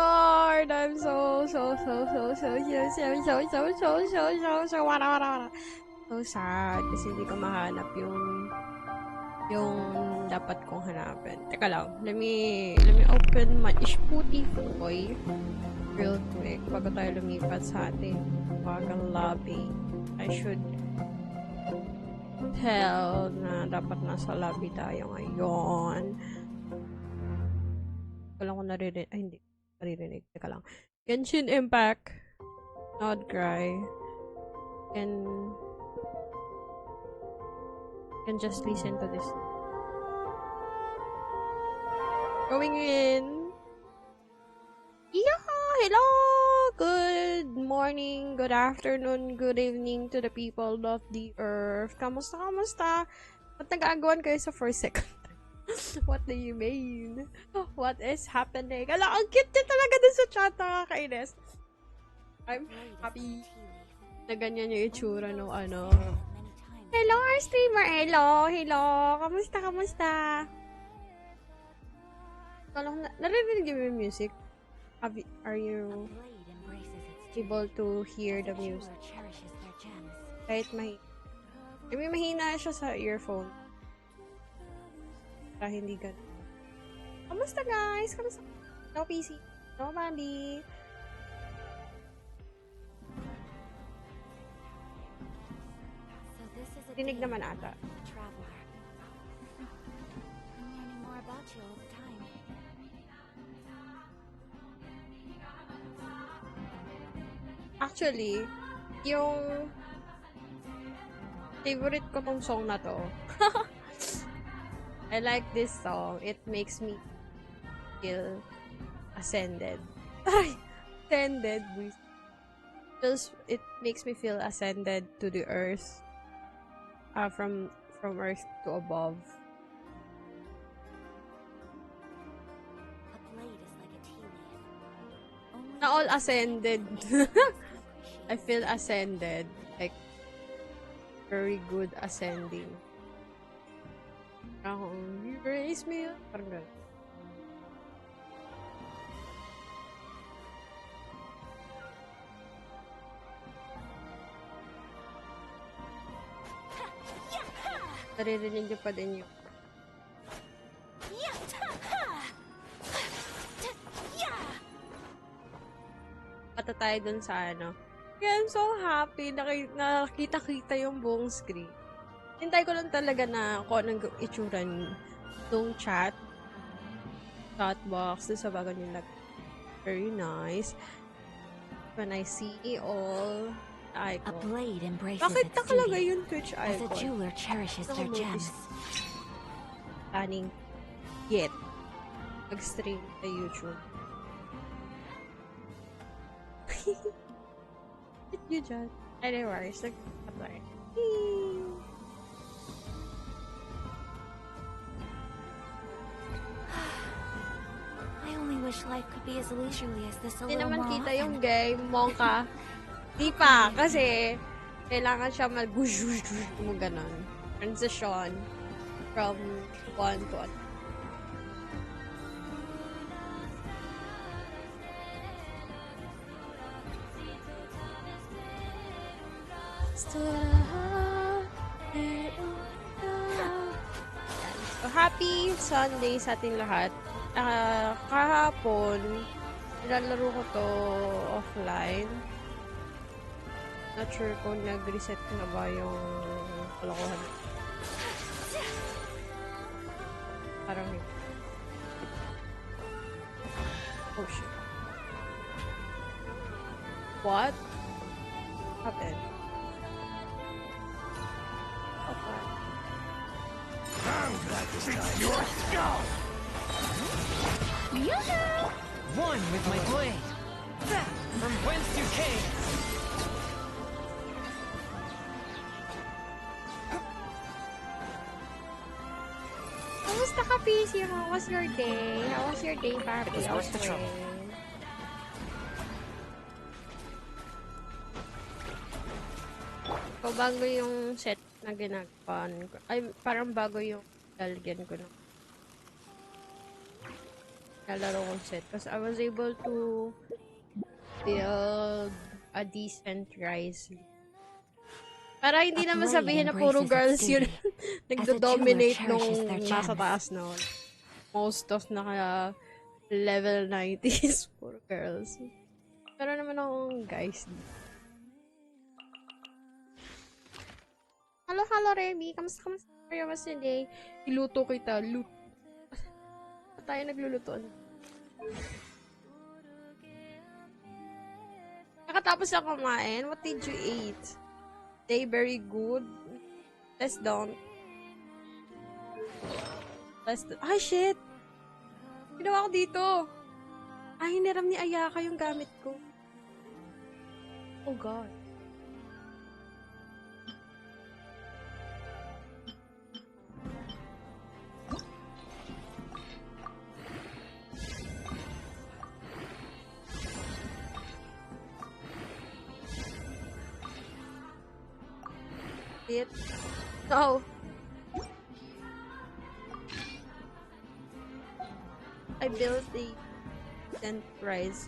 Lord! I'm so sad kasi hindi ko mahanap yung dapat kong hanapin. Teka lang, let me open my Spotify real quick bago tayo lumipat sa ating bagang lobby. I should tell na dapat nasa lobby tayo ngayon. Wala ko naririnig. Ay, hindi. Naririnig. Teka lang. Genshin Impact. Not Cry. Can just listen to this. Going in. Yeah! Hello! Good morning, good afternoon, good evening to the people of the earth. Kamusta? Ba't nag-aagawan kayo sa first second? What do you mean? What is happening? Ala, ang cute niya talaga dun sa chat, nakakainis. I'm happy na ganyan yung itsura nung ano. Hello, our streamer. Hello. Kamusta? Narinig yung music? Are you able to hear the music? Kahit mahina siya sa earphone. Hindi ganun. Kamusta guys? Kamusta? No PC. No Bambi. Dinig naman ata. Actually, yung favorite ko tong song na to. I like this song. It makes me feel ascended. Ascended. It makes me feel ascended to the earth. From earth to above. Not all ascended. I feel ascended. Like, very good ascending. You raise me up. Parang gano'n. Naririnig niyo pa din yung pata tayo dun sa ano. Kaya I'm so happy nakita yung buong screen. Hintay ko lang talaga na kung anong itsura nung chat box sa bago nila. Very nice. When I see all the icon. A blade embraces Bakit its nakalagay duty, yung Twitch icon? as a jeweler cherishes their gems. Planning yet mag-stream sa YouTube. You just anyways, nag-apply. I only wish life could be as leisurely as this a Hindi little naman more kita often. yung game, Monka. Di pa, kasi kailangan siya mo ganon. Transition from one to another. So, happy Sunday sa ating lahat. Kahapon, nilalaro ko to offline. Not sure kung nag-reset na ba yung kalokohan. Parang hindi. Oh shit. What happened? Okay. Your skull! One with my blade. That from whence you came. Kamusta ka, PC? How was your day? How was your day, Papi? It was worth the trouble. So, bago yung set na ginagawa ko. Ay, parang bago yung lalagyan ko na. nalaro kong set. Because I was able to build a decent rise. Para hindi A naman blade sabihin na puro embraces its girls yun duty, as a jeweler nagdo-dominate nung cherishes their nasa gems. taas no. Most of naka level 90s puro girls. Pero naman akong guys. Hello, Remy. Kamusta kayo mas today? Iluto kita. Tayo naglulutoan. Nakatapos na kumain. What did you eat? They very good. Let's don't. Ay, shit! Ginawa ko dito. Ay, hiniram ni Ayaka yung gamit ko. Oh, God. It. No. I built a enterprise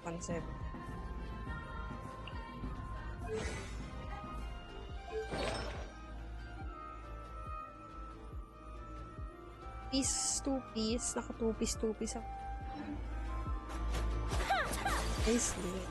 concept. Two-piece. Naka two-piece ako. Nicely.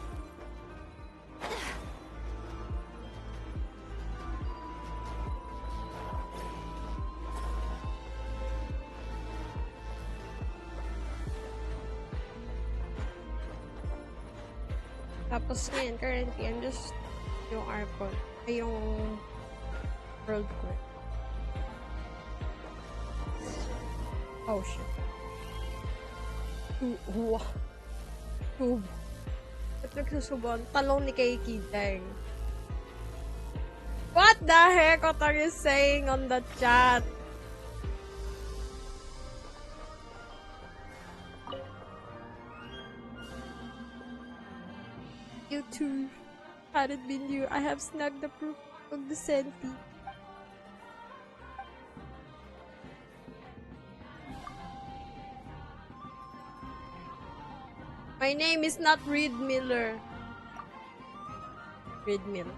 Tapos ngayon, currently, I'm just yung airport, ay yung world court. Oh, shit. Tube. Ba't nagsusubuan? Talong ni Keiki, dang. What the heck? What are you saying on the chat? You too. Had it been you, I have snagged the proof of the senti. My name is not Reed Miller. Reed Miller.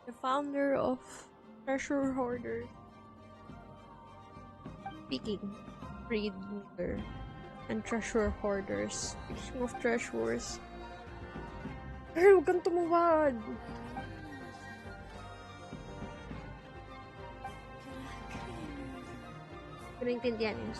The founder of Treasure Hoarder. Speaking, Reed Miller. And treasure hoarders. Speaking of treasures. Girl, huwag kang tumuwad. Hindi ko naintindihan yun.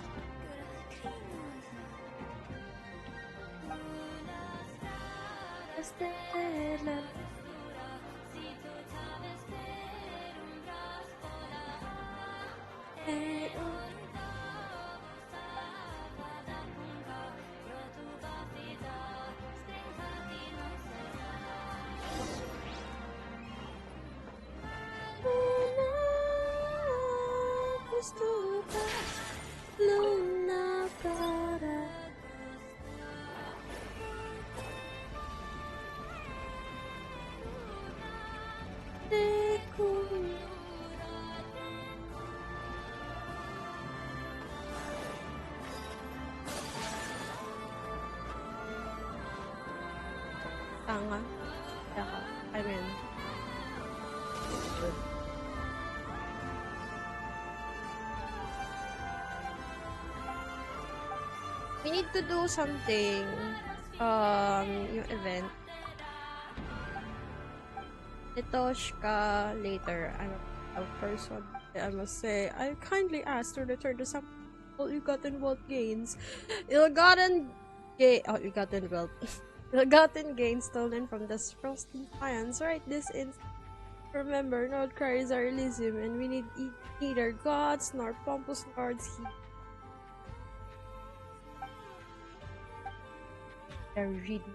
Tanga. Tanga. I mean. We need to do something. Yung event. Itoshka later. I'm a person. I must say, I kindly ask to return to some ill-gotten wealth gains. Ill-gotten wealth. Ill-gotten gains stolen from the frosty giants. Right, this is. Remember, no cries are Elysium, and we need neither gods nor pompous lords here. They're reading.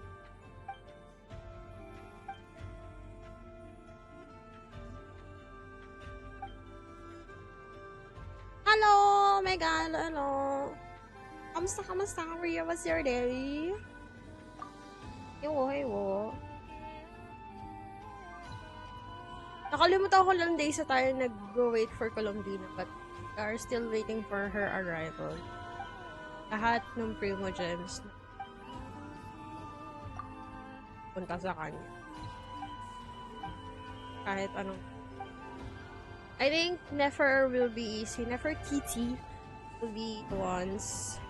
Hello, Megan. Hello. Kamusta? How are you? What's your day? Hey. Nakalimutan ko lang days na tayo nag-wait for columbina, but are still waiting for her arrival. Lahat ng Primo Gems punta sa kanya. Kahit anong. I think Nefer will be easy. Nefertiti will be the ones.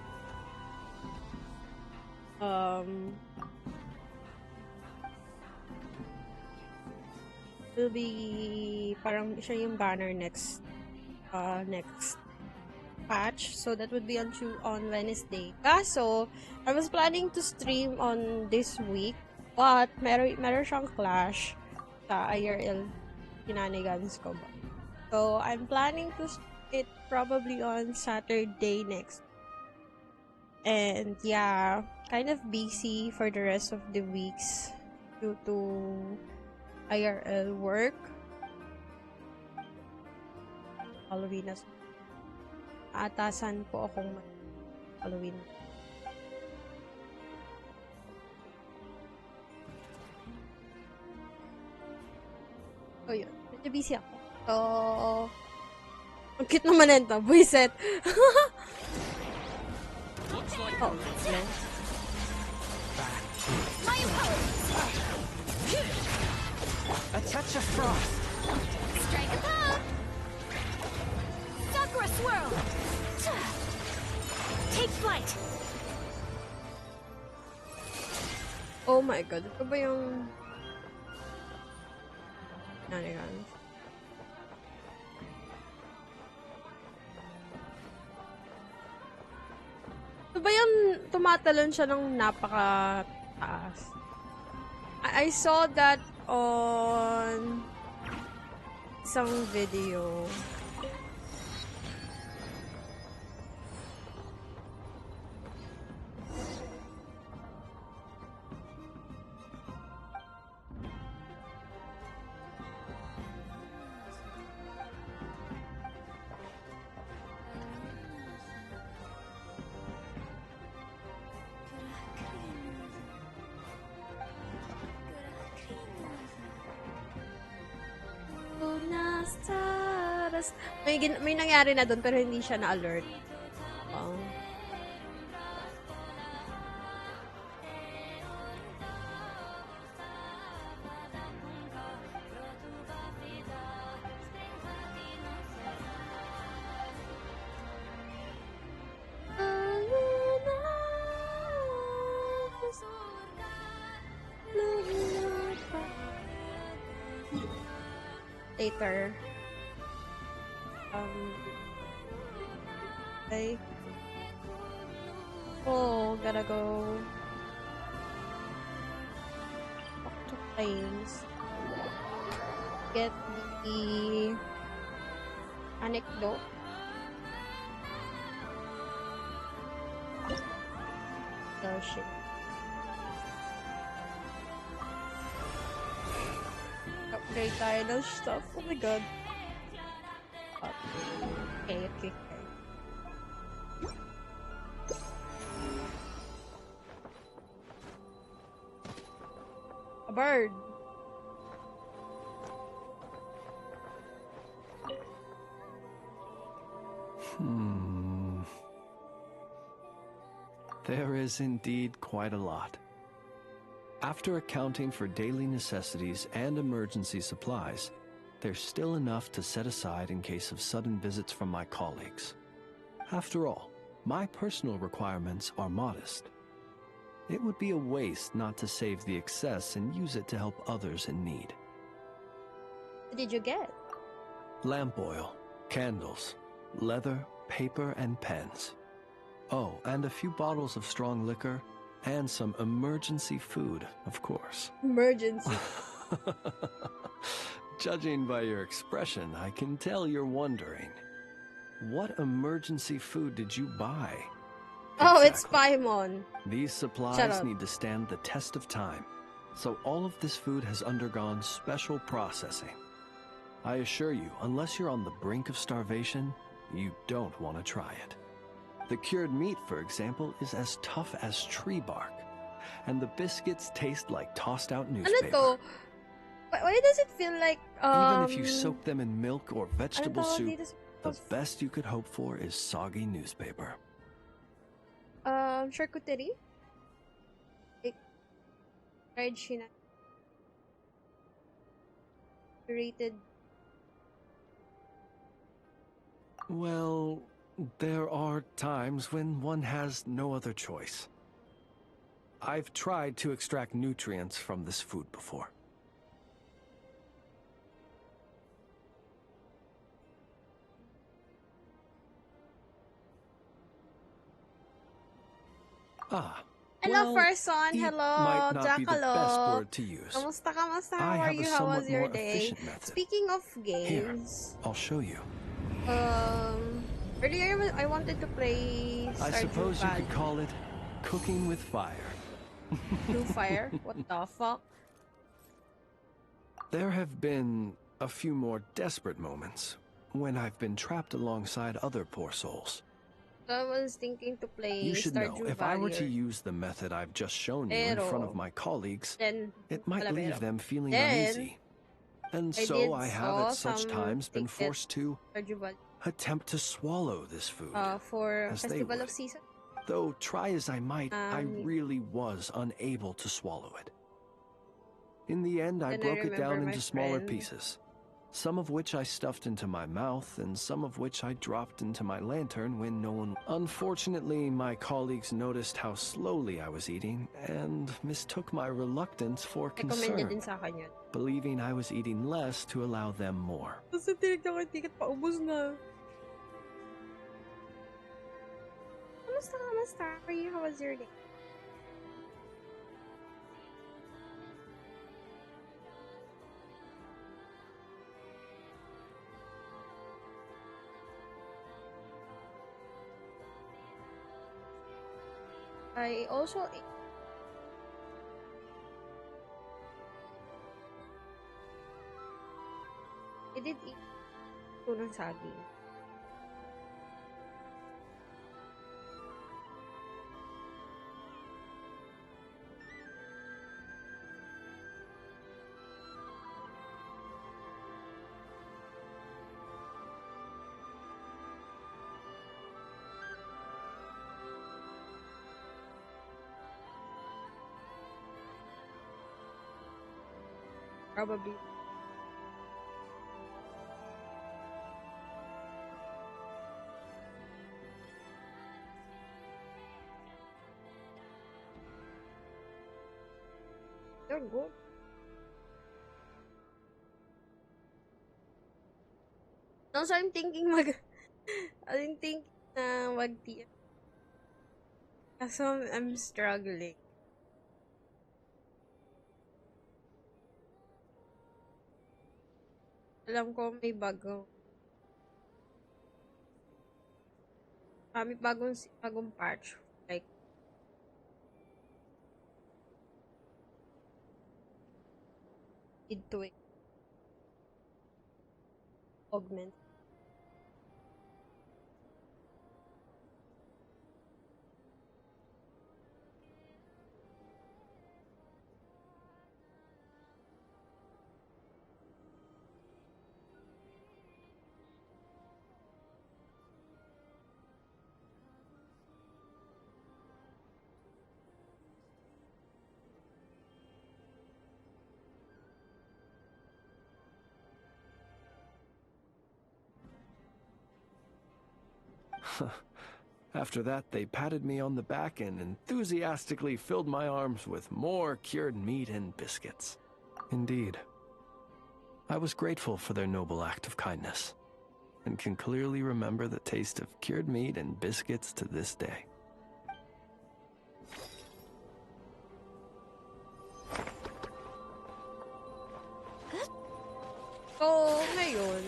Will be parang siya yung banner next patch. So that would be on Wednesday. Kaso, I was planning to stream on this week, but meron siyang clash sa IRL kinanigans ko ba. So, I'm planning to it probably on Saturday next. And yeah, kind of busy for the rest of the weeks due to IRL work. Halloween na. Atasan po akong Halloween. Oh yun, medyo busy ako. So, ang cute naman nito, buiset. Oh, yeah. A touch of frost. Strike a pop! Sakura swirl! Take flight! Oh my god, ito ba yung nanigans? Ito ba yung tumatalon siya ng napaka-taas? I saw that on isang video. May nangyari na doon pero hindi siya na-alert. Oh. Later. Okay. Oh, gotta go. Talk to planes. Get the anecdote. Oh shit. Upgrade tayo ng stuff. Oh my god. Okay. A bird. There is indeed quite a lot. After accounting for daily necessities and emergency supplies, there's still enough to set aside in case of sudden visits from my colleagues. After all, my personal requirements are modest. It would be a waste not to save the excess and use it to help others in need. What did you get? Lamp oil, candles, leather, paper, and pens. Oh, and a few bottles of strong liquor, and some emergency food, of course. Emergency. Judging by your expression, I can tell you're wondering. What emergency food did you buy? Oh, it's Paimon. These supplies need to stand the test of time, so all of this food has undergone special processing. I assure you, unless you're on the brink of starvation, you don't want to try it. The cured meat, for example, is as tough as tree bark, and the biscuits taste like tossed-out newspaper. Ano to? Why does it feel like Even if you soak them in milk or vegetable soup, The best you could hope for is soggy newspaper. Charcuterie. Like, fried shina. Rated. Well, there are times when one has no other choice. I've tried to extract nutrients from this food before. Ah. Hello, well, person. eat Hello, might not be the best Jackalope. word to use. Kamusta, kamusta? I How are have a you? How somewhat was your more day? efficient method. Speaking of Here, games, I'll show you. earlier I wanted to play I Stardew suppose you Valley. could call it cooking with fire. Blue Fire? What the fuck? There have been a few more desperate moments when I've been trapped alongside other poor souls. So I was thinking to play You should know, Stardew if I were to Valley. use the method I've just shown you in front of my colleagues, Then, it might leave them feeling then, uneasy. And I so did I have saw at such some times been ticket forced to Stardew Valley attempt to swallow this food, for as they Festival would. of Season. Though try as I might, I really was unable to swallow it. In the end, I Then I broke it down remember my into smaller friend. pieces, some of which I stuffed into my mouth, and some of which I dropped into my lantern when no one... Unfortunately, my colleagues noticed how slowly I was eating, and mistook my reluctance for Recommended din concern, sa akin yun. believing I was eating less to allow them more. Kasi tinignan ko yung ticket, paubos na. Kamusta, kamusta? How are you? How was your day? I also ate. I did eat tunang saging. Probably. They're good. Also, I'm thinking I'm thinking na mag-TF. Kaso I'm struggling. Alam ko may bagong may bagong patch, like need to augment. After that, they patted me on the back and enthusiastically filled my arms with more cured meat and biscuits. Indeed, I was grateful for their noble act of kindness, and can clearly remember the taste of cured meat and biscuits to this day. So, ngayon,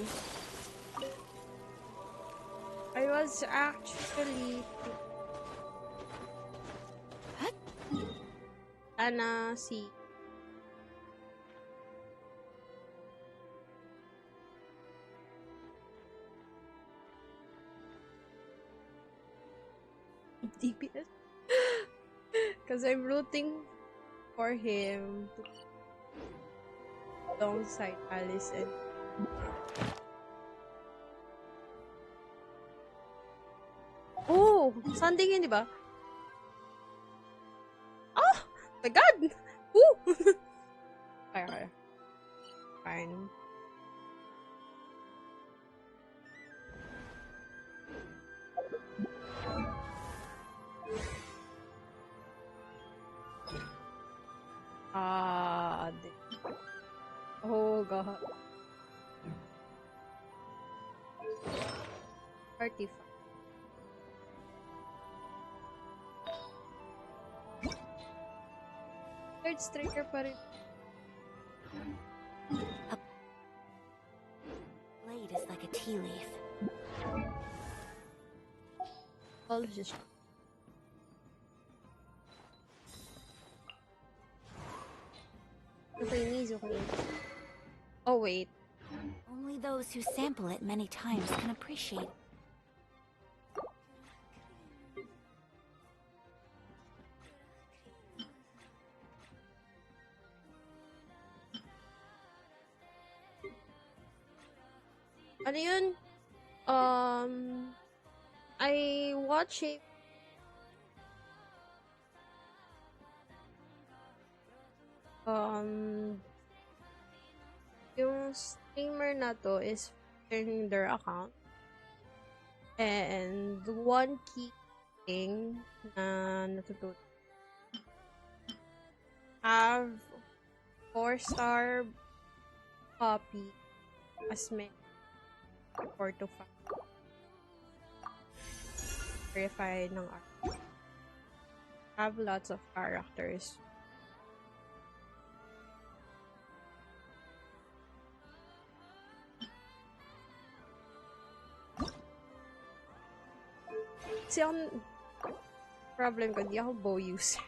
I was actually si DPS because I'm rooting for him to alongside Alice and Sunday yun, di ba? Oh! My God! Woo! Okay. Fine. Oh, God. 35. Third striker pa rin. Blade is like a tea leaf. All just... Okay, okay. Oh, wait. Only those who sample it many times can appreciate. Ano yun? I watch it. Yung streamer na to is sharing their account. And one key thing na natutunan. Have 4-star copy as many 4 to 5 verified ng art. Have lots of characters. Kasi ang problem ko, di ako bow user.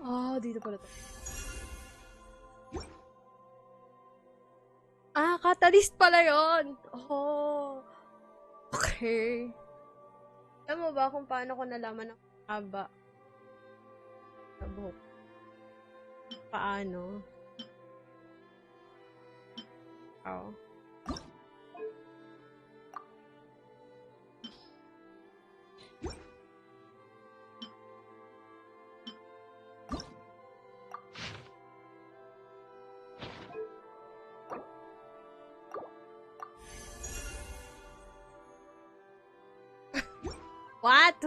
Oh, dito pala to. Ah, catalyst pala yun! Oh, okay. Alam mo ba kung paano ko nalaman ng haba sa buhok? Paano? Oh. What?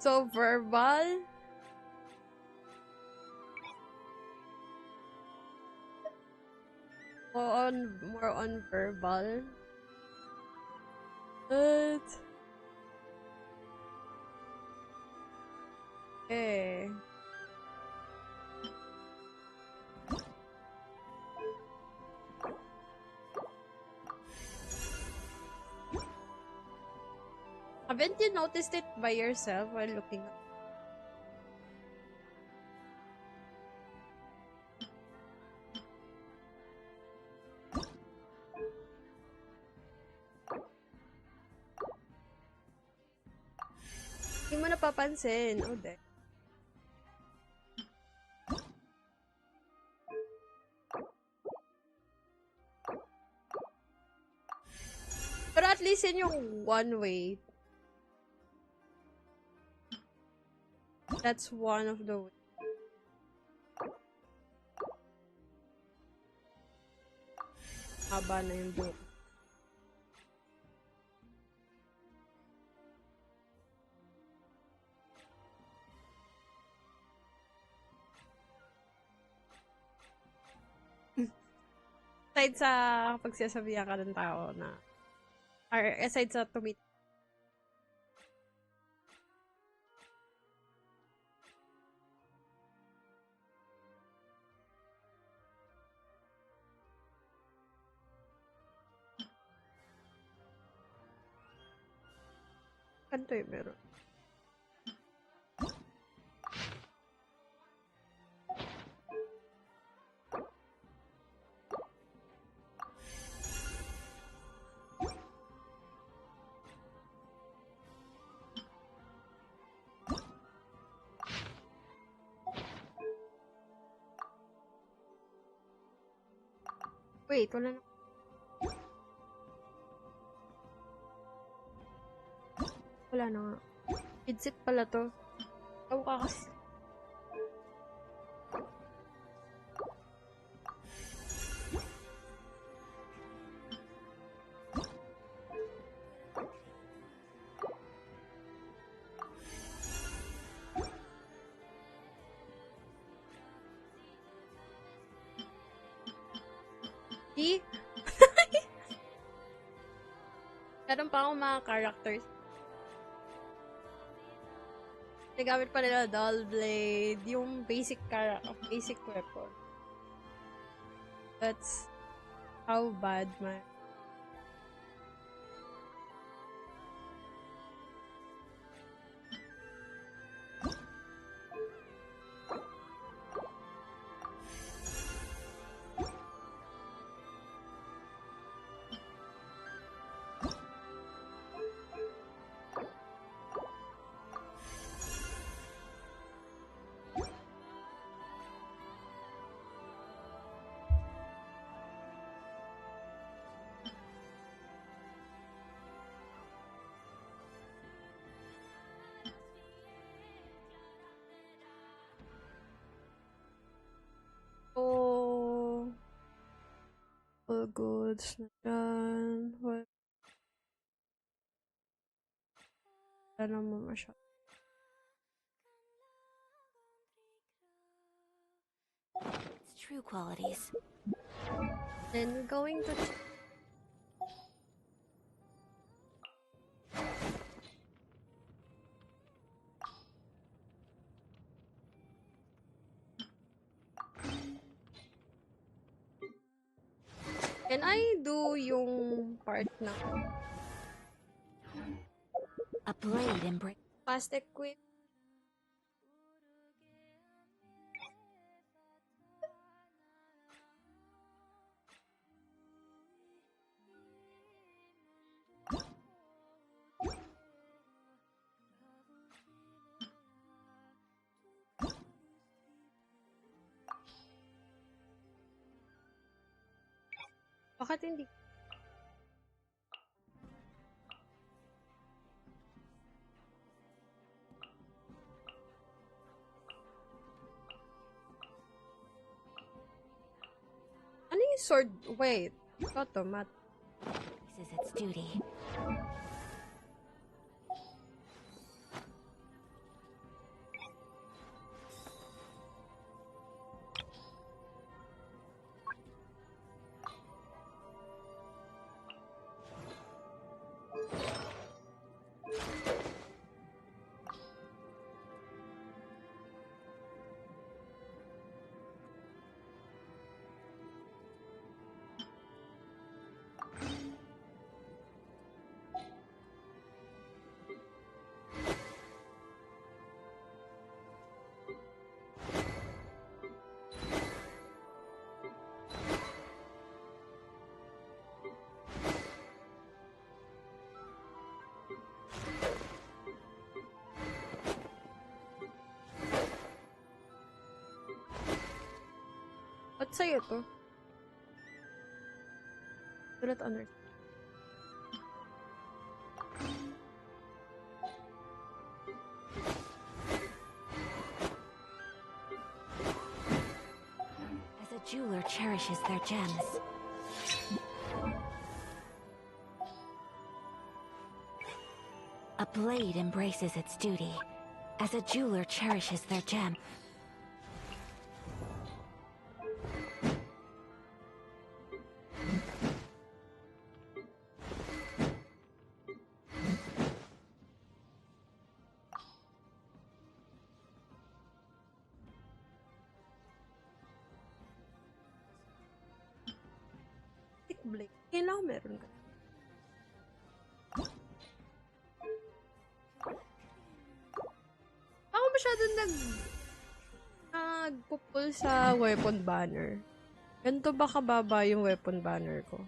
So verbal? More on verbal? What? Eh. Haven't you noticed it by yourself while looking at Hindi mo napapansin. Oh, de. Pero at least yun yung one way. That's one of the ways. Haba na yung buhok. Aside sa pagsasabihan ka ng tao na, or aside sa tumit, kanto eh, meron. Wait, wala na. Wala na nga. Headset pala to. Ikaw ka kasi. See? Meron pa akong mga characters. Nagamit pa nila Dull Blade, yung basic weapon. That's how bad man. Oh, all goods na dyan. Wala naman masyado. Its true qualities. Then we're going to Can I do yung part na A blade embrace. fast equip? Bakit hindi? Ano yung sword? Wait. Ito to, mat. This is its duty. Ba't sa'yo to? Do not understand. As a jeweler cherishes their gems. A blade embraces its duty. As a jeweler cherishes their gem. Stick blade. Kailangan meron ka. Ako masyado nagpupul sa weapon banner. Ganito ba kababa yung weapon banner ko?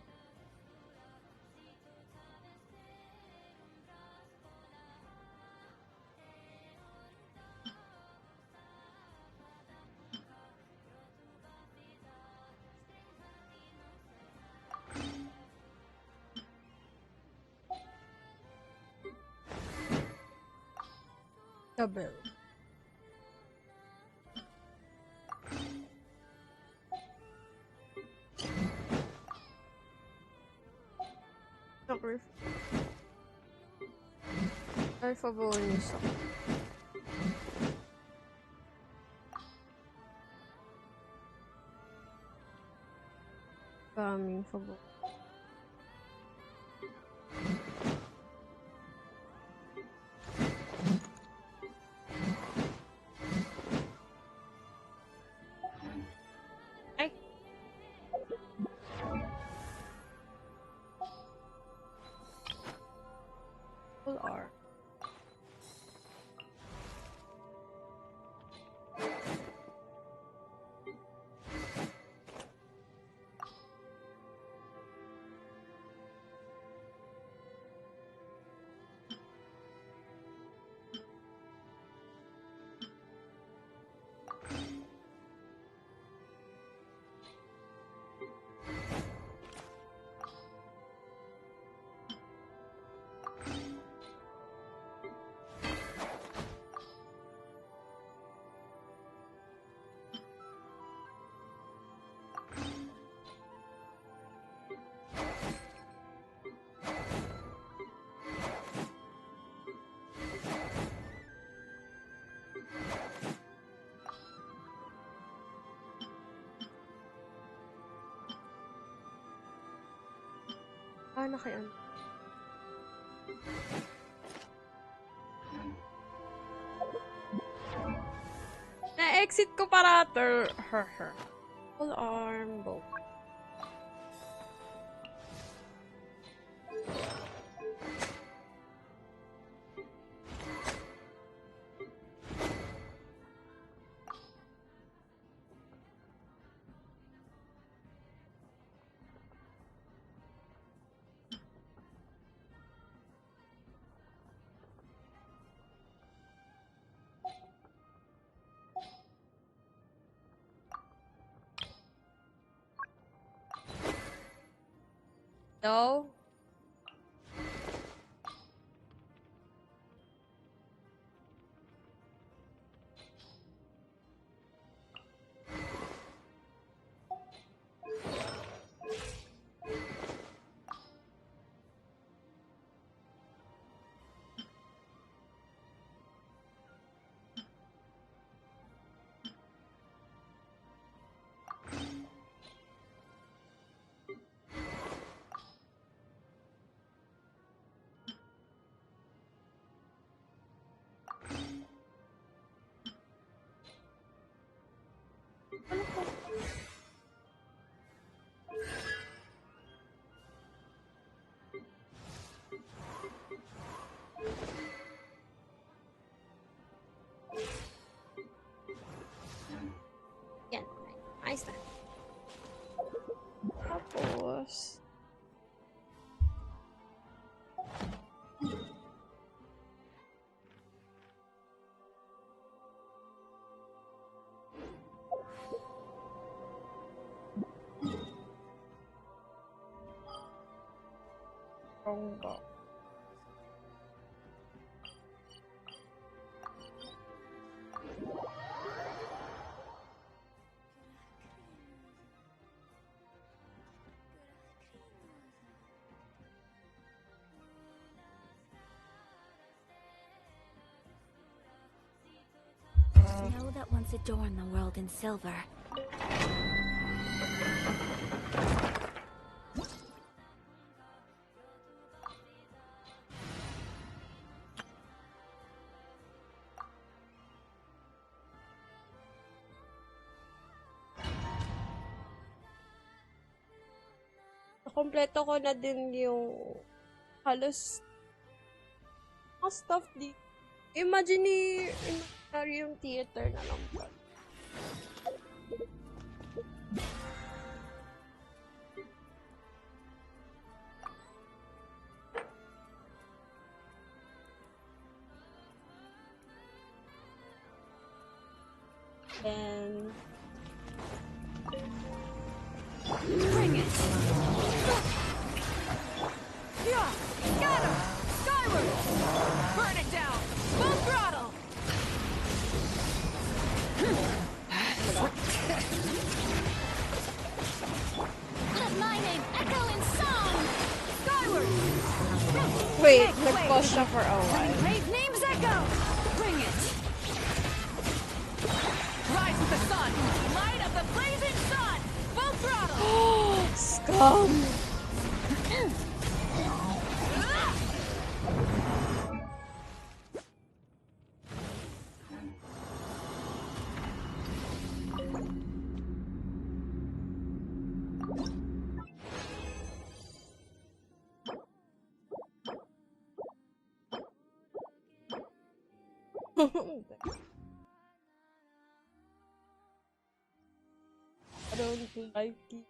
Double. Por favor, nisso. Por favor. Ay. Full R. Paano kaya? Na-exit ko para her. Full arm bow. No. Yan. Ayos na. Tapos... Bongga. Snow that once adorned the world in silver. Kompleto ko na din yung halos mga stuff di. Imaginary yung theater na lang po. And Bring it! Yeah! Got him! Skyward! Burn it down! Full throttle! Wait, nag-pause siya for a while. Brave names echo! Bring it! Rise with the sun! Light of the blazing sun! Full throttle! Scum! I don't like it.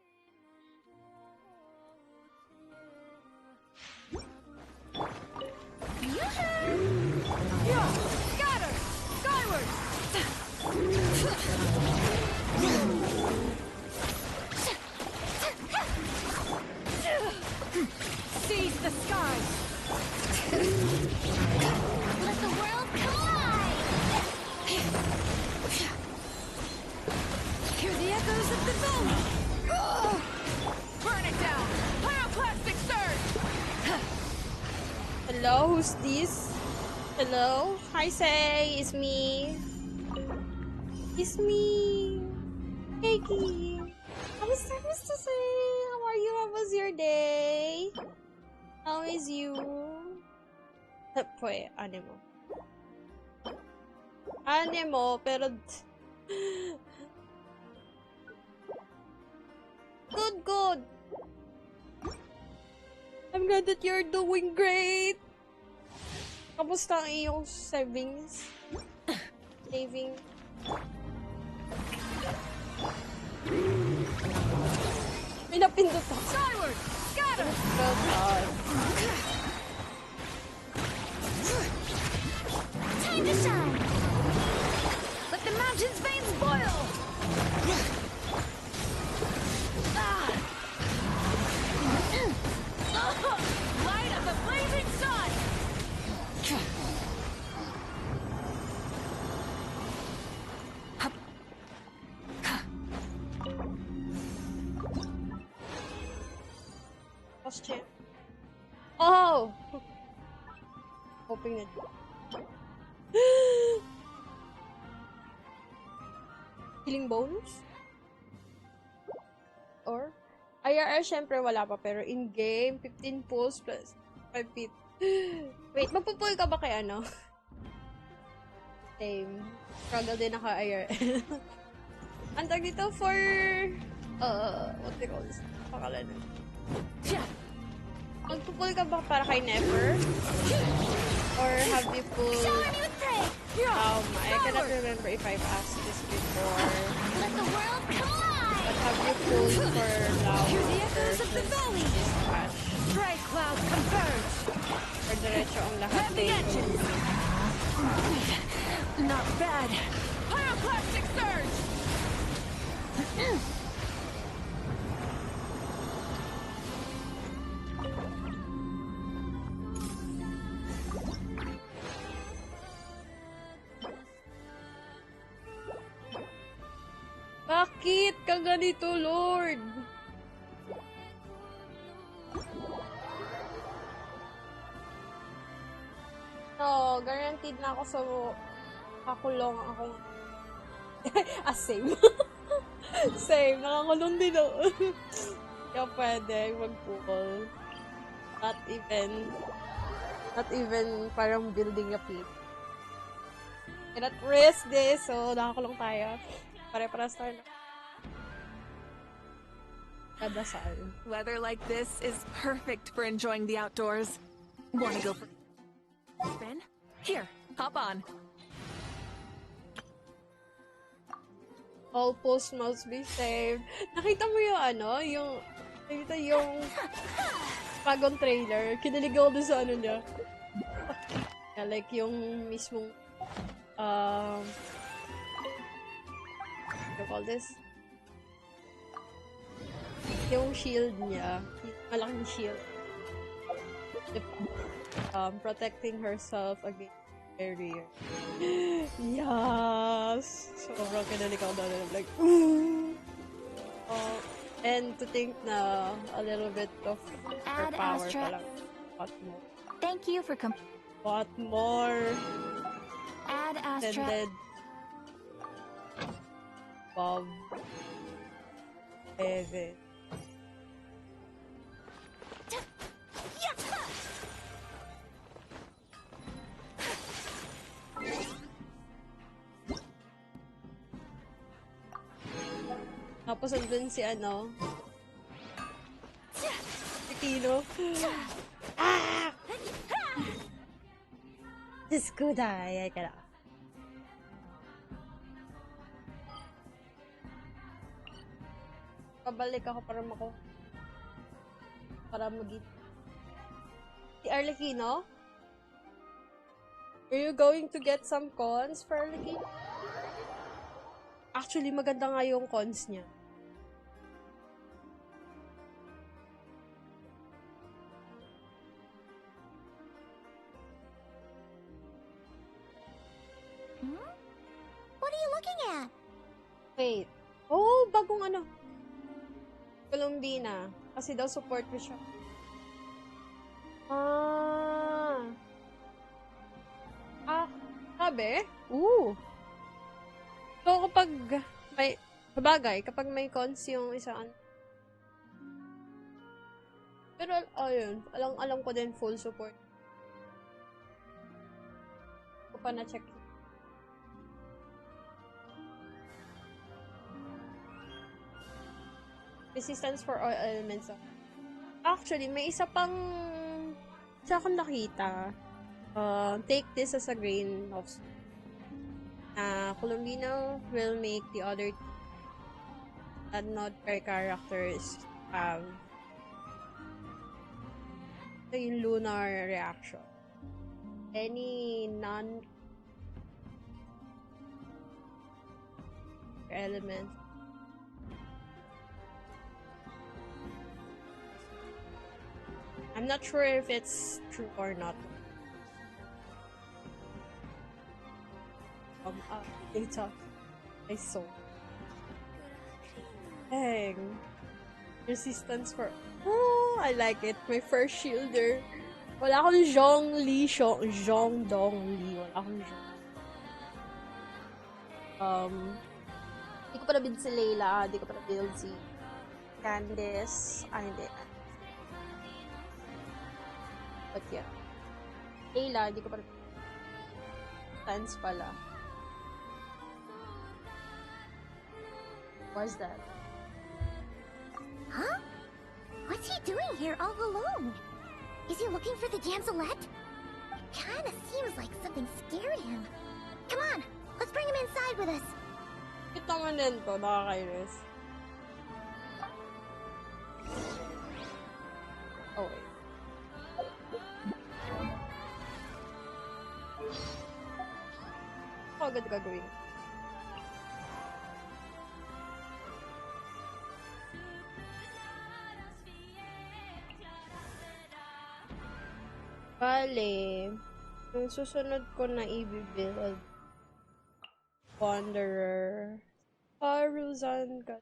Yeah! Scatter! Skyward! Seize the skies! Let the world collide! Hear the echoes of the valley! Burn it down! Pyroclastic surge! Hello, who's this? Hello? Hi, Say. It's me. It's me. Keiki. Kamusta Say? How are you? How was your day? How is you? Pwede, animo. Animo, pero... Good. I'm glad that you're doing great. Kamusta ang iyong savings? Saving? May napindot ako. Skyward! Scatter! Oh God. Time to shine! Let the mountain's veins boil! Light of the blazing sun! Lost champ. Oh! Hoping that... Healing bonus? Or? IRR syempre wala pa, pero in-game, 15 pulls plus 5 feet. Wait, magpupull ka ba kay ano? Same. Struggle din ako IRL. Ang tag dito for... what they call this? Pakalan na. Magpupull ka ba para kay Never? Or have you pulled... I cannot remember if I've asked this before. Let the world collide! But have you pulled for Lao Hear the echoes of the valley! dispatch? Stray clouds converge! Or diretso ang lahat Have the engines! Not bad! Pyroclastic surge! Bakit ka ganito, Lord? No, guaranteed na ako sa kakulong ako. Same. Same, nakakulong din ako. Kaya pwede mag-pool. Not even parang building a pit. Cannot risk this, so nakakulong tayo. Pare-paras tayo na. Kadasal. Weather like this is perfect for enjoying the outdoors. Wanna go for a spin? Here, hop on. All posts must be saved. Nakita mo yung bagong trailer. Kinilig ako dun sa ano niya. Yeah, like yung mismong what do you call this? Yung shield niya. Malaking shield. Protecting herself against barrier. Yes! Sobrang kinilig ako doon. I'm like, ooh! And to think na a little bit of her Add power astra- pa lang. Lot more. Thank you for What more? Add Astra. Extended. Bob. Evan. Tapos andun si ano? Si Kino. Ah! Diskuday. Ay, kaya. Pabalik ako para si Arlecchino? Are you going to get some cons for Arlecchino? Actually, maganda nga yung cons niya. What are you looking at? Wait. Oh, bagong ano. Columbina. Kasi daw support ko siya. Sabi? Ooh. So, kapag may, sabagay, kapag may cons yung isang, pero, ayun, alam ko din full support. Ko pa na-check. Resistance for all elements. Actually, may isa akong nakita. Take this as a grain of columbina will make the other and not per characters have yung lunar reaction. Any non-element I'm not sure if it's true or not. Data. I saw. Dang. Resistance for... Oh, I like it. My first shielder. Wala akong Zhongdong Li. Wala akong Hindi ko pa na-build si Layla. Hindi ko pa na-build si Candice. Hindi. But yeah. Layla, hindi ko pa Stance pala. What's that? Huh? What's he doing here all alone? Is he looking for the damselette? It kinda seems like something scared him. Come on, let's bring him inside with us. Ito nga nito, nakakainis. Oh, wait. Ako agad gagawin. Bale, yung susunod ko na i-build Wanderer. Paruzan ka.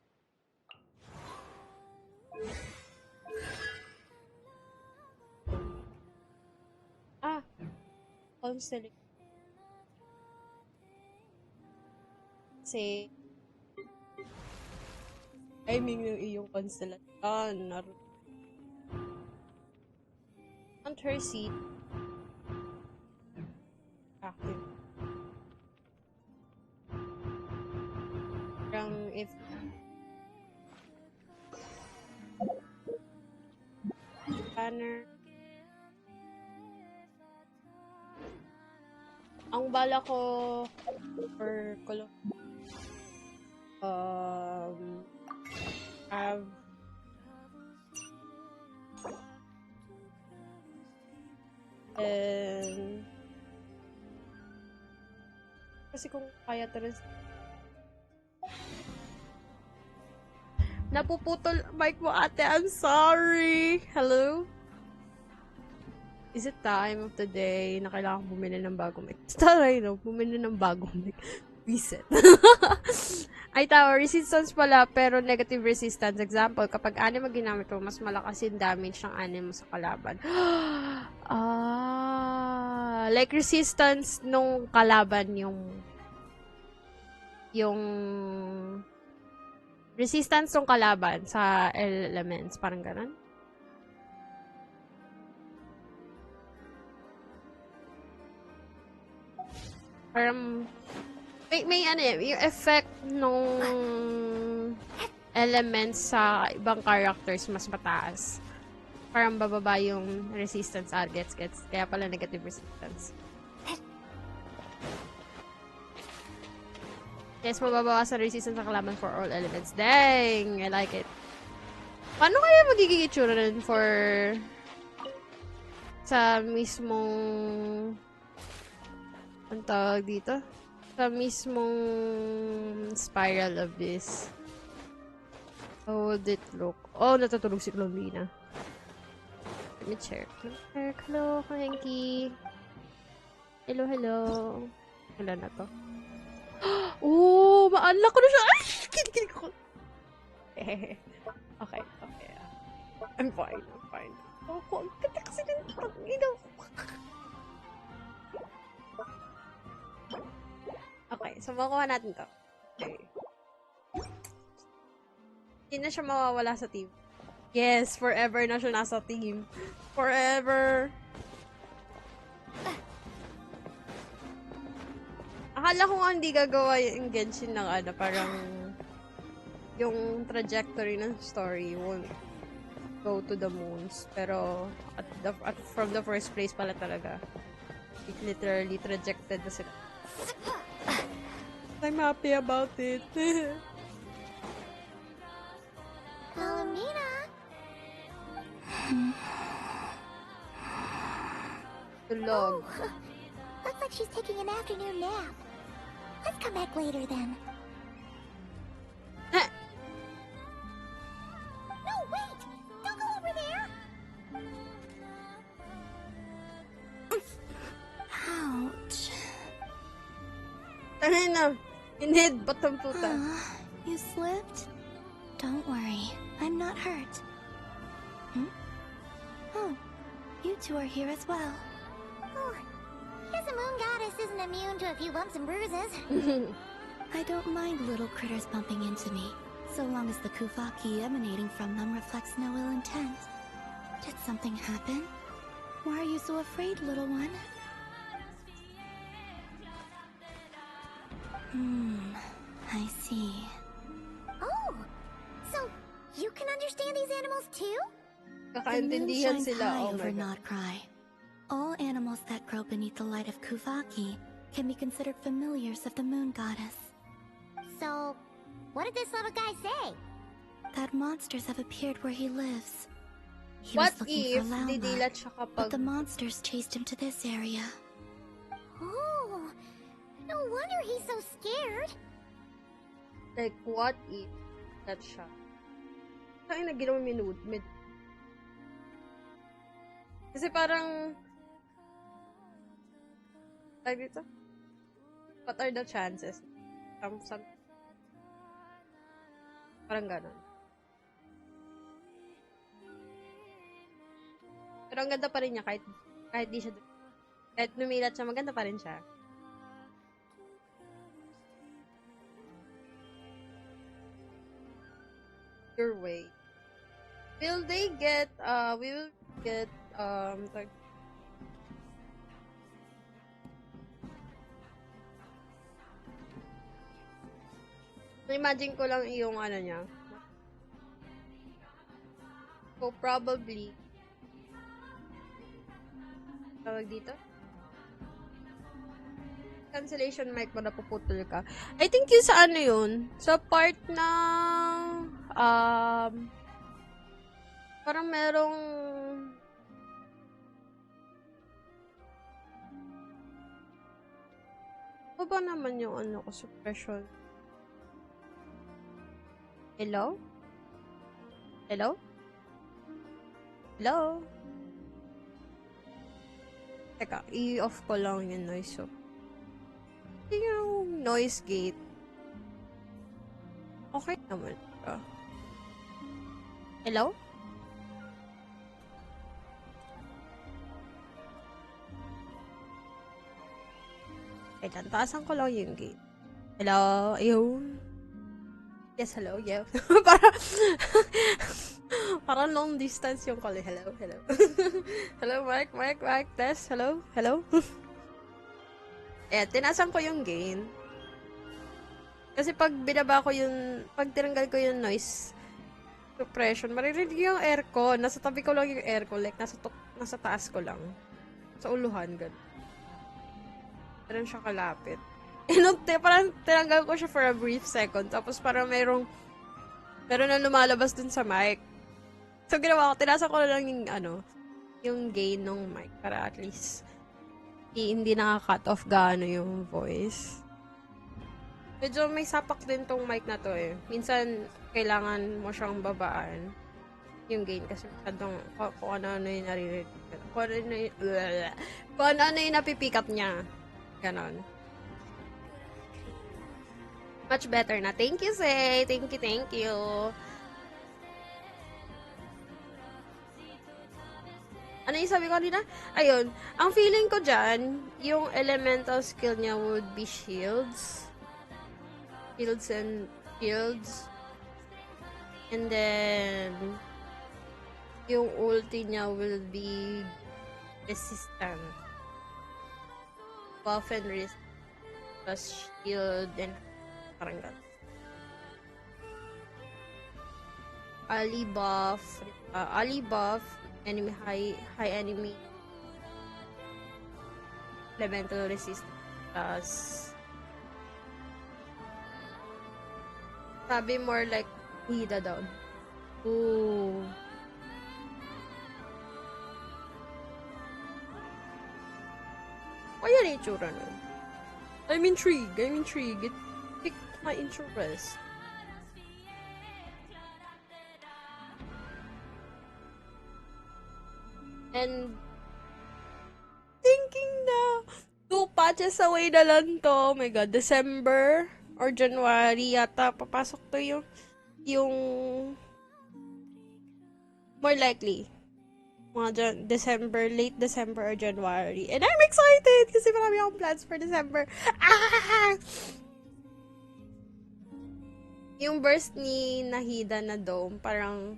Constellation. Kasi, I mean yung iyong constellation. On her seat. Active. If banner. Ang bala ko for color have kasi kung kaya talaga napuputol mic mo ate, I'm sorry. Hello? Is it time of the day na kailangan bumili ng bagong mic? Taray no, bumili ng bagong mic. Reset. Ay, tao, resistance pala, pero negative resistance. Example, kapag anim ang ginamit mo, mas malakas yung damage ng anim mo sa kalaban. Like resistance nung kalaban yung resistance ng kalaban sa elements. Parang ganun. Parang may ano yung effect nung elements sa ibang characters mas mataas. Parang bababa yung resistance. Gets. Kaya pala negative resistance. Yes, mababawasan resistance ng kalaban for all elements. Dang! I like it. Paano kaya magiging itsura nun for sa mismong ang tawag dito? Sa mismong spiral of this. How would it look? Oh, natutulog si Columbina. Let me check. Hello, Hanky. Hello. Wala na to. Oh, ma-unlock ko na siya. Ay! Kinig ko. Okay. I'm fine. Oh, ang ganda kasi ng ino. Okay, so makuha natin to. Okay. Hindi na siya mawawala sa team. Yes, forever na siya nasa team. Forever. Akala ko nga hindi gagawa yung Genshin ng ano, parang yung trajectory ng story won't go to the moons. Pero from the first place pala talaga. It literally trajected na sila. I'm happy about it. Columbina! Tulog. Looks like she's taking an afternoon nap. Let's come back later then. No, wait! Don't go over there! Ouch. Tangin na. Inheadbutt ang puta. You slipped? Don't worry, I'm not hurt. Oh, you two are here as well. Oh, guess a moon goddess isn't immune to a few bumps and bruises. I don't mind little critters bumping into me, so long as the kufaki emanating from them reflects no ill intent. Did something happen? Why are you so afraid, little one? I see. Oh, so you can understand these animals too? Kakaintindihan sila. Oh Over my God. not cry. All animals that grow beneath the light of Kuvaki can be considered familiars of the moon goddess. So, what did this little guy say? That monsters have appeared where he lives. He What was looking if for Lauma, didilat siya but kapag... the monsters chased him to this area. Oh, no wonder he's so scared. Like, what if that siya? Saan na ginawa mid? Kasi parang... Like dito? What are the chances? Parang ganon. Pero ang ganda pa rin niya kahit di siya... Kahit numilat siya, maganda pa rin siya. Your way. Will they get, we will get, imagine ko lang yung ano niya. So, probably, tawag dito? Cancellation mic mo, napuputol ka. I think yung sa ano yun, sa part na, parang merong, ano ba naman yung ano ko, suppression? Hello? Hello? Hello? Teka, i-off ko lang yung noise. So. yung noise gate. Okay naman siya. Hello? Wait, taasan ko lang yung gate. Hello? Ayun. Yes, hello. Yeah. para parang long distance yung call. Hello, hello. Hello, Mike, test. Hello, hello. Tinasan ko yung gain. Kasi pag binaba ko yung, pag tinanggal ko yung noise suppression, maririnig yung aircon. Nasa tabi ko lang yung aircon. Like, nasa taas ko lang. Sa uluhan, gano'n. Meron siya kalapit. Parang tinanggal ko siya for a brief second. Tapos parang meron na lumalabas dun sa mic. So, ginawa ko, tinasan ko lang yung, yung gain ng mic para at least hindi nakaka-cut off gaano yung voice. Medyo may sapak din tong mic na to eh. Minsan, kailangan mo siyang babaan yung gain kasi masyadong kung ano yung naririnig. Kung ano yung napipick up niya. Ganon. Much better na. Thank you, Say. Thank you. Ano yung sabi ko kanina? Ayun. Ang feeling ko dyan, yung elemental skill niya would be shields. Shields and shields. And then, yung ulti niya will be resistant. Buff and resist. Plus shield and parang gano'n. Ali buff, enemy high enemy elemental resistance. Sabi more like Hida daw. Ooh. Kaya na itsura nun. I'm intrigued. It piqued my interest. And thinking na 2 patches away na lang to. Oh my god, December or January yata papasok to yung more likely mga December, late December or January. And I'm excited kasi marami akong plans for December. Ah! Yung burst ni Nahida na Dome, parang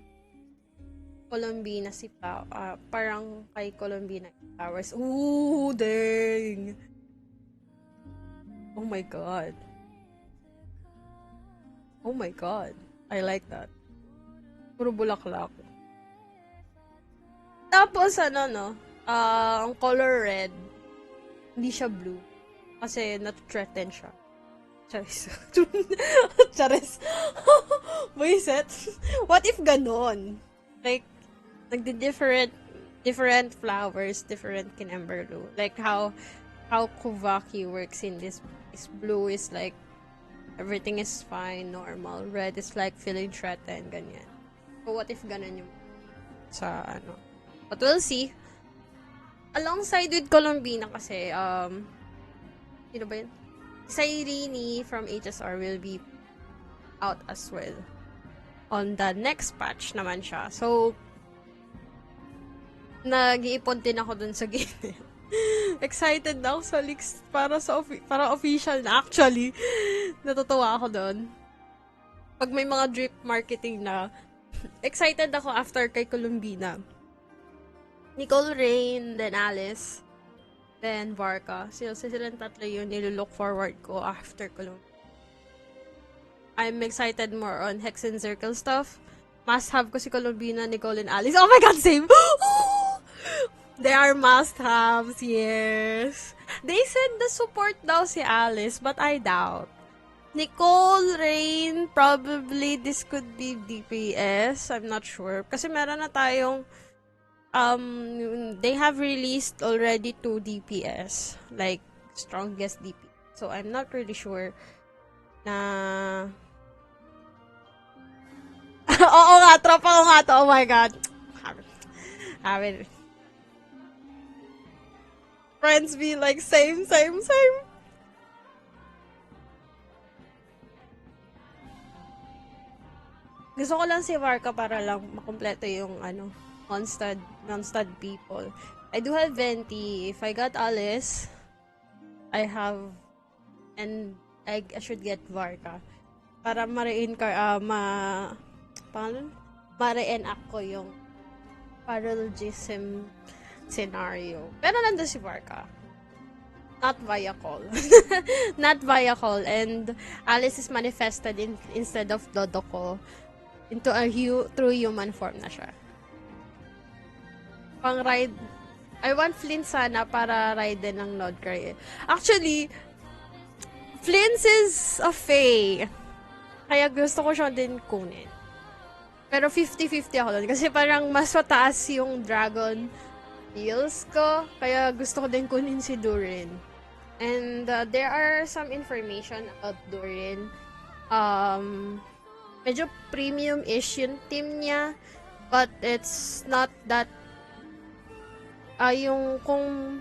columbina parang kay columbina flowers. Ooh, dang! Oh my god. Oh my god. I like that. Puro bulaklak. Tapos, ang color red, hindi siya blue. Kasi, nat-threaten siya. Charis. Charis. Buisit. What if ganon? Like, different flowers, different kinember blue. Like, how Kuvaki works in this blue is like, everything is fine, normal. Red is like, feeling threatened, ganyan. So, what if ganon yung sa, But we'll see. Alongside with Columbina kasi, sino ba yun? Irene from HSR will be out as well. On the next patch naman siya. So, nag-iipon din ako dun sa game. Excited na ako sa leaks para official na actually. Natutuwa ako dun. Pag may mga drip marketing na, excited ako after kay Columbina. Nicole Rain, then Alice, then Varka. Silang tatlo yun nilulook forward ko after Columbina. I'm excited more on Hex and Circle stuff. Must-have ko si Columbina, Nicole, and Alice. Oh my god, same! They are must-haves, yes. They said the support daw si Alice, but I doubt. Nicole, Rain, probably this could be DPS. I'm not sure. Kasi meron na tayong they have released already 2 DPS. Like, strongest DPS. So, I'm not really sure na oo nga, tropa ko nga to. Oh my god. Friends be like, same. Gusto ko lang si Varka para lang makumpleto yung ano, non-stud people. I do have Venti. If I got Alice, I have, and I should get Varka. Para ma-reenact ko yung parallelism scenario. Pero nandun si Varka. Not via call. Not via call. And Alice is manifested instead of Dodoko into a true human form na siya. Pang ride. I want Flint sana para ride din ng Nodcry. Actually, Flint is a Fae. Kaya gusto ko siya din kunin. Pero 50-50 ako doon. Kasi parang mas mataas yung dragon deals ko. Kaya gusto ko din kunin si Durin. And there are some information about Durin. Medyo premium-ish yung team niya. But it's not that... kung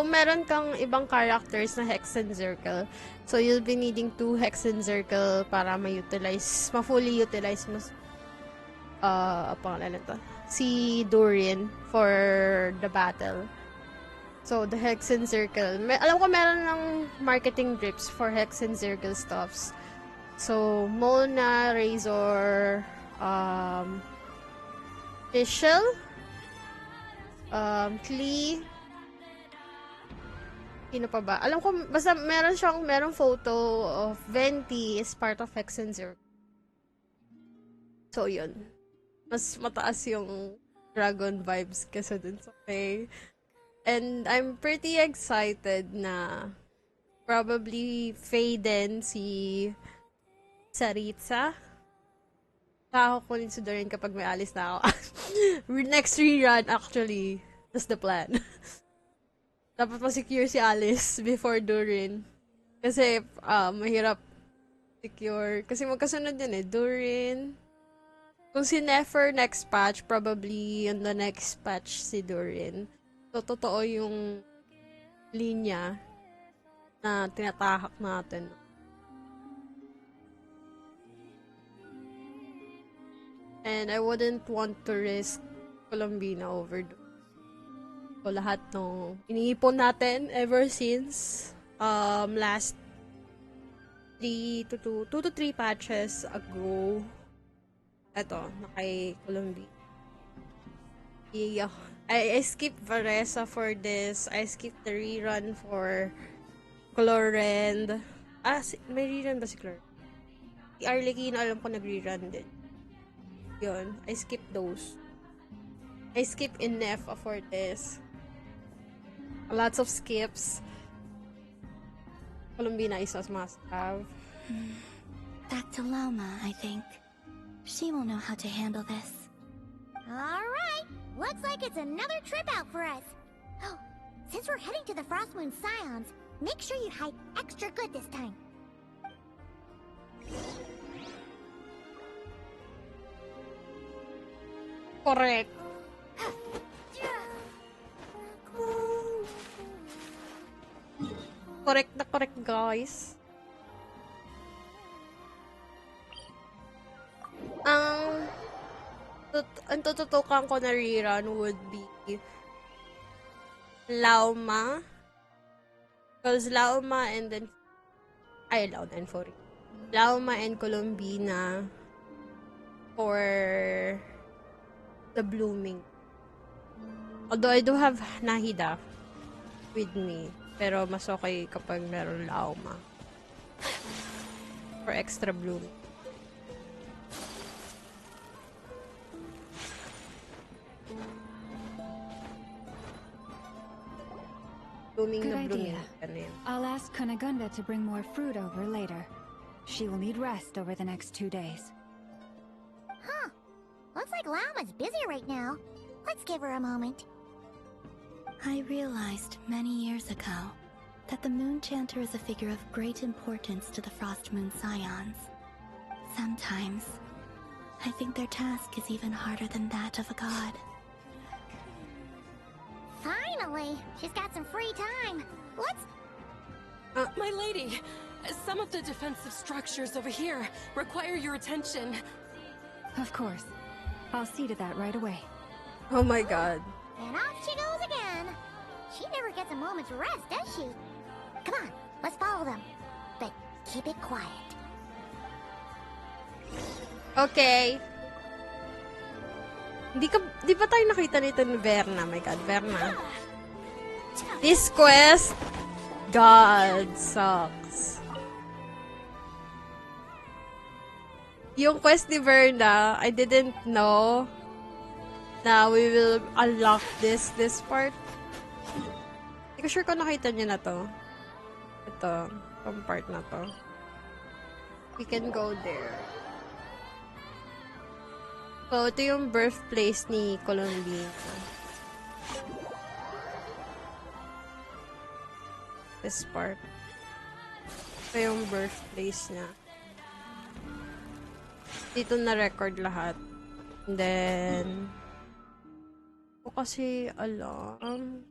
meron kang ibang characters na Hex and Circle, so you'll be needing 2 Hex and Circle para ma-fully utilize si Dorian for the battle. So, the Hex and Circle. Alam ko meron ng marketing drips for Hex and Circle stuffs. So, Mona, Razor, Fischl, Klee, sino pa ba? Alam ko, basta merong photo of Venti is part of Hex and Circle. So, yun. Mas mataas yung dragon vibes kasi dun sa Fae. And I'm pretty excited na probably Fae din si Saritsa. Ako kunin si Doreen kapag may alis na ako. Next rerun, actually. That's the plan. Dapat ma-secure si Alice before Doreen. Kasi, mahirap secure. Kasi magkasunod yun eh. Doreen. Kung si Nefer next patch, probably on the next patch si Doreen. So, totoo yung linya na tinatahak natin. And I wouldn't want to risk columbina over so, lahat ng iniipon natin ever since last 2 to 3 patches ago. Eto, na kay Columbina. Yeah. I skipped Varesa for this. I skipped the rerun for Clorend. May rerun ba si Clorend? Si Arlequino, alam ko nag-rerun din. Yun. I skipped those. I skipped Inef for this. Lots of skips. Columbina is a must-have. Back to Loma, I think. She will know how to handle this. Alright! Looks like it's another trip out for us. Oh, since we're heading to the Frostmoon Scions, make sure you hide extra good this time. Correct. Correct, guys. Ang tututukan ko na rerun would be Lauma. Because Lauma and then Lauma and Fori. Lauma and Columbina for the blooming. Although I do have Nahida with me. Pero mas okay kapag meron Lauma. For extra blooming. Good idea. I'll ask Kunigunda to bring more fruit over later. She will need rest over the next 2 days. Huh. Looks like Lauma's busy right now. Let's give her a moment. I realized many years ago that the Moon Chanter is a figure of great importance to the Frostmoon Scions. Sometimes, I think their task is even harder than that of a god. Finally! She's got some free time. Let's... My lady, some of the defensive structures over here require your attention. Of course. I'll see to that right away. Oh my god. And off she goes again. She never gets a moment's rest, does she? Come on, let's follow them. But keep it quiet. Okay. Di ba tayo nakita nito ni Verna? My god, Verna. This quest, God, sucks. Yung quest ni Verna, I didn't know na we will unlock this part. Hindi ko sure kung nakita niyo na to. Ito, itong part na to. We can go there. So, ito yung birthplace ni columbina. This part. Ito yung birthplace niya. Dito na-record lahat. And then, ko kasi alam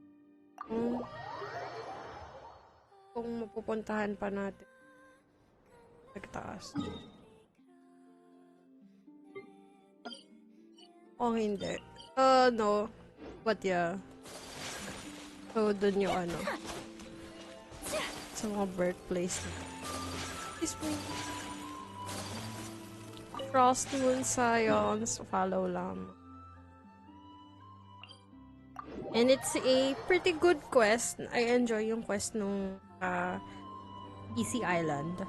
kung mapupuntahan pa natin. Nagtaas. O hindi. No. But yeah. So, dun yung ano. Sa mga birthplace na. Excuse me. Frost Moon Scions. Follow lang. And it's a pretty good quest. I enjoy yung quest nung Easy Island.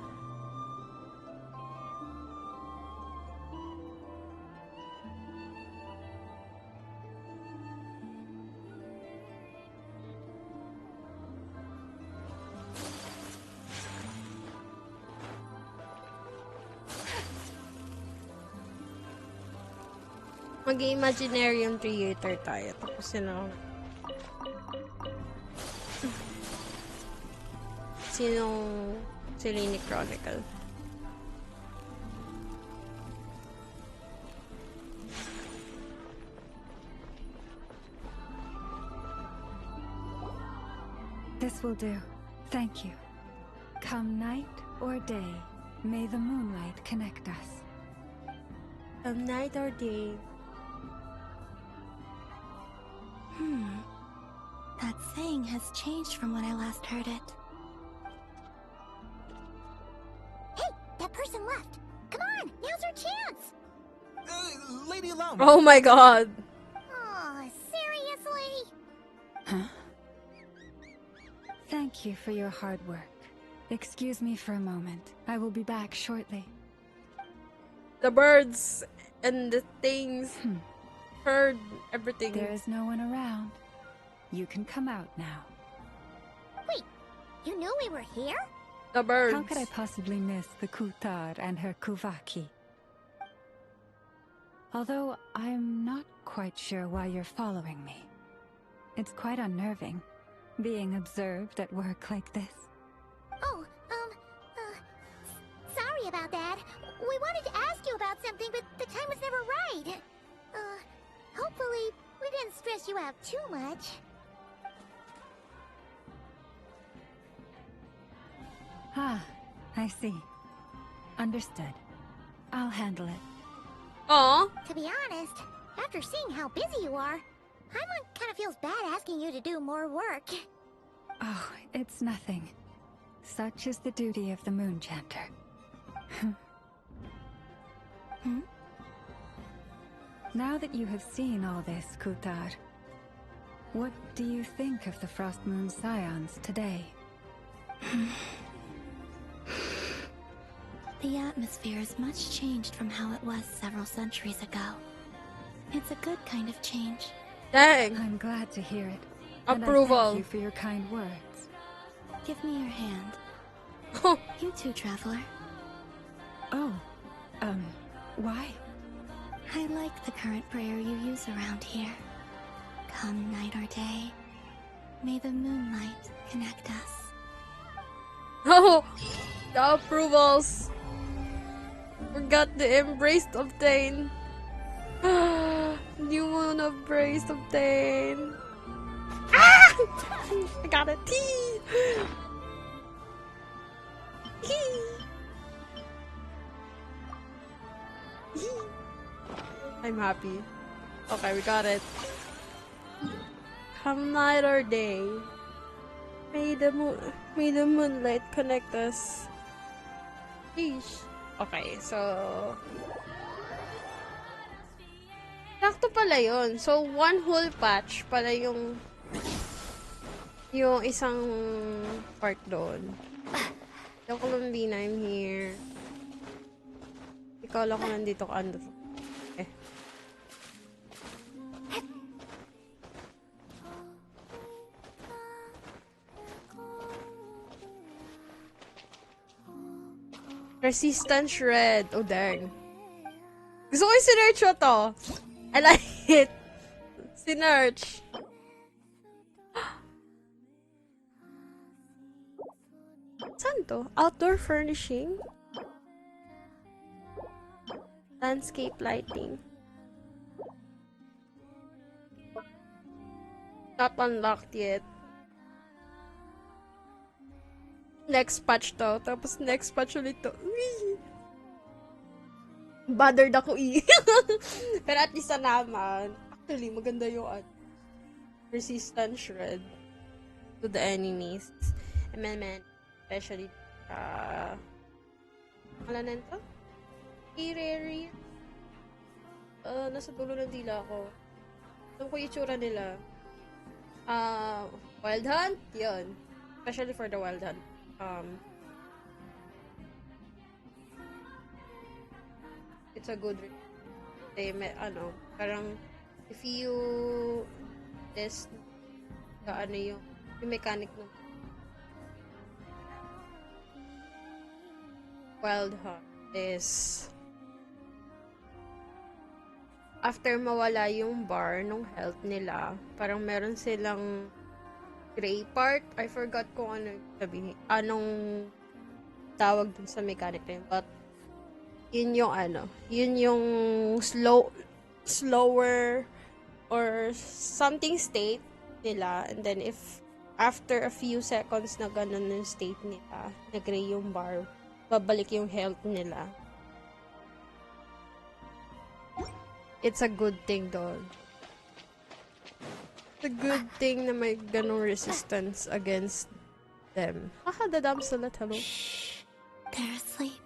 Mag-Imaginarium Creator tayo. Tapos sinong Selene Chronicle. This will do. Thank you. Come night or day, may the moonlight connect us. Night or day. That saying has changed from when I last heard it. Hey, that person left. Come on, now's our chance. Lady alone. Oh my god. Oh, seriously? Huh? Thank you for your hard work. Excuse me for a moment. I will be back shortly. The birds and the things heard everything. There is no one around. You can come out now. Wait, you knew we were here? The birds. How could I possibly miss the Kutar and her Kuvaki? Although I'm not quite sure why you're following me. It's quite unnerving, being observed at work like this. Oh, sorry about that. We wanted to ask you about something, but the time was never right. Hopefully, we didn't stress you out too much. Ah, I see. Understood. I'll handle it. Aw. To be honest, after seeing how busy you are, Paimon kind of feels bad asking you to do more work. Oh, it's nothing. Such is the duty of the Moon Chanter. Now that you have seen all this, Kutar, what do you think of the Frost Moon Scions today? The atmosphere is much changed from how it was several centuries ago. It's a good kind of change. Dang. I'm glad to hear it. Approval. And I thank you for your kind words. Give me your hand. You too, traveler. Oh, why? I like the current prayer you use around here. Come night or day, may the moonlight connect us. Oh, the approvals. Forgot the embrace obtain. New moon embrace obtain. Ah! I got a T. I'm happy. Okay, we got it. Come night or day, may the moonlight connect us. Sheesh. Okay, so sakto pala yun. So, one whole patch pala yung isang part doon. The columbina, I'm here. Ikaw lang ko nandito ka. Ano to? Eh. Resistance shred. Oh, dang. Gusto ko yung sinerch mo to. I like it. Sinerch. Saan to? Outdoor furnishing? Landscape lighting. Not unlocked yet. Next patch to. Tapos next patch ulit to. Uy! Bothered ako Pero at least naman. Actually, maganda yung resistance shred to the enemies. Man, especially wala na ito? Ireri. Nasa dulo ng dila ko. Alam ko yung itsura nila. Wild Hunt? Yun. Especially for the Wild Hunt. It's a good parang if you test yung mechanic ng Wild Hunt is after mawala yung bar nung health nila, parang meron silang gray part. I forgot kung anong tawag dun sa mechanic na yun. But, yun yung slower or something state nila. And then, if after a few seconds na ganun yung state nila, na gray yung bar, babalik yung health nila. It's a good thing doon. It's a good thing na may ganong resistance against them. Haha, the damsel at hello. They're asleep.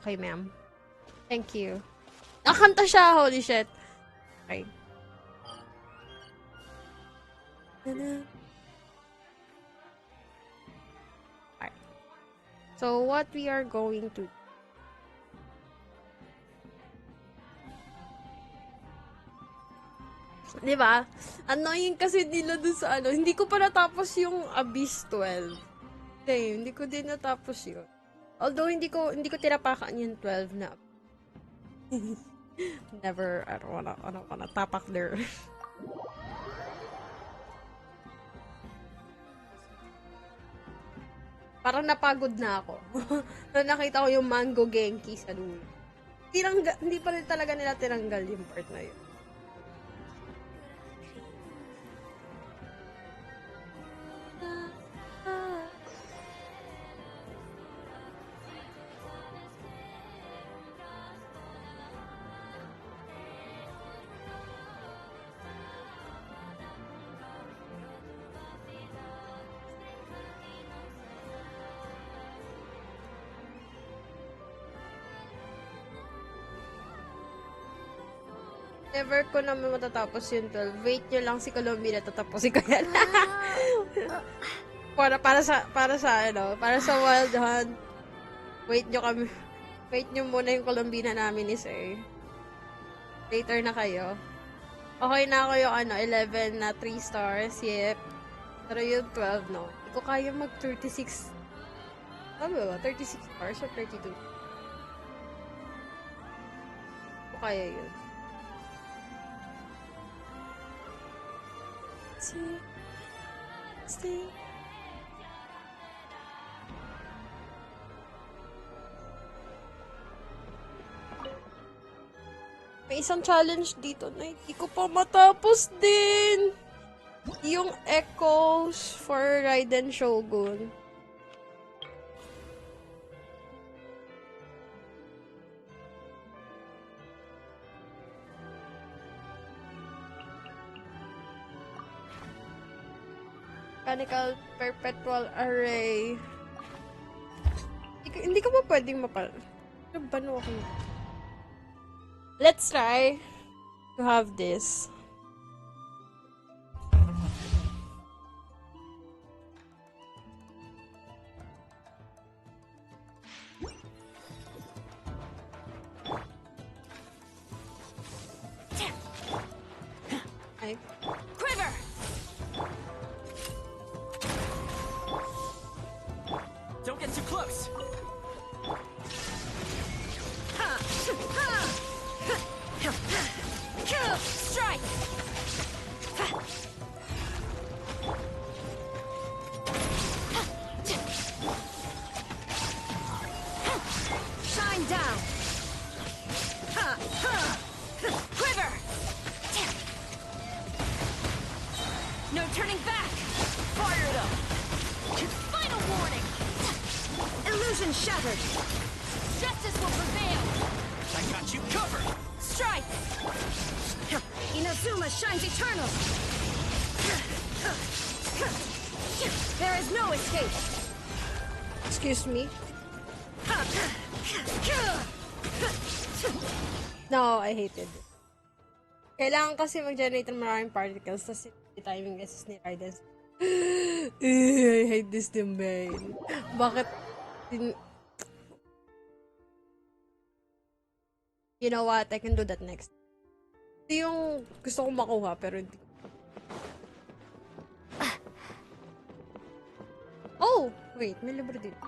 Okay, ma'am. Thank you. Nakanta siya, holy shit. Okay. Alright. So, what we are going to diba? Annoying kasi nila dun sa hindi ko pa natapos yung Abyss 12. Hindi ko din natapos yun. Although, hindi ko tinapakan yung 12 na. Never, I don't wanna tapak there. Parang napagod na ako. Nung nakita ko yung Mango Genki sa dulo. Hindi pa rin talaga nila tinanggal yung part na yun. Never ko naman matatapos yung 12. Wait nyo lang si columbina, tatapusin ko yan. para sa Wild Hunt. Wait nyo muna yung columbina namin ni Sir. Later na kayo. Okay na ako yung 11 na 3 stars, yep. Pero yung 12, no. Hindi ko kaya mag 36. Ano ba? 36 stars or 32? Hindi ko kaya yun. Stay. May isang challenge dito na hindi ko pa matapos din. Yung Echoes for Raiden Shogun. Mechanical perpetual array. Hindi ko ba pwedeng mapal... Bano ako? Let's try to have this. Quiver! Don't get too close. Strike! Shine down! Quiver! No turning back! Fire it up. Final warning! Illusion shattered! Justice will prevail! I got you covered. Strike! Inazuma shines eternal! There is no escape! Excuse me? No, I hated it. Kailangan kasi mag-generate ng maraming particles tapos timing assist ni Raiden. I hate this domain. Bakit? You know what? I can do that next. Ito yung gusto kong makuha pero hindi. Oh! Wait, may libro dito.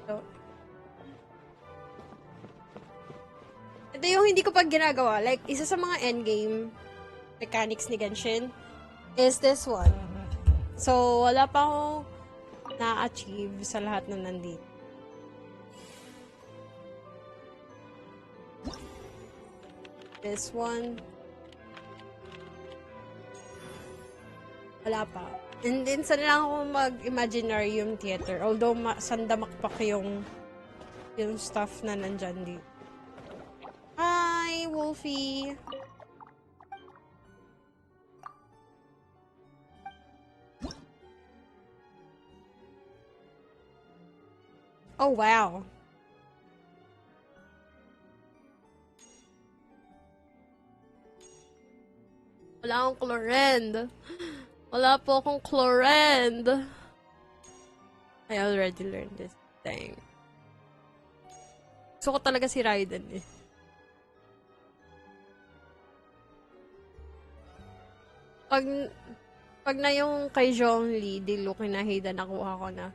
So, ito yung hindi ko pa ginagawa. Like, isa sa mga endgame mechanics ni Genshin is this one. So, wala pa akong na-achieve sa lahat na nandito. This one. Wala pa. And then, sana lang ako mag-imaginarium theater. Although, sandamakpak yung stuff na nandyan dito. Hi, Wolfie! Oh, wow. Wala akong chlorend. Wala po akong chlorend. I already learned this thing. Gusto ko talaga si Raiden eh. Pag na yung kay Zhongli, Dilu, kinahida, nakuha ko na.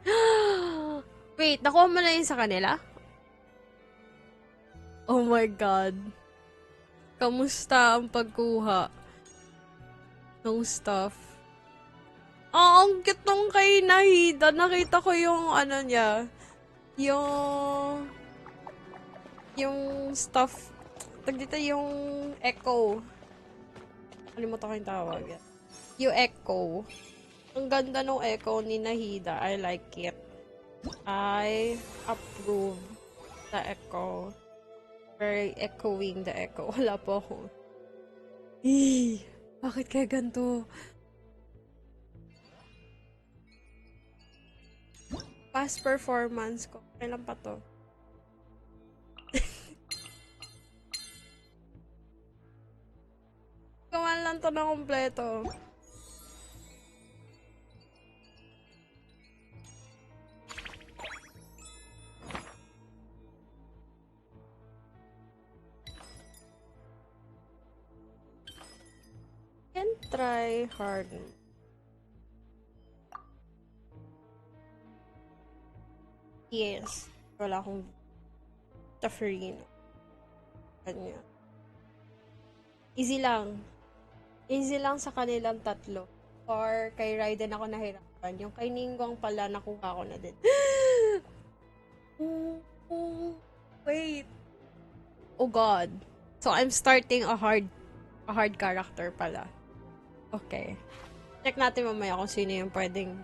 Wait, nakuha mo na yun sa kanila? Oh my God. Kamusta ang pagkuha ng stuff? Oh, ang cute nung kay Nahida. Nakita ko yung ano niya. Yung stuff. Dito yung echo. Kalimutan ko yung tawag. Yung echo. Ang ganda nung echo ni Nahida. I like it. I approve the echo. Very echoing the echo. Wala po ako. Bakit kaya ganito? Past performance ko. Kailan pa to? Gawan lang to na kompleto. Can try hard. Yes. Wala akong Taferino. Kanya. Easy lang. Easy lang sa kanilang tatlo. Or kay Raiden ako nahirapan. Yung kay Ningguang pala nakuha ko na din. Wait. Oh God. So I'm starting a hard character pala. Okay. Check natin mamaya kung sino yung pwedeng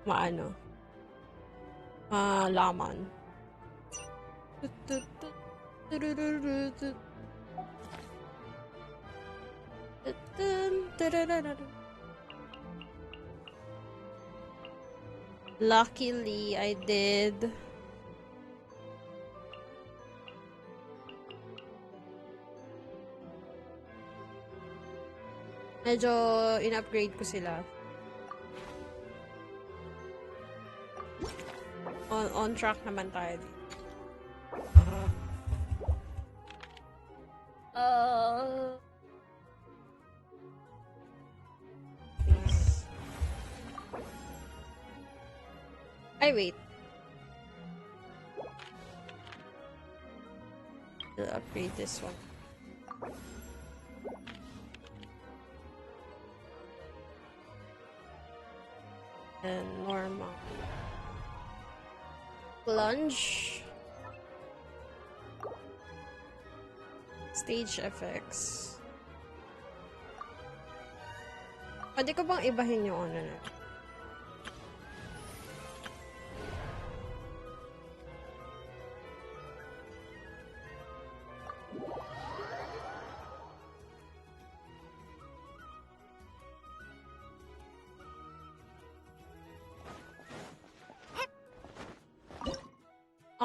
laman. Luckily, I did. Medyo in-upgrade ko sila. On track naman tayo dito. Ay, wait. I'll upgrade this one. And normal. Plunge. Stage effects. Pwede ko bang ibahin yung ano na?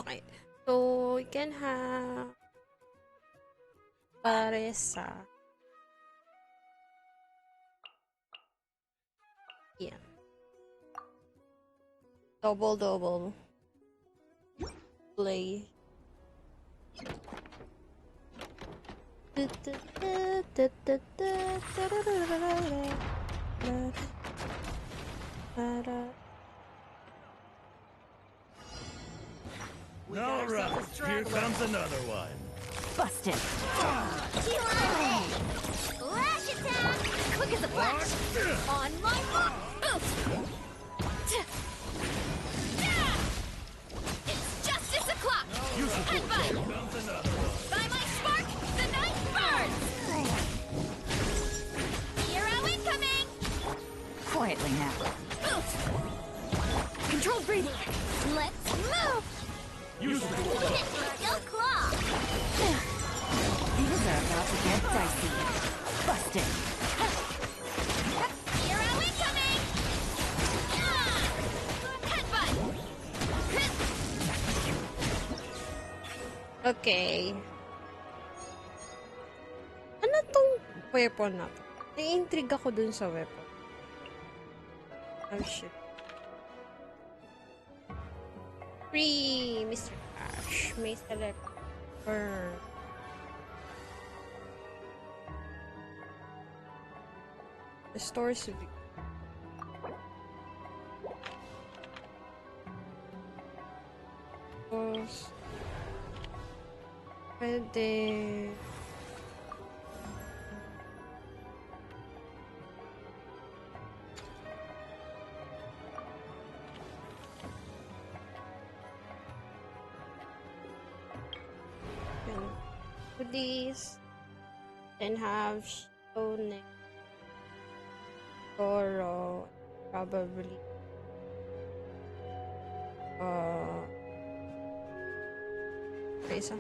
Okay. So, we can have paresa. Yeah. Double. Play. All right, here comes another one. Busted. Lash attack! Quick as a flash! On my mark! It's justice o'clock! Headbutt! By my spark, the night burns! Hero incoming! Quietly now. Controlled breathing. Let's move! Go claw! Things are about to get dicey. Busted. Hero incoming! Headbutt! Okay. Ano tong weapon na to? Na-intrigue ako dun sa weapon. Oh shit. Free Mr. Ash may select burn. Restore civil. Pwede. With these, then have stone Goro, probably isa.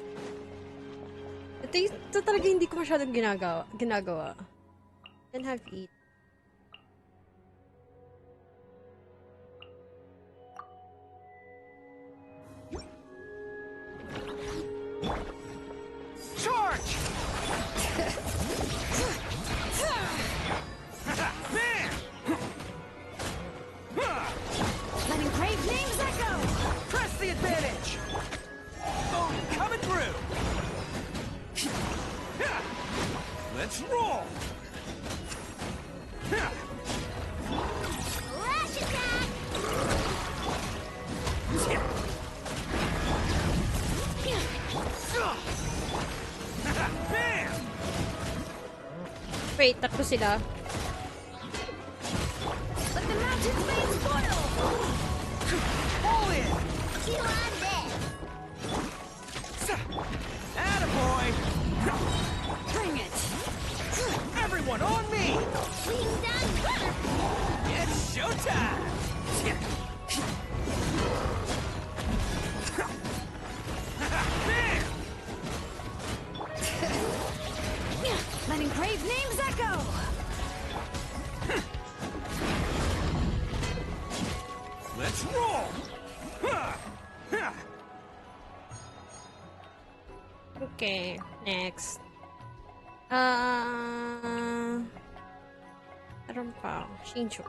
Ito talaga hindi ko masyadong ginagawa. Then have eat. Charge! Letting crave names echo! Press the advantage! Oh, coming through! Let's roll! Lash attack! Bam! Wait, tatlo sila. Let the mountains may spoil! All in! Chew on this! Attaboy! Bring it! Everyone on me! Wing done! It's showtime! Bam! Letting crave names echo! Okay, next. Meron pa. Shincho.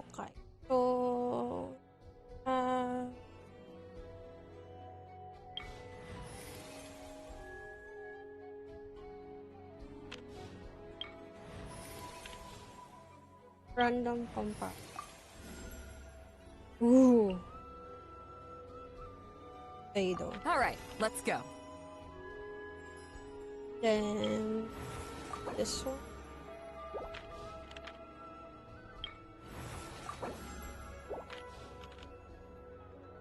Okay. So, random compact. Ooh. Kaido. All right, let's go. Then this one.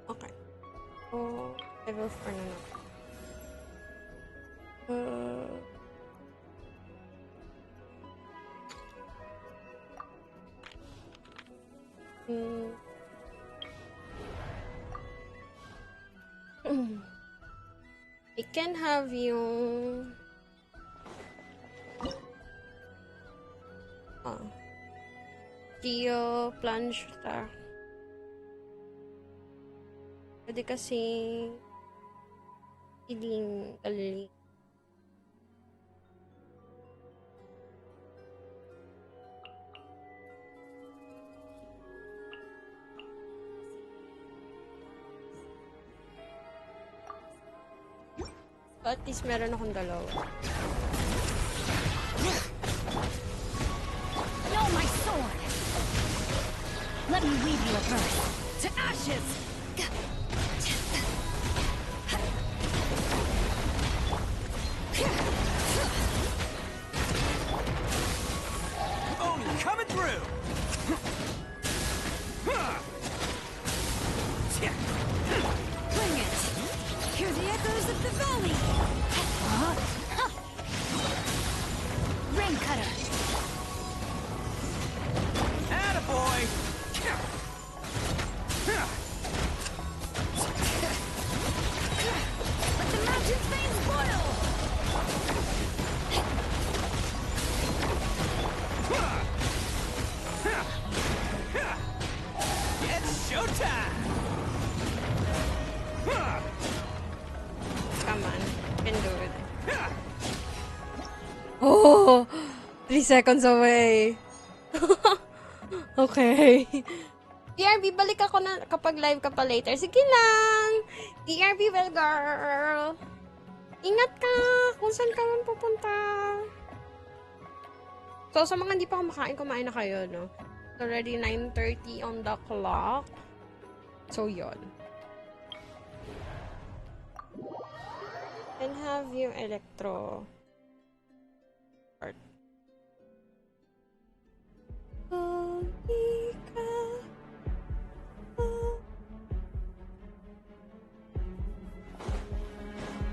Okay. So, level 4 na lang. I can have yung Geo plunge ta. Pwede kasi healing alili. At least meron akong dalawa. No, my sword! Let me weave you a verse. To ashes! Oni coming through! Bring it! Hear the echoes of the valley! Rain cutter! Attaboy! Let the mountain flames boil! It's showtime! Come on. Can do it. Oh! 3 seconds away. Okay. DRB, balik ako na kapag live ka pa later. Sige lang. DRB, well, girl. Ingat ka kung saan ka man pupunta. So, sa mga hindi pa kumakain, kumain na kayo, no? It's already 9:30 on the clock. So, yon. And have yung electro part.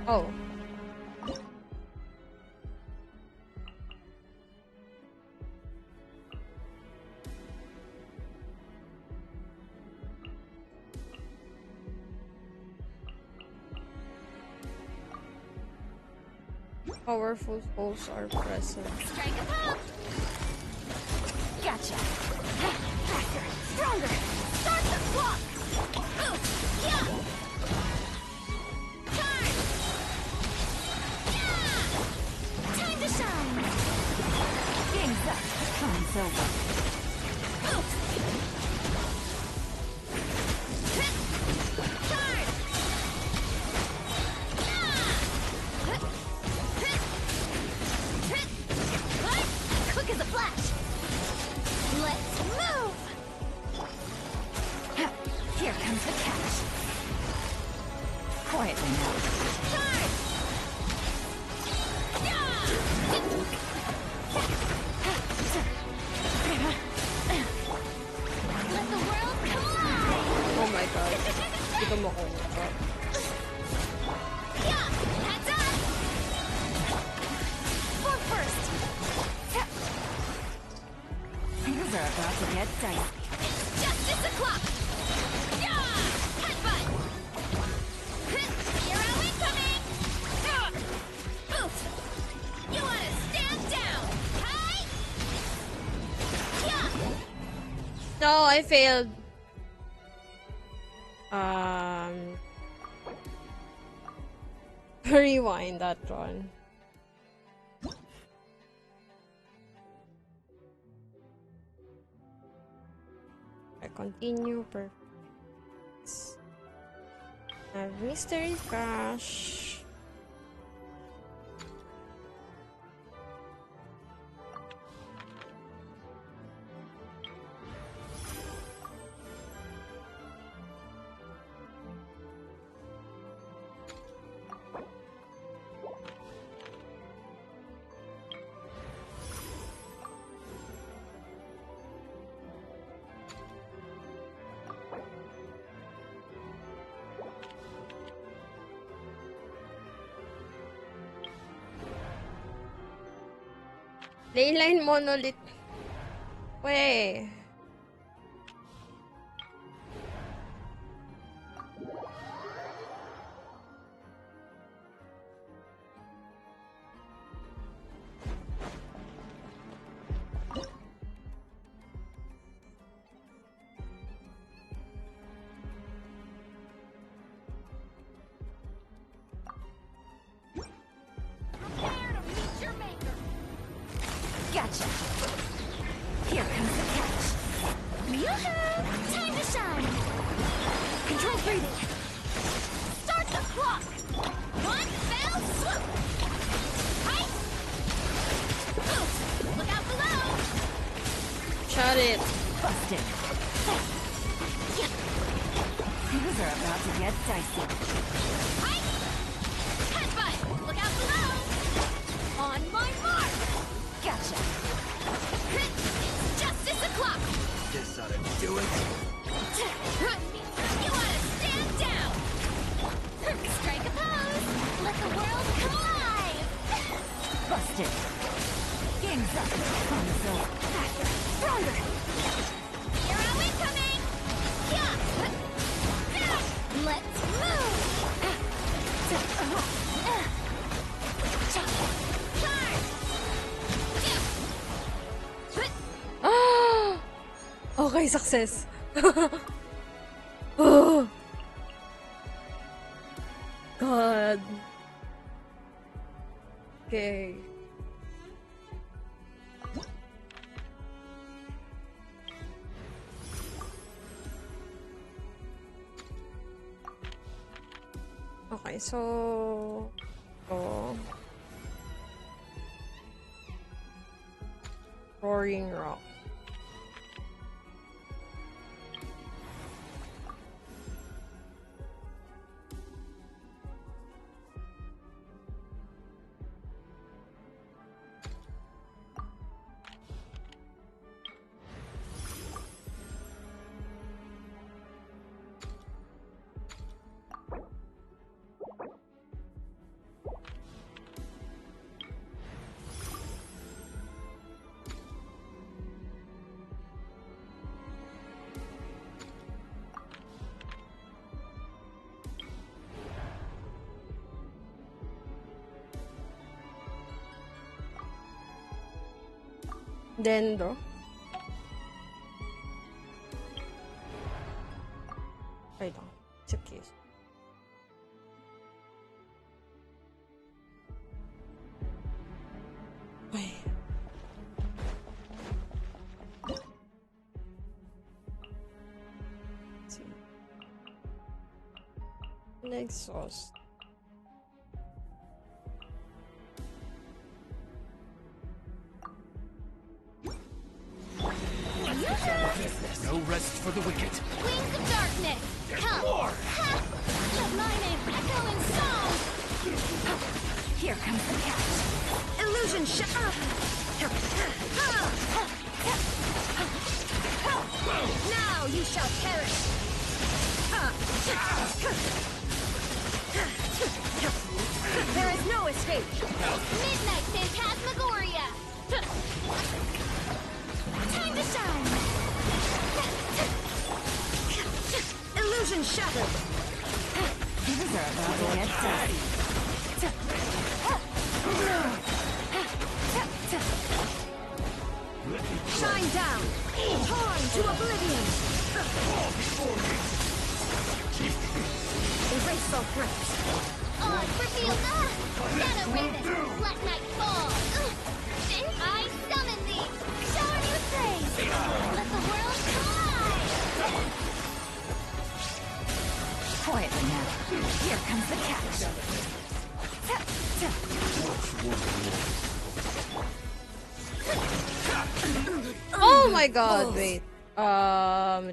Oh. Powerful foes are present. Strike a pop! Gotcha! Faster! Stronger! Start the clock! Ooh! Yeah! Charge! Yeah! Time to shine! Game's up! Time's over! Oof! Charge! Quick as a flash! Let's move! Here comes the catch! Quietly now. Charge! Let the world collide! Oh my god. Hindi ko makuha. Yeah! Heads up! For first! Things are about to get dicey. Justice o'clock! Yeah! Headbutt! Hero incoming! Boost! You wanna stand down! Hi! No, I failed. Rewind that one. I continue. Perfect. Mystery Crash. Leyline monolith. Weh. Gotcha. Here comes the catch. Yoo-hoo! Time to shine. Control breathing. Start the clock. One fell swoop. Height. Oof. Look out below. Shut it. Busted. Things are about to get dicey. Height. Headbutt. Look out below. On my mark. Gotcha. It's justice o'clock. This ought to do it. You ought to stand down. Strike a pose. Let the world come alive. Busted. Game's up. Console. Faster. Stronger. Hero incoming. Yeah. Let's Okay, success. Oh. God. Okay. Okay, so Roaring Rock. Dendro. Wait lang. It's okay. Ay. See. Nexus. No rest for the wicked. Wings of darkness. Come. More. Let my name echo in song. Here comes the catch. Illusion Now you shall perish. There is no escape. Midnight Phantasmagoria. Time to shine. Illusion shattered. Things are about to get dicey. Shine down! Torn to oblivion! Erase all threats! Reveal the Shadow Raven! Let night fall! Then I summon thee! Shower you with praise! Let the world collide! Quietly now. Here comes the catch. Oh my god, wait.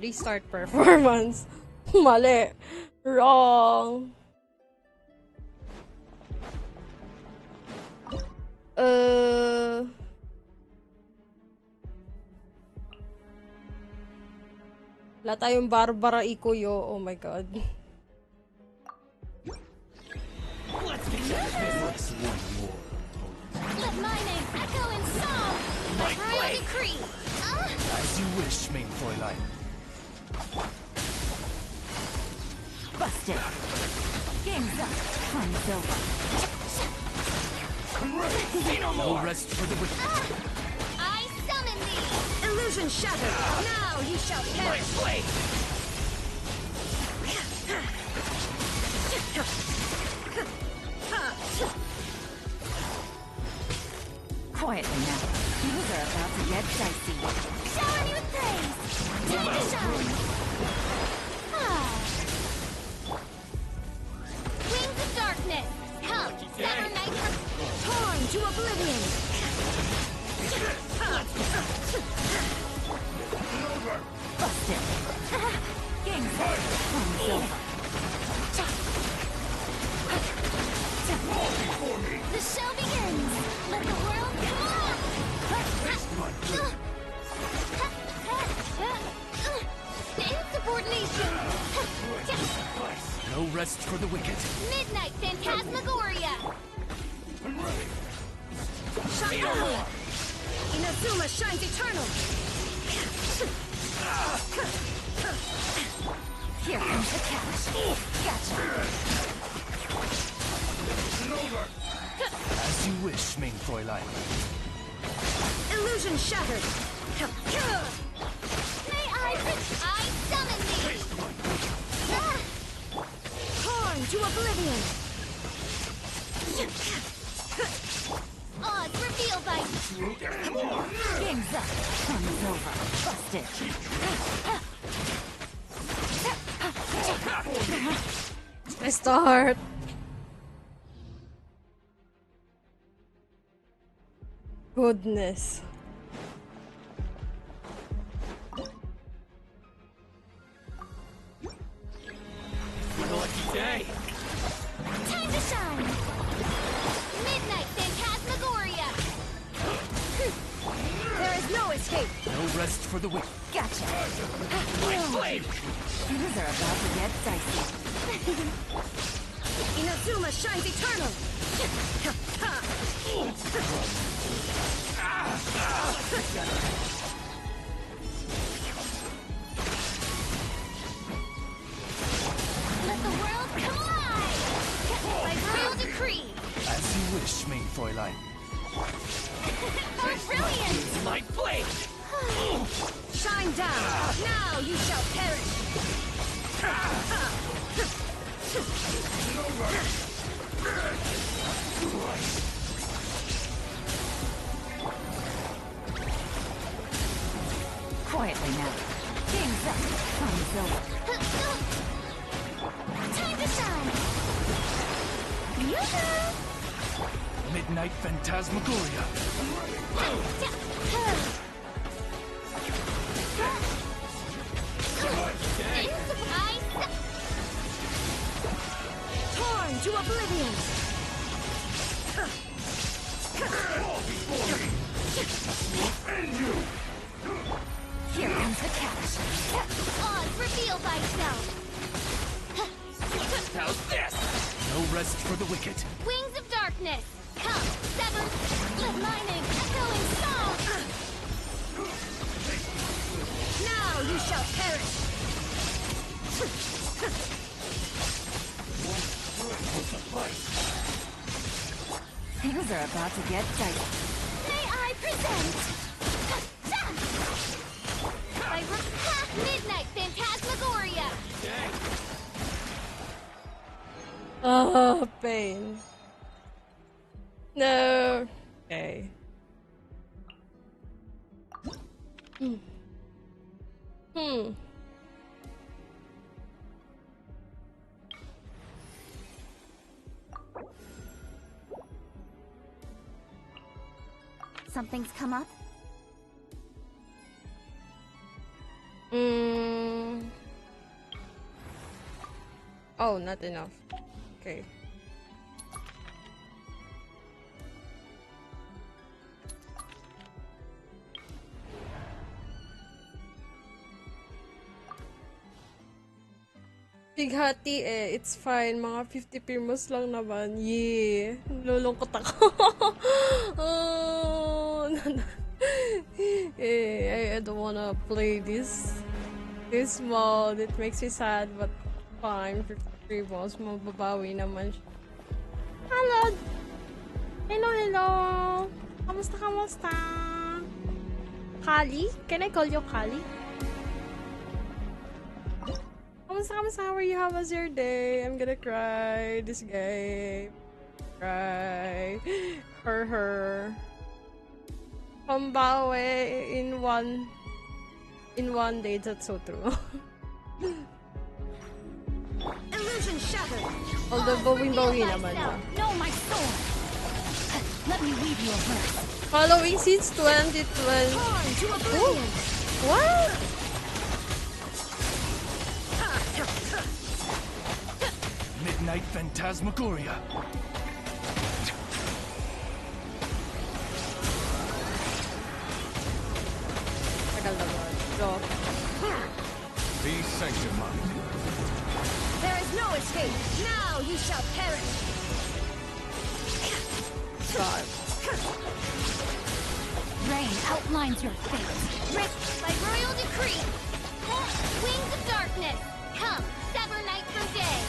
Restart performance. Mali. Wrong. Wala tayong Barbara Ikuyo. Oh my god. Let my name echo in song! My royal decree! As you wish, main Fräulein. Busted. Game's up. Fun's over. No rest for the wicked. I summon thee! Illusion shattered! Now you shall perish! Quietly now. Things are about to get dicey. Shower me with praise! Time to shine! Wings of darkness! Come, Saturn Night! Torn to oblivion! Busted. Game's up. Fun's over. The show begins! Let the world come on! Insubordination! No rest for the wicked. Midnight Phantasmagoria! Shine on! Inazuma shines eternal! Here comes the catch. Gotcha. As you wish, main Fräulein. Illusion shattered! May I summon thee! Torn to oblivion! Odds revealed by Game's up. Fun's over. Busted. Restart. Goodness. Lucky day. time to shine! Midnight Phantasmagoria! There is no escape! No rest for the wicked. Gotcha. Blade! Things are about to get dicey. Inazuma shines eternal! Let the world come alive! By royal decree! As you wish, main Fräulein. For brilliance! My blade! Shine down! Now you shall perish! Quietly now. Game's up. Fun's over. Time to shine! Yoo-hoo! Midnight Phantasmagoria. Torn to oblivion! Here comes the catch. Odds reveal thyself! How's this? No rest for the wicked. Wings of darkness! Come, sever! Let my name echo in song! Now you shall perish! Things are about to get dicey. May I present Oh, pain. No. Okay. Hmm. Something's come up? Oh, not enough. Okay. Bighati eh. It's fine. Mga 50 primos lang naman. Yeah. Lulungkot ako. Oh. I don't wanna play this mode. It makes me sad, but fine. 53 balls, mababawi naman siya. Hello! Hello! Kamusta? Kali? Can I call you Kali? Kamusta? How are you? How was your day? I'm gonna cry. This guy. Cry. Her. Pambawi in one day. That's so true. Illusion shattered. Although bawi naman siya. Know my sword. Let me weave you a verse. Following since 2020. Torn to oblivion. What? Midnight Phantasmagoria. Tagal naman. So, Be sanctified. There is no escape. Now you shall perish. God. Rain outlines your fate. Ripped by royal decree. Wings of darkness. Come, sever night from day.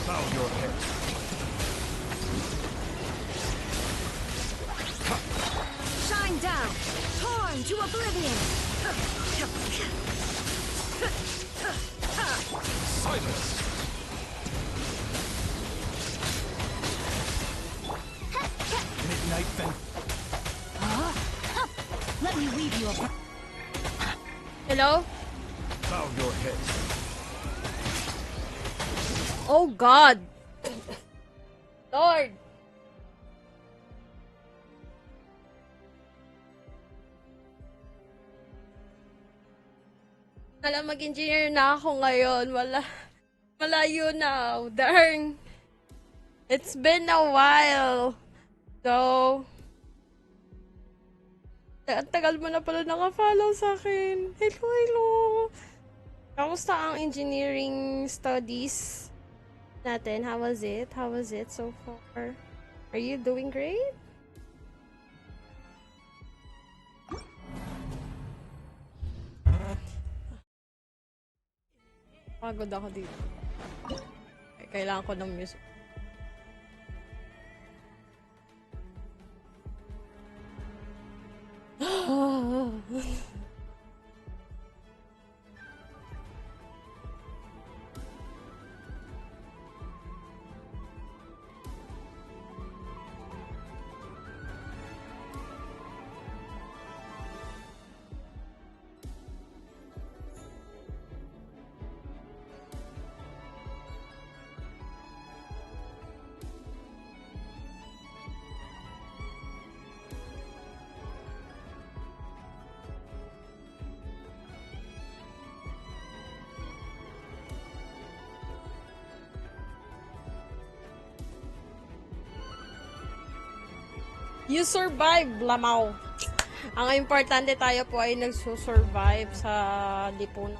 Bow your head. Shine down. Torn to oblivion. Silence. Midnight Let me weave you a Hello? Bow your head. Oh God. Lord. Alam, mag-engineer na ako ngayon. Malayo na. Darn. It's been a while. So, ang tagal mo na pala naka-follow sa akin. Hello. Kamusta ang engineering studies natin? How was it so far? Are you doing great? Pagod ako dito. Kailangan ko ng music. You survive, lamaw. Ang importante tayo po ay nagsusurvive sa lipunan.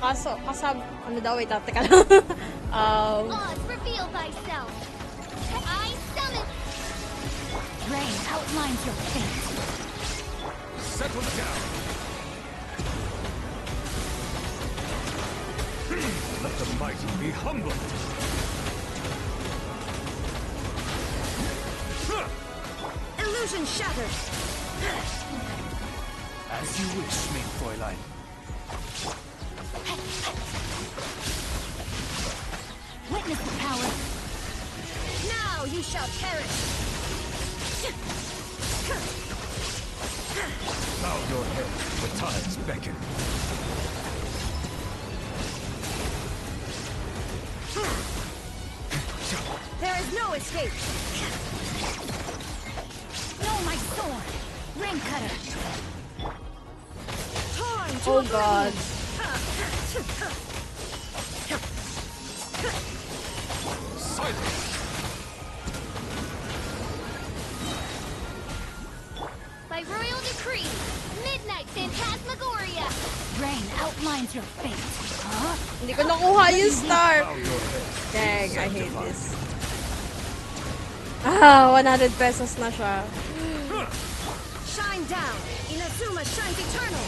Kaso, ano daw, wait, teka lang. Odds reveal thyself. I summon. Rain outlines your fate. Settle down. Let the mighty be humbled. Illusion shattered. As you wish, main Fräulein. Witness the power. Now you shall perish. Bow your head. The tides beckon. There is no escape. No, my sword. Ring cutter. Time to Oh god. Silence. By royal decree, Midnight Phantasmagoria. Rain outlines your fate. Huh? Hindi ko nakuha yung star. Bow your head. Dang, I hate this. Ah, 100 pesos na siya. Shine down. Inazuma shines eternal.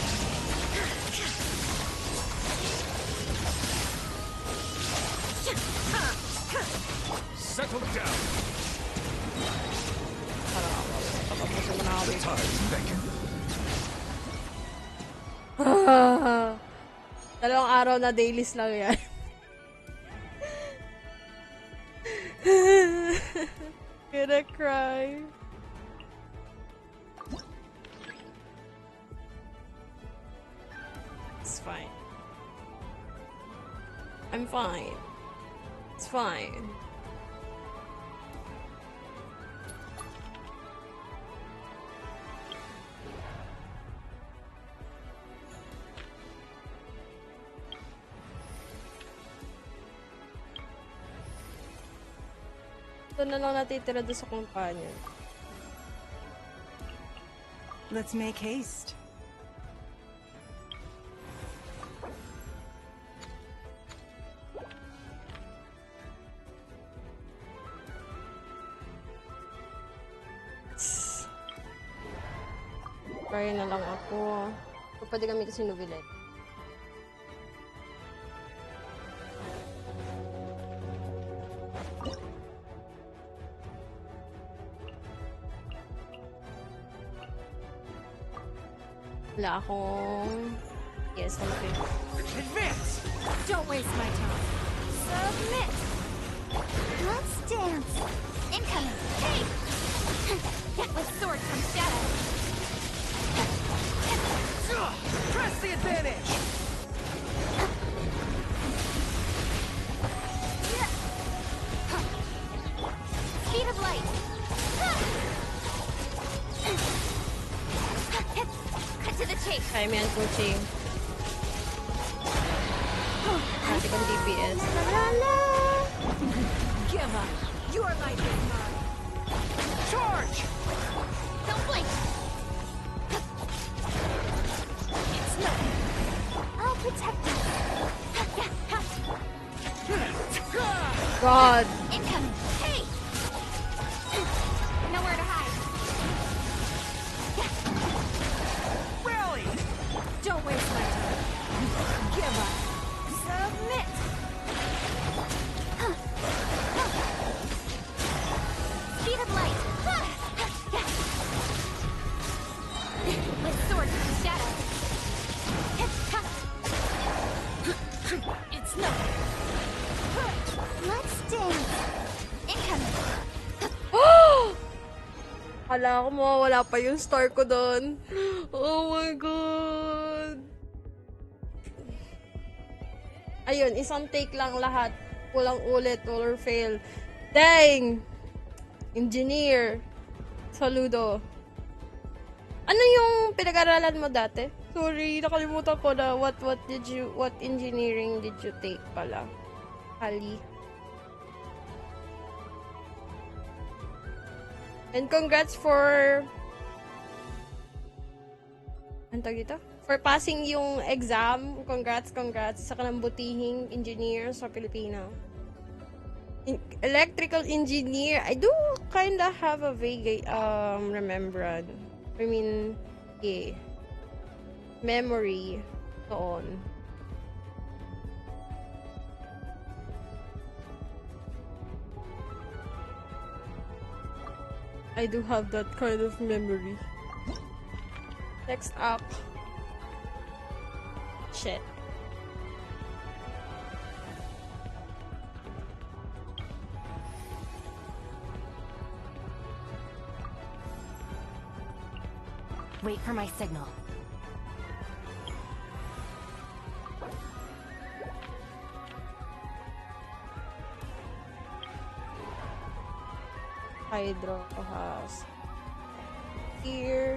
Settle down. Tapusin mo na ako The dito. tides beckon. Dalawang araw na dailies lang yan. Gonna cry. It's fine. I'm fine. It's fine. Ito na lang natitira doon sa companion. Let's make haste. Kaya na lang ako. So, pwede kami kasi novelet. Wala akong... Yes, hanapin. Advance! Don't waste my time. Submit. Let's dance. Incoming. Hey! With sword comes shadow. Press the advantage! Speed of light. Cut to the chase. Kaya mo yan, coaching. Dati kong DPS. Give up. Your life is mine. Charge! Don't blink. It's nothing. I'll protect you. God! Incoming. Hey! Nowhere to hide. Rally! Don't waste my time. Give up. Submit. Speed of light. With sword comes shadow. It's nothing. Let's dance. Incoming. Kala ko mawawala pa yung star ko doon. Oh my god! Ayun, isang take lang lahat. Walang ulit or fail. Dang! Engineer. Saludo. Ano yung pinag-aralan mo dati? Sorry, nakalimutan ko na what engineering did you take pala? Ali. And congrats for ano tawag dito? For passing yung exam. Congrats. Isa ka ng butihing engineer sa Pilipino. Electrical engineer. I do kinda have a vague remembrance. I mean, yeah. Memory doon. I do have that kind of memory. Next up. Shit. Wait for my signal. Hydro has here.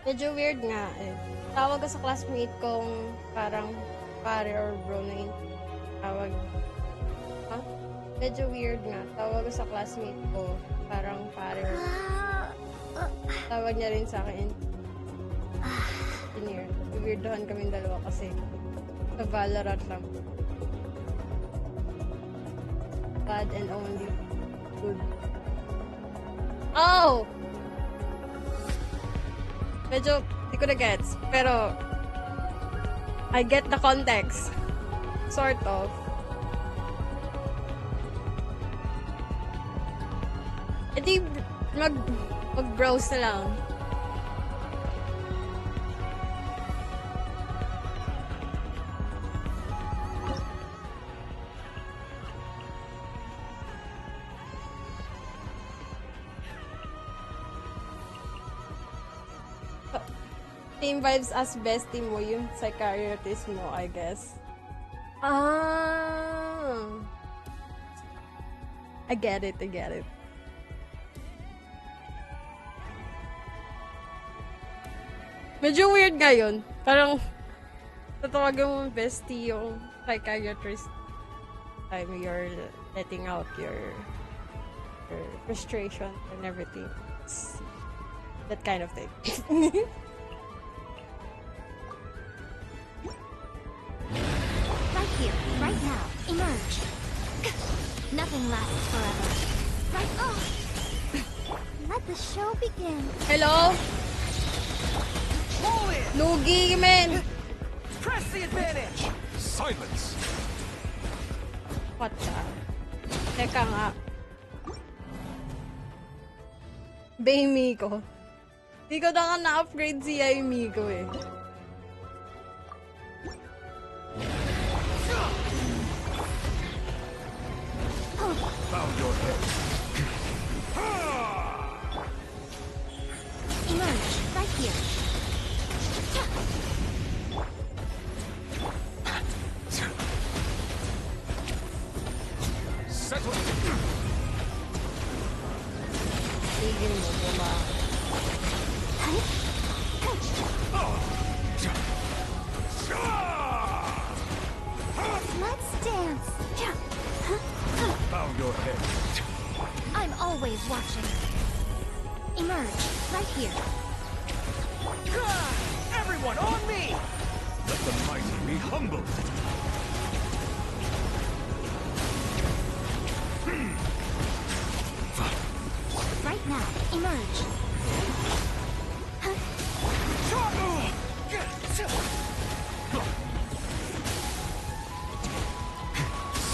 Medyo weird nga eh. Tawag ko sa classmate kong parang pare or bro na yun. Tawag. Ha? Medyo weird nga. Tawag ko sa classmate ko parang pare or tawag niya rin sa akin engineer. Weirdohan kaming dalawa kasi sa Valorant lang. Bad and only good. Oh! Medyo, di ko na gets. Pero, I get the context. Sort of. E di, mag-browse na lang. Same vibes as bestie mo, yung psychiatrist mo, I guess. Ah! I get it. Medyo weird nga yun. Parang, tatawagan mo bestie yung psychiatrist. Time you're letting out your frustration and everything. It's that kind of thing. Right here, right now. Emerge. Nothing lasts forever. Right off. Let the show begin. Hello? Pull in! Lugi, men! Press the advantage! Silence! What the? Teka nga. Bay ko. Di ko na nga na-upgrade si Yaimi ko eh. Found your head. Emerge. Right here. Settle. Tigil mo, buma. Let's dance. Found your head. I'm always watching. Emerge. Right here. Everyone on me! Let the mighty be humbled. Right now. Emerge.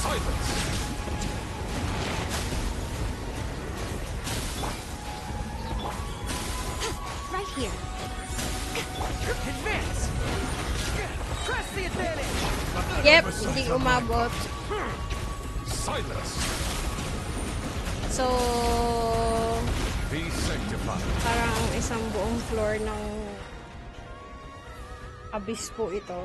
Silence! Right here. Advance! Press the advantage! Yep, hindi umabot. Silence! So, Be sanctified. parang isang buong floor ng abyss po ito.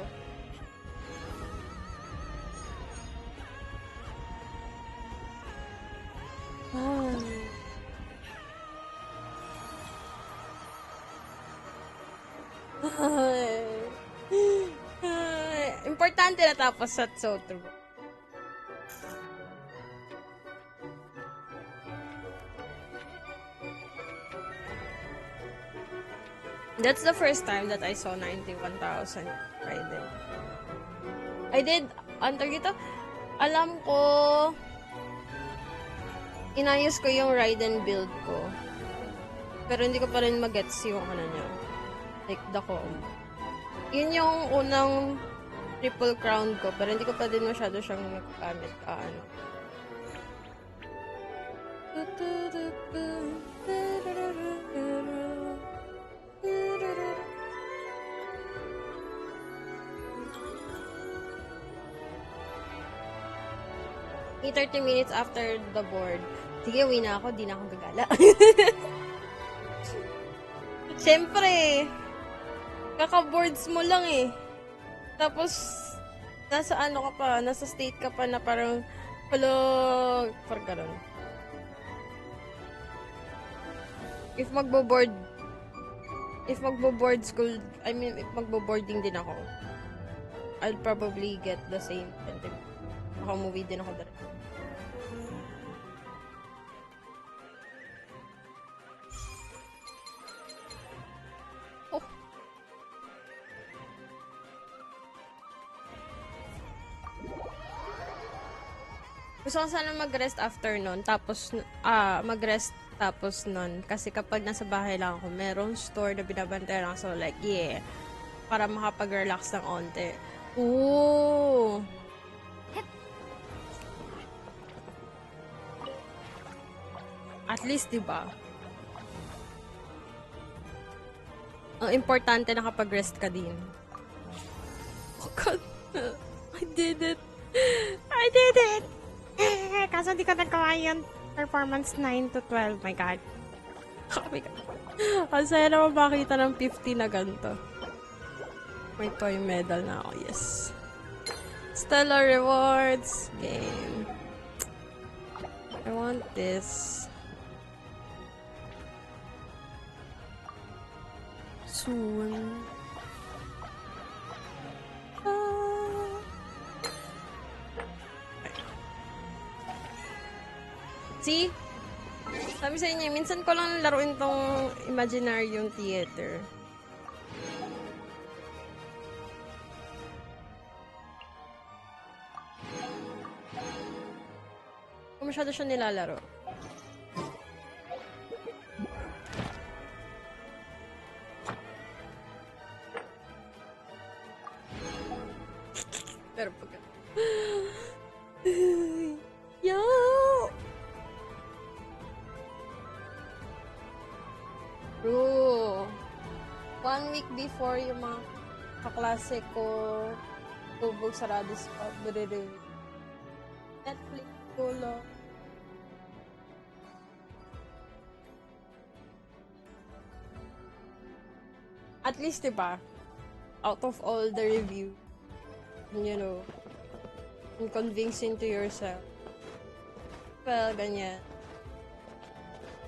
Importante na tapos at so true. That's the first time that I saw 91,000 Raiden. I did, antag ito, alam ko, inayos ko yung Raiden build ko. Pero hindi ko pa rin magets yung ano niya. Like, the combo. Yun yung unang triple crown ko, pero hindi ko pa din masyado siyang nagkamit ano. 30 minutes after the board. Sige, uwi na ako. Di na ako gagala. Siyempre, kaka-boards mo lang eh. Tapos, nasa ano ka pa, nasa state ka pa na parang, hello, parang ganun. If magbo-board school, I mean, if magbo-boarding din ako, I'll probably get the same content. Maka-movie din ako direct. Oh. Gusto ko sana mag-rest after nun, tapos, mag-rest tapos nun. Kasi kapag nasa bahay lang ako, merong store na binabantayan ako. So, like, yeah. Para makapag-relax ng onte. Ooh! At least, diba? Ang importante na kapag-rest ka din. Oh, God. I did it! I did it! Kaso di ko nagawa yun. Performance 9 to 12. My God. Oh my God. Ang saya naman makita ng 50 na ganito. May toy medal na ako. Yes. Stellar rewards. Game. I want this. Soon. See? Sabi sa inyo, minsan ko lang laruin tong imaginary yung theater. Kung masyado siya nilalaro. Pero pag... Yo! Bro, 1 week before yung mga kaklase ko tubog sarado sa pag-review. Netflix tulo. At least, diba, out of all the review, you know, and convincing to yourself, well, ganyan.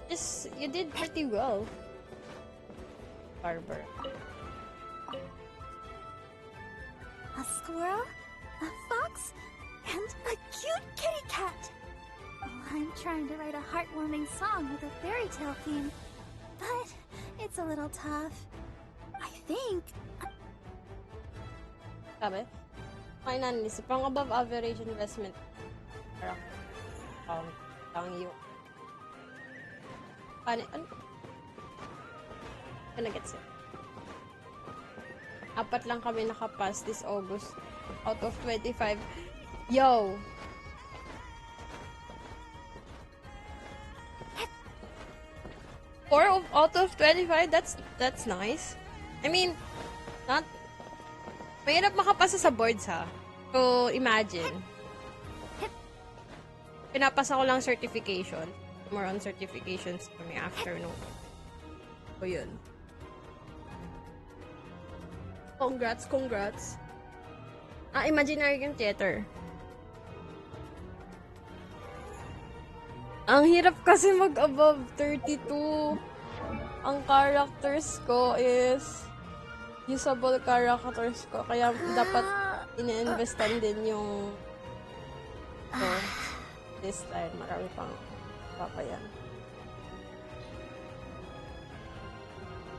Just, you did pretty well. Barber. A squirrel, a fox, and a cute kitty cat. Oh, I'm trying to write a heartwarming song with a fairy tale theme, but it's a little tough. I think... Sabi? Finally, pang above average investment. Ang yung... Ano? Gets it. 4 lang kami nakapass this August. Out of 25. Yo! Out of 25? That's nice. I mean, not... Mahirap makapasa sa boards, ha? So, imagine. Pinapasa ko lang certification. More on certifications kami after no. So, yun. Congrats. Imaginary yung theater. Ang hirap kasi mag-above 32. Ang characters ko is usable characters ko. Kaya dapat ina-investan din yung this time. Marami pang papayan.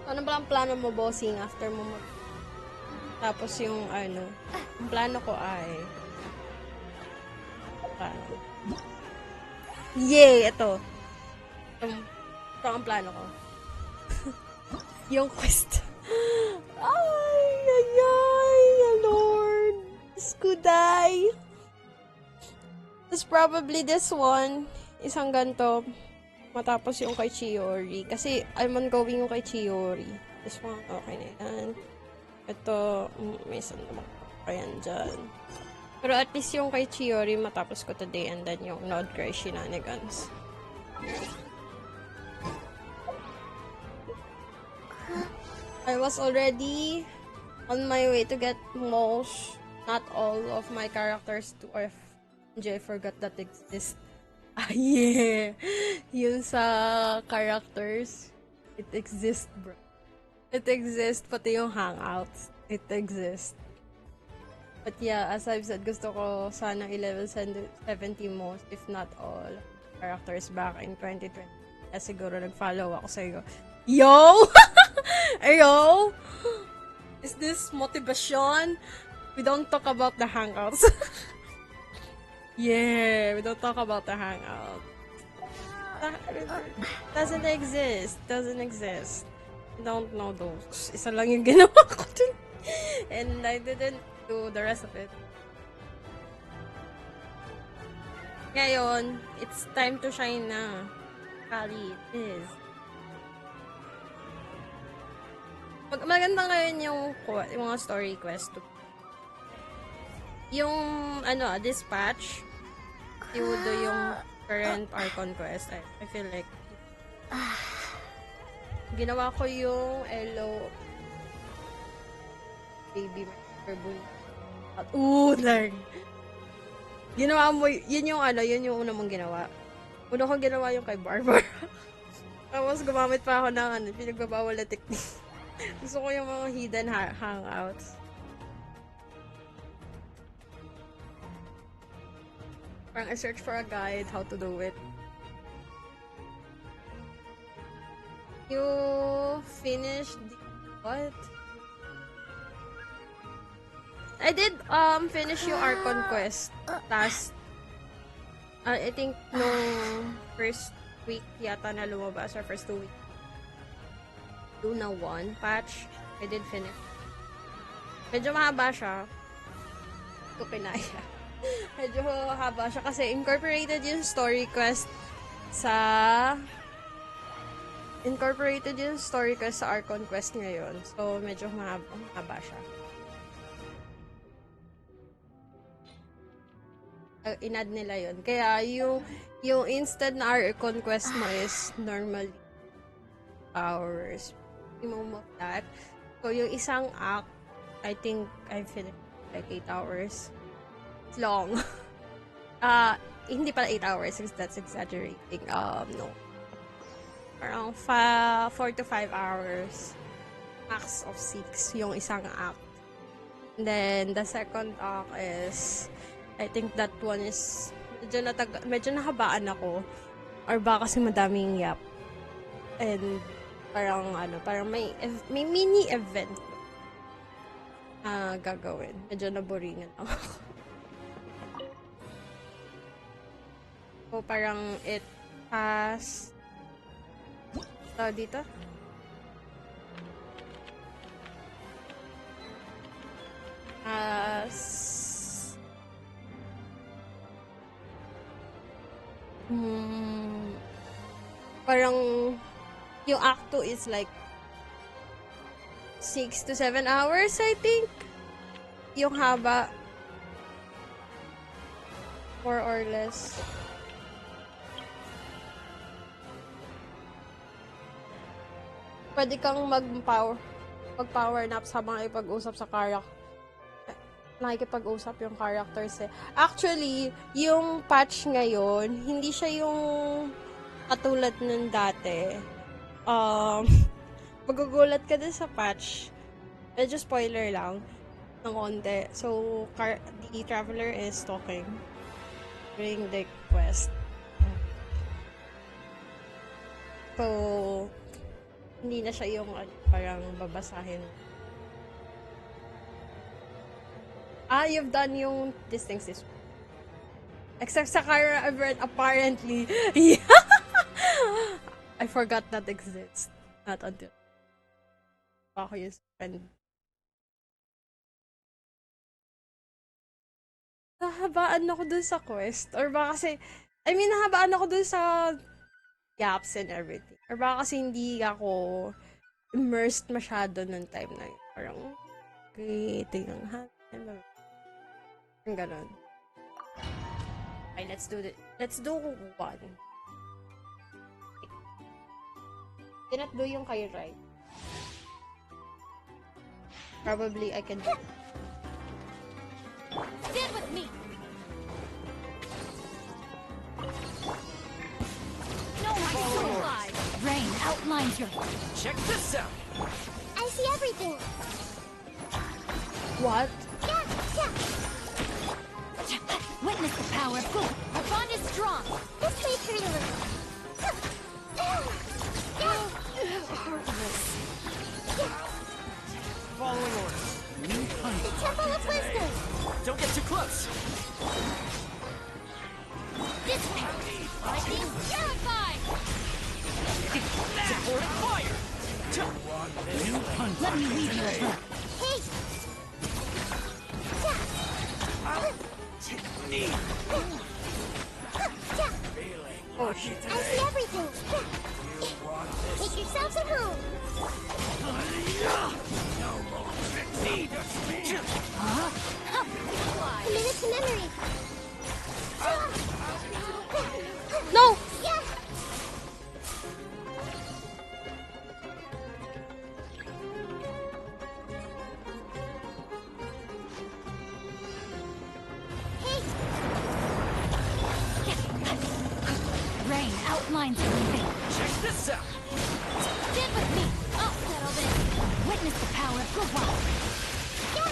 Ano ba ang plano mo, bossing, after mo tapos yung, ang plano ko ay... Yay! Ito. Ito ang plano ko. Yung quest. Ay, Lord. Skuday. Tapos probably this one, isang ganito, matapos yung kay Chiori. Kasi I'm ongoing yung kay Chiori. This one, okay na yan. Ito, may isang naman pa yan dyan. Pero at least yung kay Chiori, matapos ko today, and then yung Node Cry Shenanigans. I was already on my way to get most, not all of my characters to FNG. I forgot that exist. Ah, yeah! Yun sa characters, it exists, bro. It exists, pati yung hangouts. It exists. But yeah, as I've said, gusto ko sana i-level 70 most, if not all, characters back in 2020. Kaya siguro nag-follow ako sa'yo. Yo! Yo! Is this motivation? We don't talk about the hangouts. Yeah, we don't talk about the hangouts. Doesn't exist. Doesn't exist. Don't know those. Isa lang yung ginawa ko dun. And I didn't do the rest of it. Ngayon, it's time to shine na. Kali, it is. Maganda ngayon yung mga story quest. Yung, dispatch, you would do yung current Archon quest. I feel like, ginawa ko yung Elo baby Turbo. Learn. Ginawa mo, yun yung una mong ginawa. Una ko ginawa yung kay Barbara. Tapos gumamit pa ako ng pinagbabawal na technique. Gusto ko yung mga hidden hangouts. Parang I search for a guide how to do it. You finished what? I did finish yung Archon quest last I think no first week yata na lumabas or first 2 weeks. Luna 1 patch. I did finish. Medyo mahaba siya. Ito kinaya. Medyo mahaba siya kasi incorporated yung story quest sa Archon quest ngayon. So medyo mahaba siya. Inad nila yun. Kaya yung instead na Archon quest mo is normally hours. Minimum of that. So yung isang act, I think I finished like 8 hours. It's long. Hindi pala 8 hours because that's exaggerating. No. Around 4 to 5 hours. Max of 6 yung isang act. And then the second act is I think that one is medyo nahabaan ako or baka kasi madaming yap. And parang may mini event gagawin. Medyo naboringan ako. So parang it has dito parang yung act 2 is like 6 to 7 hours, I think. Yung haba 4 or less. Pwede kang mag-power naps habang ipag-usap sa nakikipag-usap yung characters eh. Actually, yung patch ngayon, hindi siya yung katulad ng dati. Magugulat ka din sa patch. Medyo spoiler lang ng konti. So, the traveler is talking during the quest. So, hindi na siya yung parang babasahin. You've done yung these things this week. Except sa Kara event, apparently. Yeah. I forgot that exists. Not until ako yung spend. Nahabaan ako dun sa quest. Or baka kasi, nahabaan ako dun sa gaps and everything. Or baka kasi hindi ako immersed masyado ng time na yun. Parang, okay, tingnan ha. Ang ganon. Okay, let's do it. Let's do one. Cannot do yung kay right. Probably I can do it. Stand with me! No, my soul alive! Rain outlines your... Check this out. I see everything! What? Yeah, yeah! Witness the power of good. Our bond is strong! This may hurt a little. Following orders. The Temple of Wisdom! Don't get too close. This way! Lightning terrified! Supporting fire. Let me lead you a bit. Hey! Oh shit. I see everything! Make yourselves at home! Commit to memory! No! Yeah! Hey! Rain outlines everything. Check this out. Stand with me! I'll settle this! Witness the power of good one. Yeah!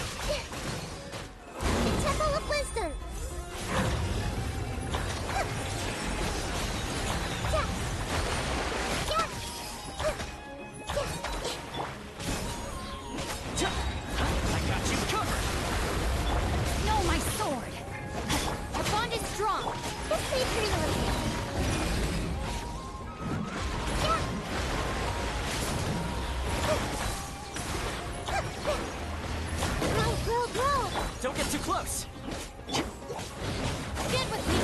The Temple of Wisdom! I got you covered. No, my sword. Our bond is strong! This may hurt a little. Grow! Don't get too close. Stand with me!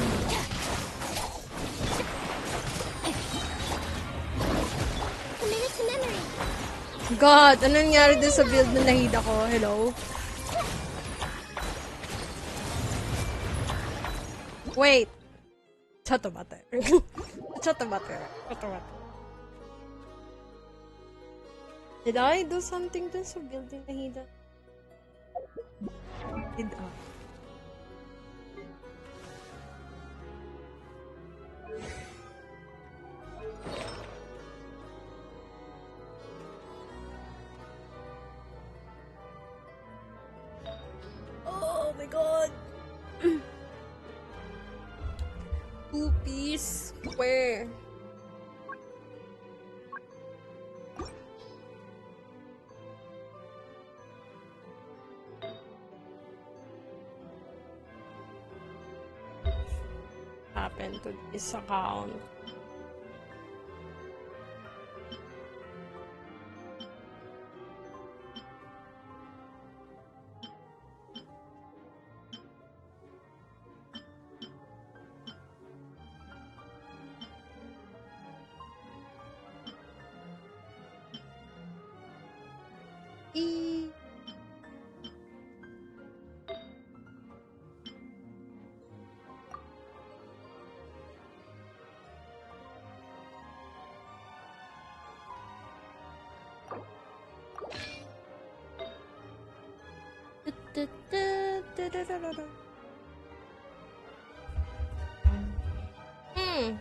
Committed to memory! God, ano nangyari dun sa build na nahida ko? Hello? Wait. Chato matter. Chato matter. Chato matter. Did I do something dun sa build na nahida? Did I? Oh my god! Two-piece square. Happened to this account. E Hmm.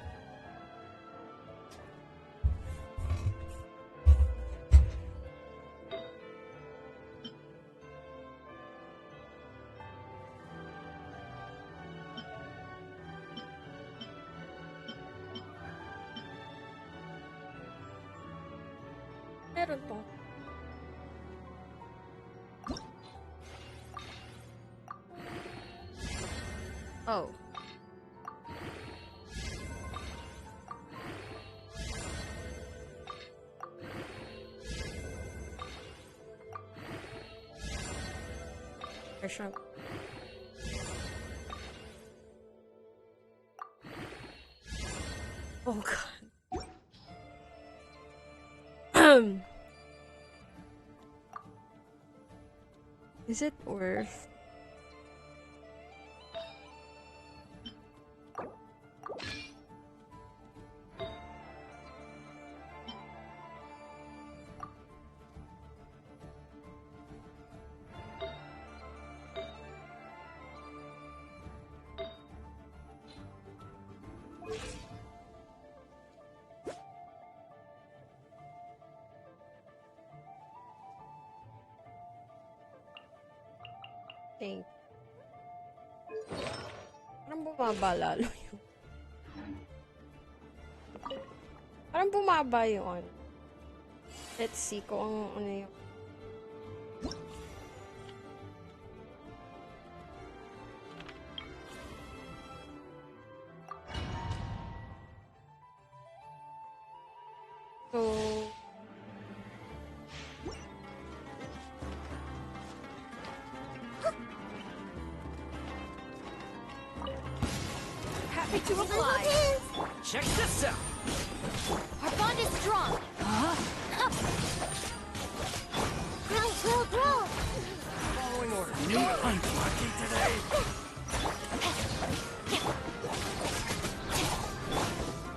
Meron to. Oh. Version. Oh god. Is it worth? Thank you. Parang bumaba lalo yung... Parang bumaba yung ano. Let's see kung ano yung... So... Happy to oblige. Check this out. Our bond is strong. Grow. Following orders. New hunt lucky today.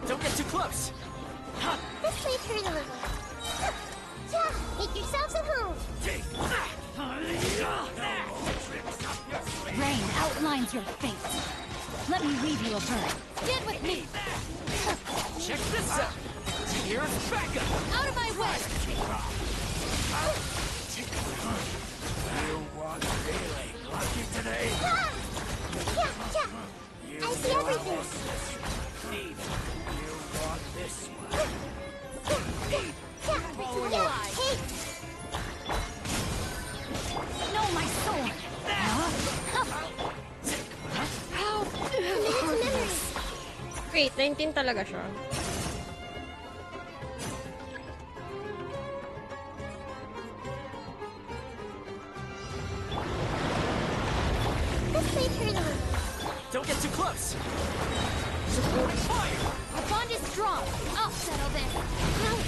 Don't get too close. This may hurt a little. Yeah, make yourselves at home. Take that. Rain outlines your fate. Let me weave you a bird. Stand with me. Check this out. Here's backup. Out of my way. You want really lucky today? Yeah. I see everything. Steve, you want this one? Hey. No, my sword! Wait, 19 talaga siya. This may hurt a little. Don't get too close. Supporting fire. Our bond is strong. I'll settle this.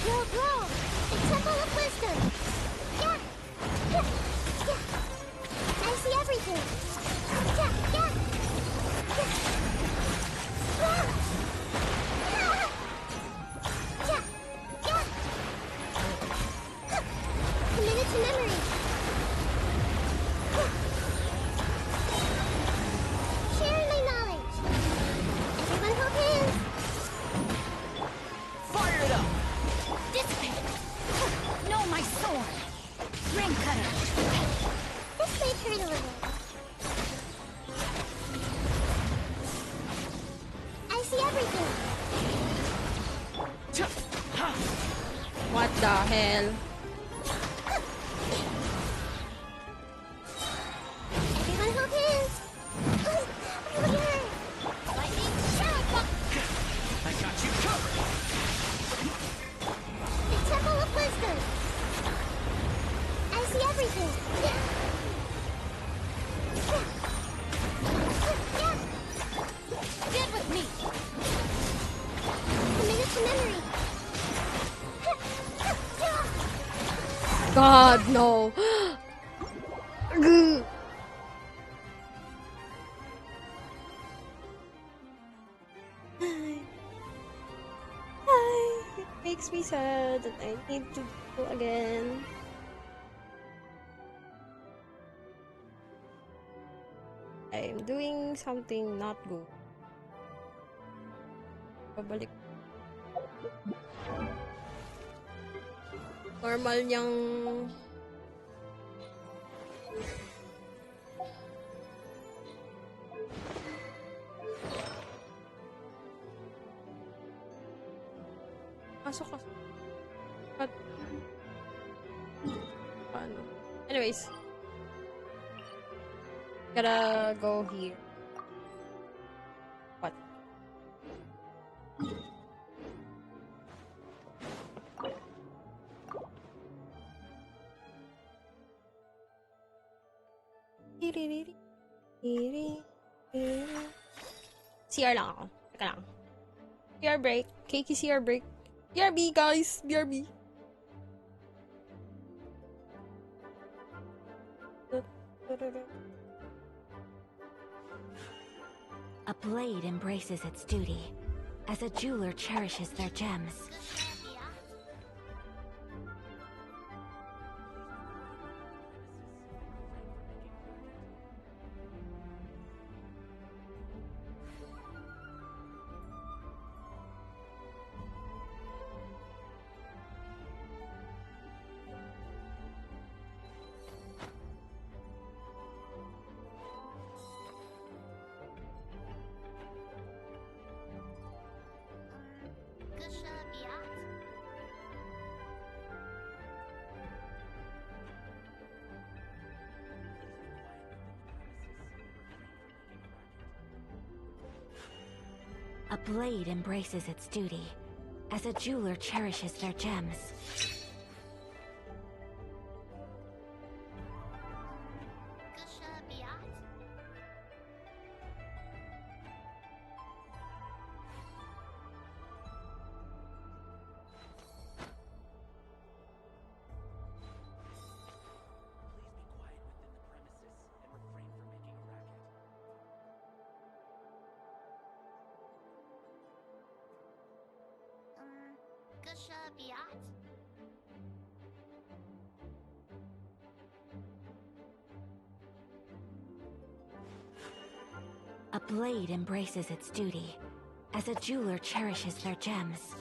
Grow. The Temple of Wisdom. Yeah. I see everything. Yeah. Committed to memory. Sharing my knowledge. Everyone hold hands. Fire it up. Dissipate. No, my sword! Ring cutter! This may hurt a little. I see everything. What the hell? Everyone hold hands. Over here. Lightning strike. I got you covered. The Temple of Wisdom. I see everything. Stand with me. Committed to memory. God, no. Gah. It makes me sad that I need to go again. I'm doing something not good. Pabalik. Normal niyang pasok ka. But paano? Anyways, gotta go here. What? CR lang ako. Teka lang. CR break. Keiki CR break. BRB, guys! BRB. A blade embraces its duty, as a jeweler cherishes their gems. blade embraces its duty, as a jeweler cherishes their gems. A blade embraces its duty, as a jeweler cherishes their gems.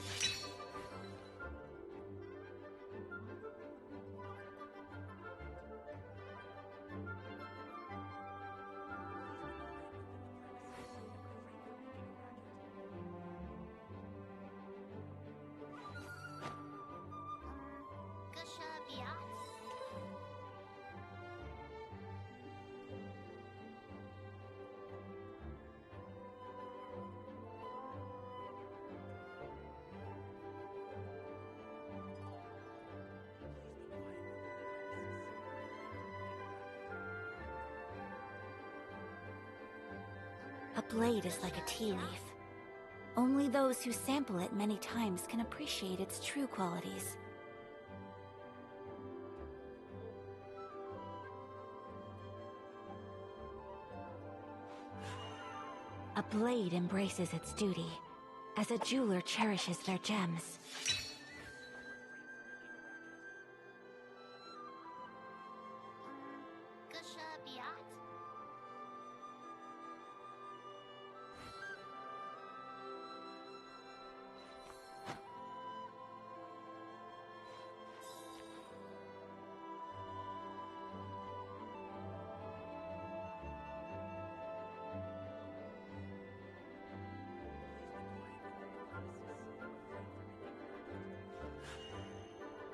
A blade is like a tea leaf. Only those who sample it many times can appreciate its true qualities. A blade embraces its duty, as a jeweler cherishes their gems.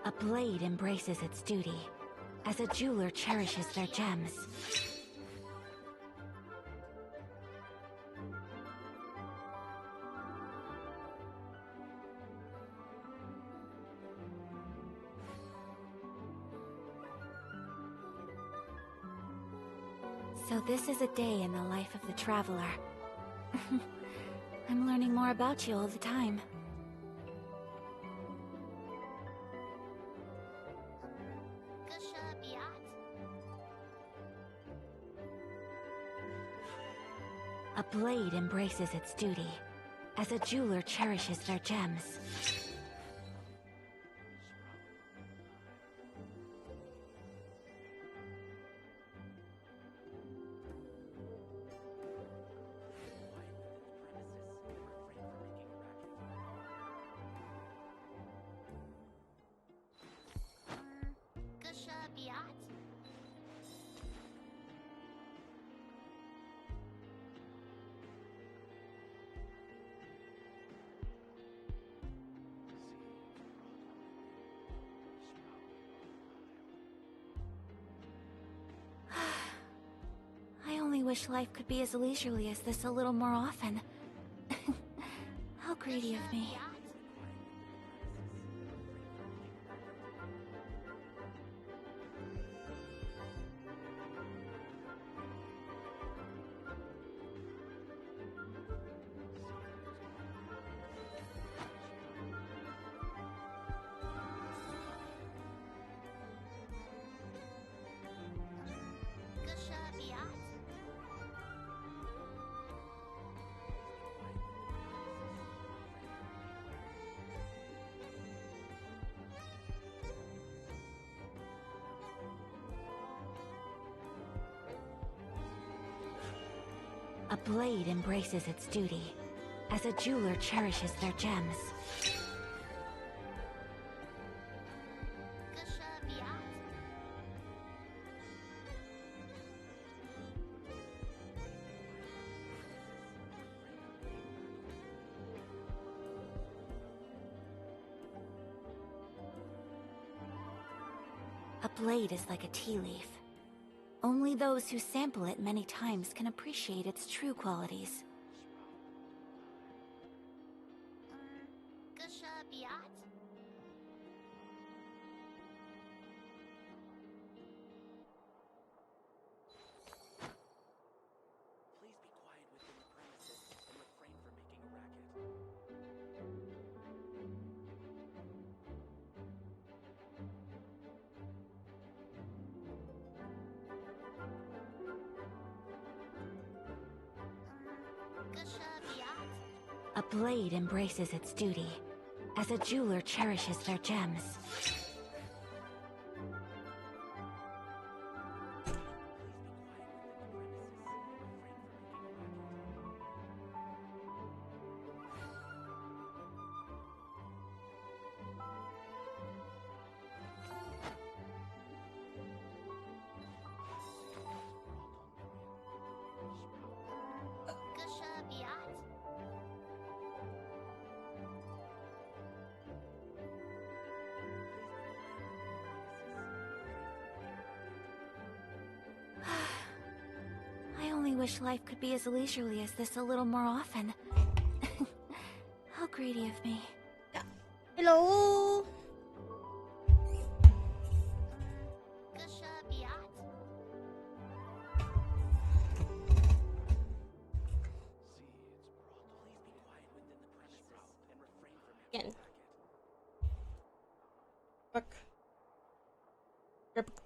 A blade embraces its duty, as a jeweler cherishes their gems. So this is a day in the life of the traveler. I'm learning more about you all the time. A blade embraces its duty, as a jeweler cherishes their gems. I only wish life could be as leisurely as this a little more often. How greedy of me. A blade embraces its duty, as a jeweler cherishes their gems. A blade is like a tea leaf. Only those who sample it many times can appreciate its true qualities. Biat? Please be quiet within the premises and refrain from making a racket. Gusha Biat? A blade embraces its duty, as a jeweler cherishes their gems. Gusha Biat? I only wish life could be as leisurely as this a little more often. How greedy of me. Hello. Gusha Biat? Again. Fuck. Repeat.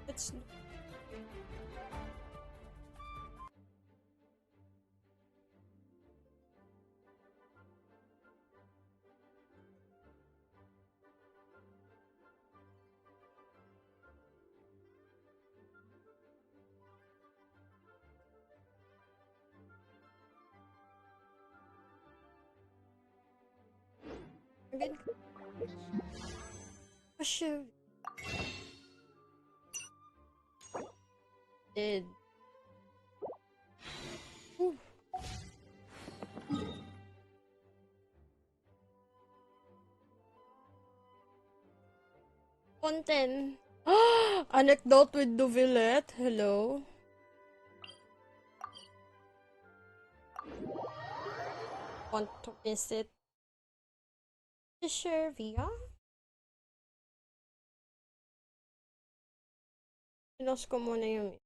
It's again. Oh shoot. Did. Ooh. Content. Anecdote with Duvillet. Hello. Want to visit Fishervia? Pinost ko muna yung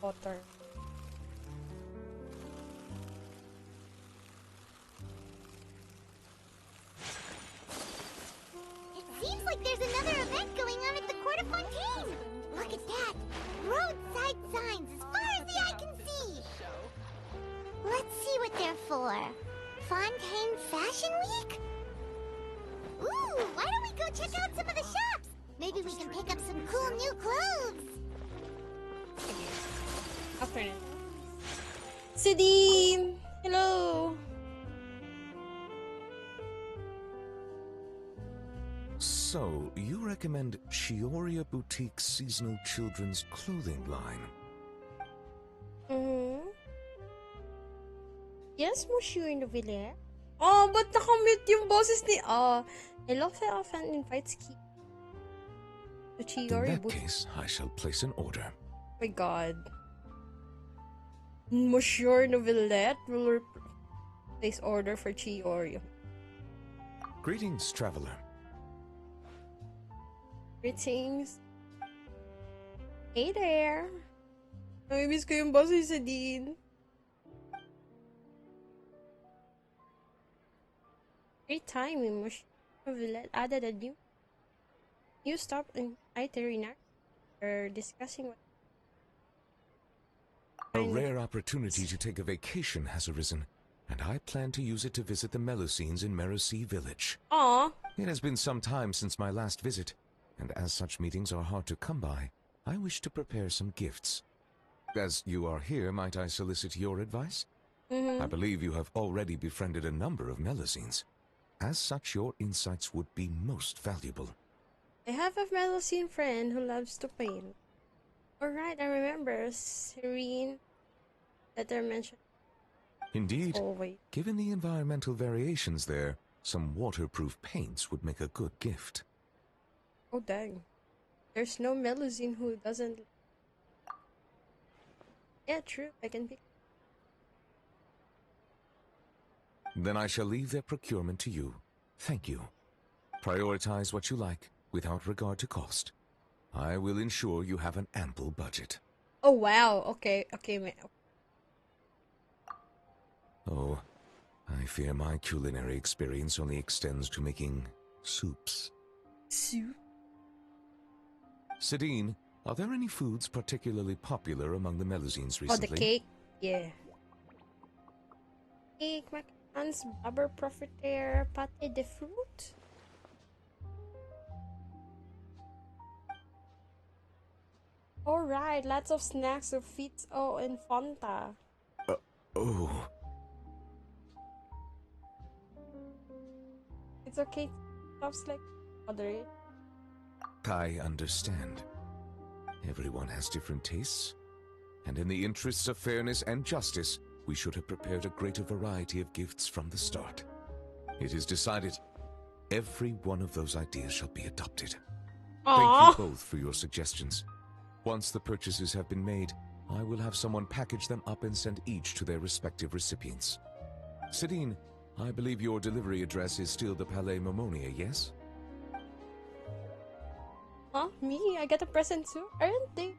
water. It seems like there's another event going on at the Court of Fontaine! Look at that! Roadside signs as far as the eye can see! Let's see what they're for. Fontaine Fashion Week? Ooh, why don't we go check out some of the shops? Maybe we can pick up some cool new clothes! Afternoon. Sidim! Hello! So, you recommend Chioria Boutique's seasonal children's clothing line? Yes, Monsieur in the Ville. Oh, ba't nakamute yung boses ni... hello, fellow fan invites Keiki to In Chiori that case, I shall place an order. Oh my god. Monsieur Novelette will place order for Chiori. Greetings, traveler. Greetings. Hey there. Namimiss ko yung boses sa Dean. Great timing, Monsieur Novelette added a new stop in itinerary. We're discussing what A rare opportunity to take a vacation has arisen, and I plan to use it to visit the Melusines in Melusine Village. Aw. It has been some time since my last visit, and as such meetings are hard to come by, I wish to prepare some gifts. As you are here, might I solicit your advice? I believe you have already befriended a number of Melusines. As such, your insights would be most valuable. I have a Melusine friend who loves to paint. Alright, I remember Serene that I mentioned. Indeed. Oh, wait. Given the environmental variations there, some waterproof paints would make a good gift. Oh, dang. There's no Melusine who doesn't... Yeah, true. I can pick. Then I shall leave their procurement to you. Thank you. Prioritize what you like, without regard to cost. I will ensure you have an ample budget. Oh, wow. Okay, okay, man. Oh, I fear my culinary experience only extends to making soups. Soup? Sidine, are there any foods particularly popular among the Melusines recently? Oh, the cake? Yeah. Cake, macarons, blubber profiterole, pâté de fruit? Alright, lots of snacks of Fits O and Fanta. Oh. It's okay. Stuff's like moderate. I understand. Everyone has different tastes, and in the interests of fairness and justice, we should have prepared a greater variety of gifts from the start. It is decided. Every one of those ideas shall be adopted. Aww. Thank you both for your suggestions. Once the purchases have been made, I will have someone package them up and send each to their respective recipients. Sidine, I believe your delivery address is still the Palais Momonia, yes? Huh? Me? I get a present too? Aren't they?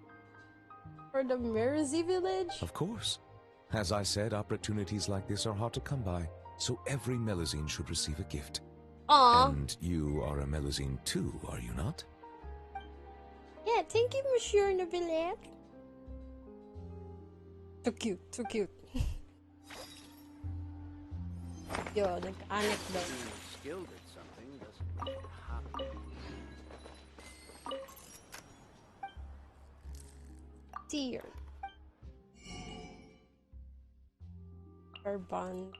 For the Mersey village? Of course. As I said, opportunities like this are hard to come by, so every Melusine should receive a gift. Aww. And you are a Melusine too, are you not? Yeah, thank you, Monsieur Nobilette. Too cute, too cute. Yo, nag-anek daw. Being skilled at something doesn't make it a hobby. Tear. Urban.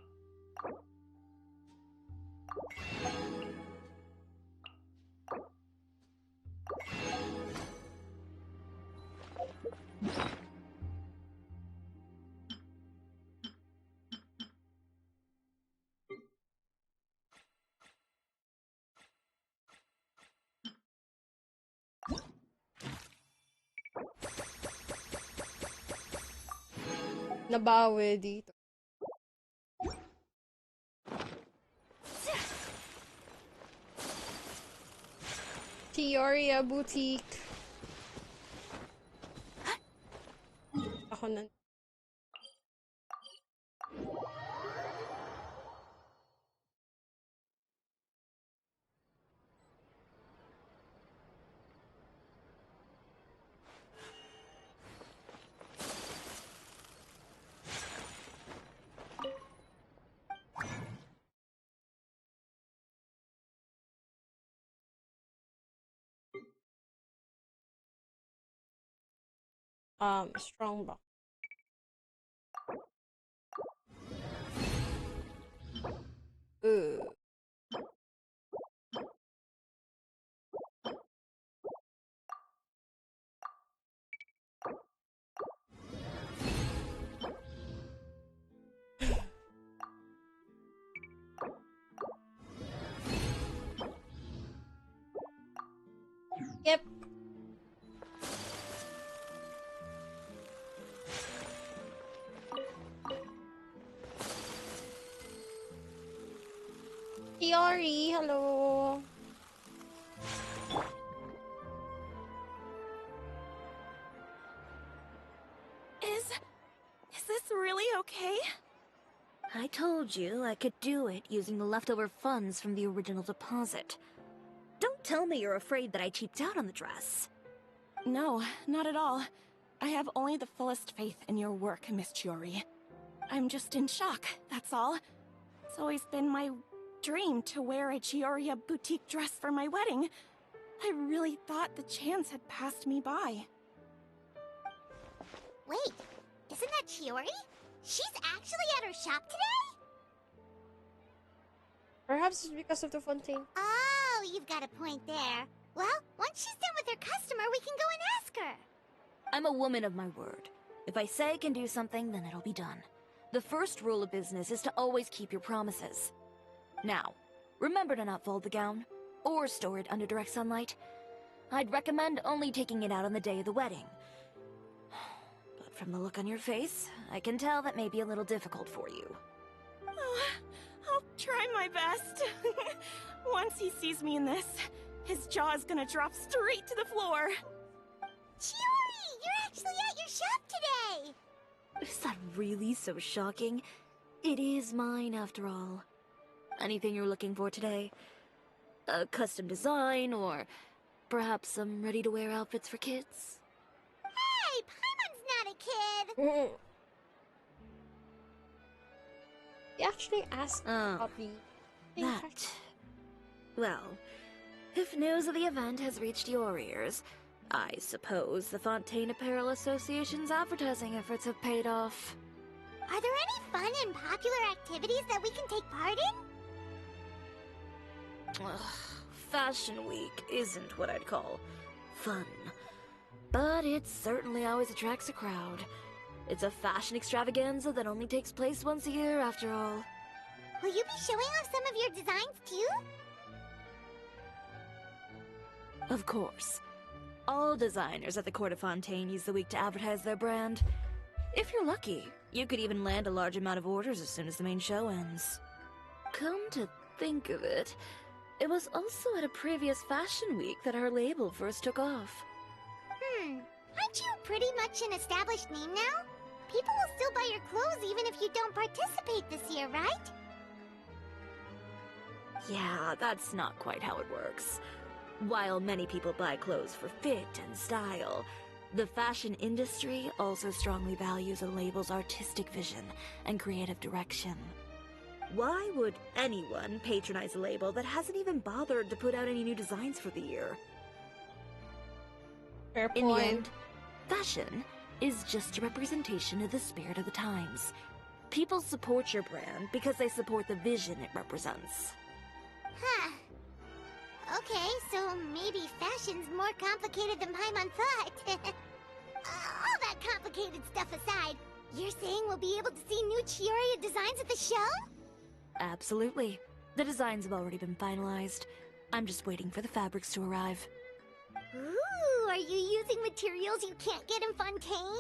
Nabawi dito. Teoria Boutique. Ako na. Strong box. Ooh. Yep. Tiori, hello. Is this really okay? I told you I could do it using the leftover funds from the original deposit. Don't tell me you're afraid that I cheaped out on the dress. No, not at all. I have only the fullest faith in your work, Miss Chiori. I'm just in shock, that's all. It's always been my dream to wear a Chioria boutique dress for my wedding. I really thought the chance had passed me by. Wait, isn't that Chiori? She's actually at her shop today? Perhaps it's because of the fontaine. Oh, you've got a point there. Well, once she's done with her customer, we can go and ask her. I'm a woman of my word. If I say I can do something, then it'll be done. The first rule of business is to always keep your promises. Now, remember to not fold the gown, or store it under direct sunlight. I'd recommend only taking it out on the day of the wedding. But from the look on your face, I can tell that may be a little difficult for you. Oh, I'll try my best. Once he sees me in this, his jaw is gonna drop straight to the floor. Chiori, you're actually at your shop today! Is that really so shocking? It is mine, after all. Anything you're looking for today? A custom design, or perhaps some ready-to-wear outfits for kids? Hey, Paimon's not a kid! He actually asked about the... That. Well, if news of the event has reached your ears, I suppose the Fontaine Apparel Association's advertising efforts have paid off. Are there any fun and popular activities that we can take part in? Ugh, Fashion Week isn't what I'd call fun. But it certainly always attracts a crowd. It's a fashion extravaganza that only takes place once a year, after all. Will you be showing off some of your designs, too? Of course. All designers at the Court of Fontaine use the week to advertise their brand. If you're lucky, you could even land a large amount of orders as soon as the main show ends. Come to think of it, it was also at a previous Fashion Week that our label first took off. Aren't you pretty much an established name now? People will still buy your clothes even if you don't participate this year, right? Yeah, that's not quite how it works. While many people buy clothes for fit and style, the fashion industry also strongly values a label's artistic vision and creative direction. Why would anyone patronize a label that hasn't even bothered to put out any new designs for the year? Fair point. In the end, fashion is just a representation of the spirit of the times. People support your brand because they support the vision it represents. Huh. Okay, so maybe fashion's more complicated than Paimon thought. All that complicated stuff aside, you're saying we'll be able to see new Chiori designs at the show? Absolutely. The designs have already been finalized. I'm just waiting for the fabrics to arrive. Ooh, are you using materials you can't get in Fontaine?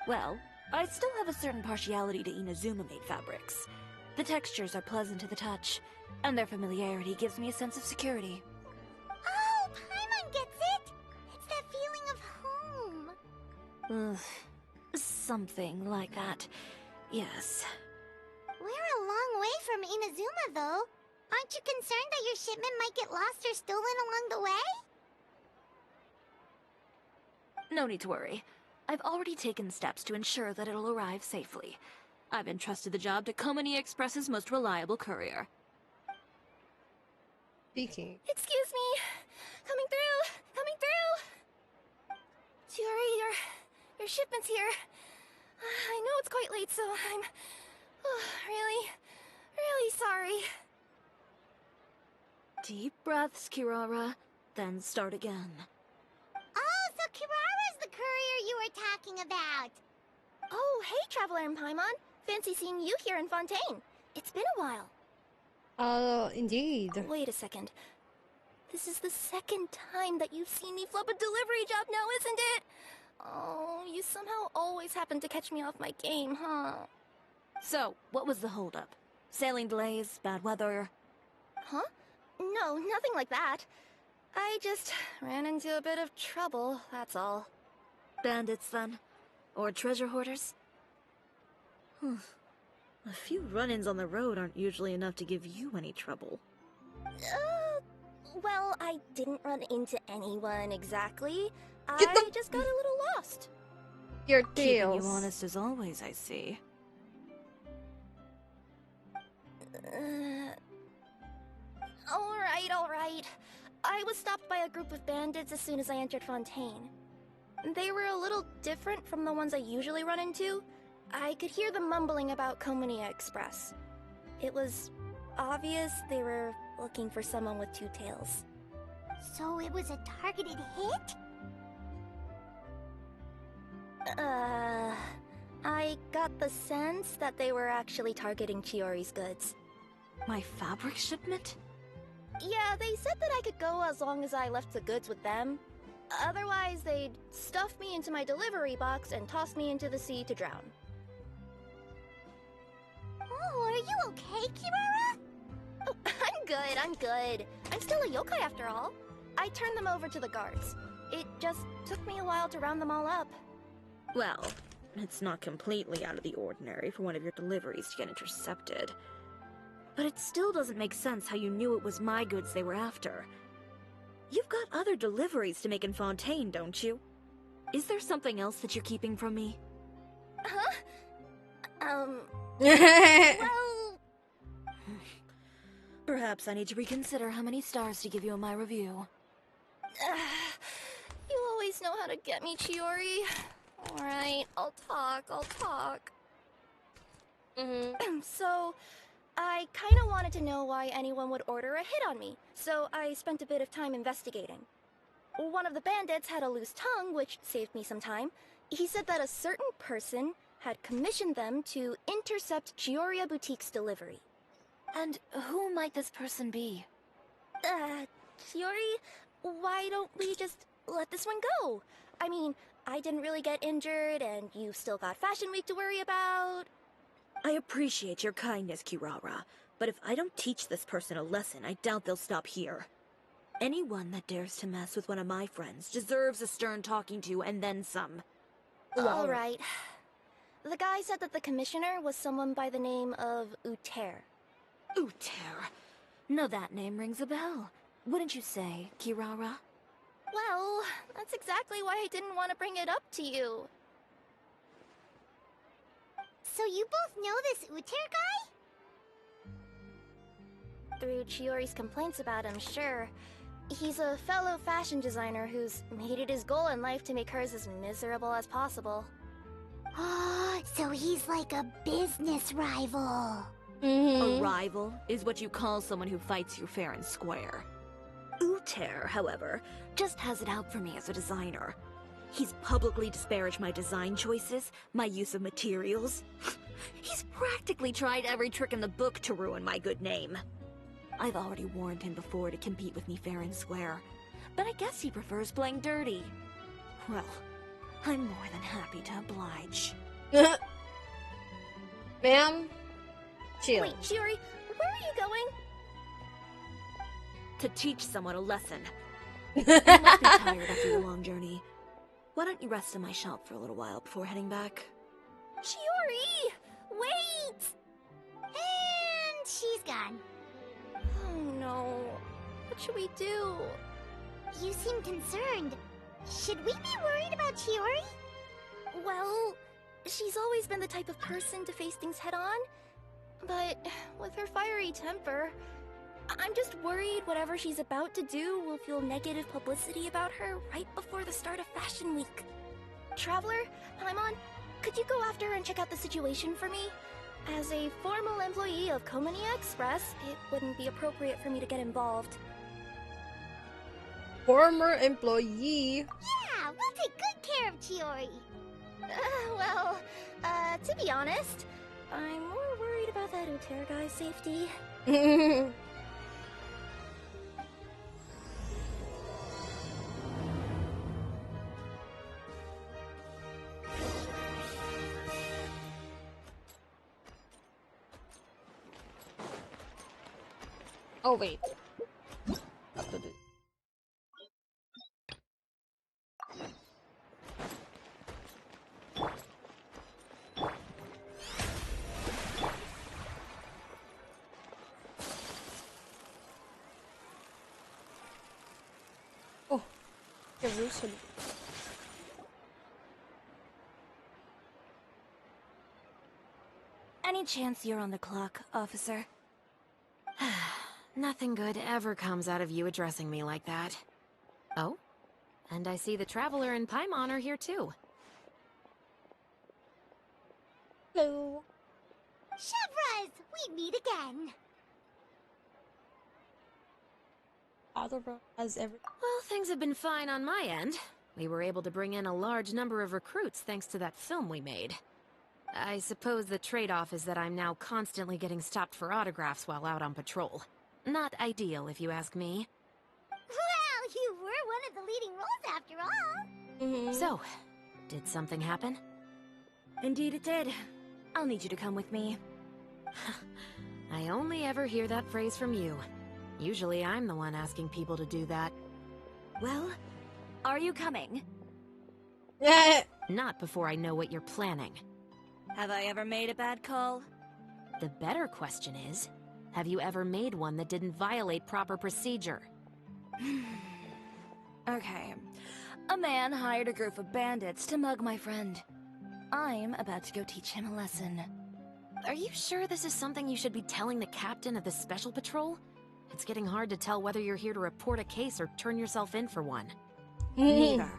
Well, I still have a certain partiality to Inazuma-made fabrics. The textures are pleasant to the touch, and their familiarity gives me a sense of security. Oh, Paimon gets it! It's that feeling of home. Something like that. Yes. We're a long way from Inazuma, though. Aren't you concerned that your shipment might get lost or stolen along the way? No need to worry. I've already taken steps to ensure that it'll arrive safely. I've entrusted the job to Komini Express's most reliable courier. Speaking. Excuse me! Coming through! Coming through! Chiori, your shipment's here. I know it's quite late, so I'm... really sorry. Deep breaths, Kirara, then start again. Oh, so Kirara's the courier you were talking about. Oh, hey, Traveler and Paimon. Fancy seeing you here in Fontaine. It's been a while. Indeed. Wait a second. This is the second time that you've seen me flub a delivery job now, isn't it? Oh, you somehow always happen to catch me off my game, huh? So, what was the holdup? Sailing delays, bad weather? Huh? No, nothing like that. I just ran into a bit of trouble, that's all. Bandits, then? Or treasure hoarders? A few run-ins on the road aren't usually enough to give you any trouble. Well, I didn't run into anyone exactly. Get I just got a little lost. Your Keeping tails. you honest as always, I see. Alright. I was stopped by a group of bandits as soon as I entered Fontaine. They were a little different from the ones I usually run into. I could hear them mumbling about Komunia Express. It was obvious they were looking for someone with two tails. So it was a targeted hit? I got the sense that they were actually targeting Chiori's goods. My fabric shipment? Yeah, they said that I could go as long as I left the goods with them. Otherwise, they'd stuff me into my delivery box and toss me into the sea to drown. Oh, are you okay, Kirara? Oh, I'm good. I'm still a yokai after all. I turned them over to the guards. It just took me a while to round them all up. Well, it's not completely out of the ordinary for one of your deliveries to get intercepted. But it still doesn't make sense how you knew it was my goods they were after. You've got other deliveries to make in Fontaine, don't you? Is there something else that you're keeping from me? Huh? Well... Perhaps I need to reconsider how many stars to give you in my review. You always know how to get me, Chiori. Alright, I'll talk. So, I kinda wanted to know why anyone would order a hit on me, so I spent a bit of time investigating. One of the bandits had a loose tongue, which saved me some time. He said that a certain person had commissioned them to intercept Chioria Boutique's delivery. And who might this person be? Chiori, why don't we just let this one go? I mean, I didn't really get injured, and you've still got Fashion Week to worry about. I appreciate your kindness, Kirara, but if I don't teach this person a lesson, I doubt they'll stop here. Anyone that dares to mess with one of my friends deserves a stern talking to and then some. Alright. The guy said that the commissioner was someone by the name of Uter. Uter. Now that name rings a bell. Wouldn't you say, Kirara? Well, that's exactly why I didn't want to bring it up to you. So you both know this Uter guy? Through Chiori's complaints about him, sure. He's a fellow fashion designer who's made it his goal in life to make hers as miserable as possible. Oh, so he's like a business rival. A rival is what you call someone who fights you fair and square. Uter, however, just has it out for me as a designer. He's publicly disparaged my design choices, my use of materials. He's practically tried every trick in the book to ruin my good name. I've already warned him before to compete with me fair and square, but I guess he prefers playing dirty. Well, I'm more than happy to oblige. Ma'am, chill. Wait, Chiori, where are you going? To teach someone a lesson. You must be tired after your long journey. Why don't you rest in my shop for a little while before heading back? Chiori! Wait! And she's gone. Oh no. What should we do? You seem concerned. Should we be worried about Chiori? Well, she's always been the type of person to face things head on. But with her fiery temper, I'm just worried whatever she's about to do will fuel negative publicity about her right before the start of Fashion Week. Traveler, Paimon, could you go after her and check out the situation for me? As a formal employee of Komunia Express, it wouldn't be appropriate for me to get involved. Former employee. Yeah, we'll take good care of Chiori. To be honest, I'm more worried about that Uter guy's safety. Oh, wait. Oh, Jerusalem. Any chance you're on the clock, officer? Nothing good ever comes out of you addressing me like that. Oh? And I see the Traveler and Paimon are here too. Hello. Chevras, we meet again. As ever. Well, things have been fine on my end. We were able to bring in a large number of recruits thanks to that film we made. I suppose the trade-off is that I'm now constantly getting stopped for autographs while out on patrol. Not ideal, if you ask me. Well, you were one of the leading roles after all. So, did something happen? Indeed it did. I'll need you to come with me. I only ever hear that phrase from you. Usually I'm the one asking people to do that. Well, are you coming? Not before I know what you're planning. Have I ever made a bad call? The better question is, have you ever made one that didn't violate proper procedure? Okay. A man hired a group of bandits to mug my friend. I'm about to go teach him a lesson. Are you sure this is something you should be telling the captain of the Special Patrol? It's getting hard to tell whether you're here to report a case or turn yourself in for one. Neither.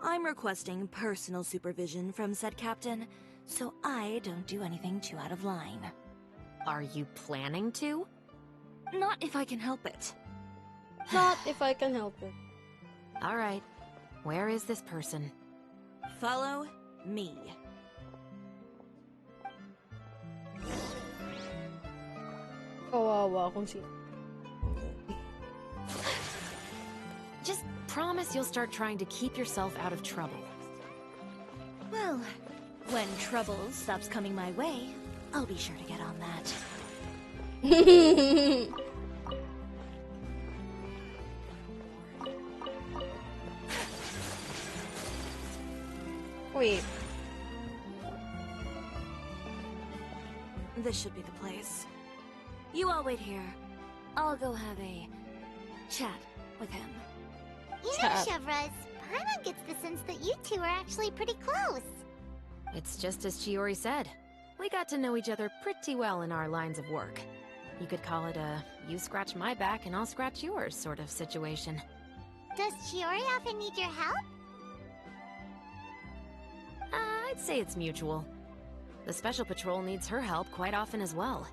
I'm requesting personal supervision from said captain, so I don't do anything too out of line. Are you planning to? Not if I can help it. Not if I can help it. Alright. Where is this person? Follow me. Kawawa kung sino. Just promise you'll start trying to keep yourself out of trouble. Well, when trouble stops coming my way, I'll be sure to get on that. Wait. This should be the place. You all wait here. I'll go have a chat with him. You know, Chevras, Paimon gets the sense that you two are actually pretty close. It's just as Chiori said. We got to know each other pretty well in our lines of work. You could call it a you scratch my back and I'll scratch yours sort of situation. Does Chiori often need your help? I'd say it's mutual. The Special Patrol needs her help quite often as well.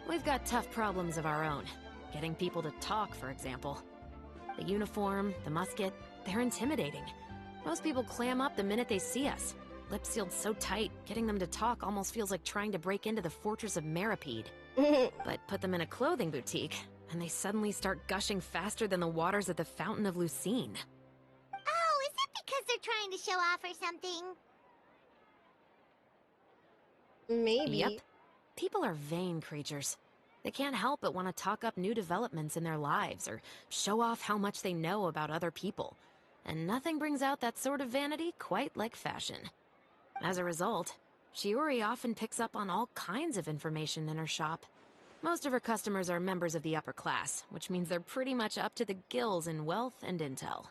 We've got tough problems of our own. Getting people to talk, for example. The uniform, the musket, they're intimidating. Most people clam up the minute they see us. Lips sealed so tight, getting them to talk almost feels like trying to break into the fortress of Maripede. But put them in a clothing boutique, and they suddenly start gushing faster than the waters at the Fountain of Lucine. Oh, is it because they're trying to show off or something? Maybe. Yep. People are vain creatures. They can't help but want to talk up new developments in their lives or show off how much they know about other people. And nothing brings out that sort of vanity quite like fashion. As a result, Chiori often picks up on all kinds of information in her shop. Most of her customers are members of the upper class, which means they're pretty much up to the gills in wealth and intel.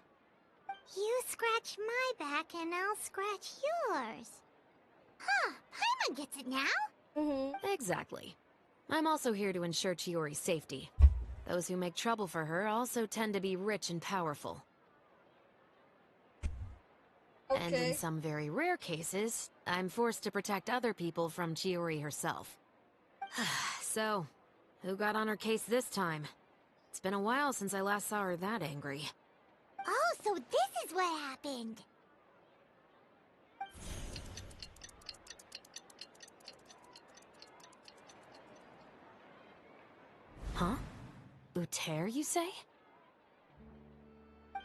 You scratch my back and I'll scratch yours. Huh, Paimon gets it now? Exactly. I'm also here to ensure Chiori's safety. Those who make trouble for her also tend to be rich and powerful. Okay. And in some very rare cases, I'm forced to protect other people from Chiori herself. So, who got on her case this time? It's been a while since I last saw her that angry. Oh, so this is what happened. Huh? Uter, you say?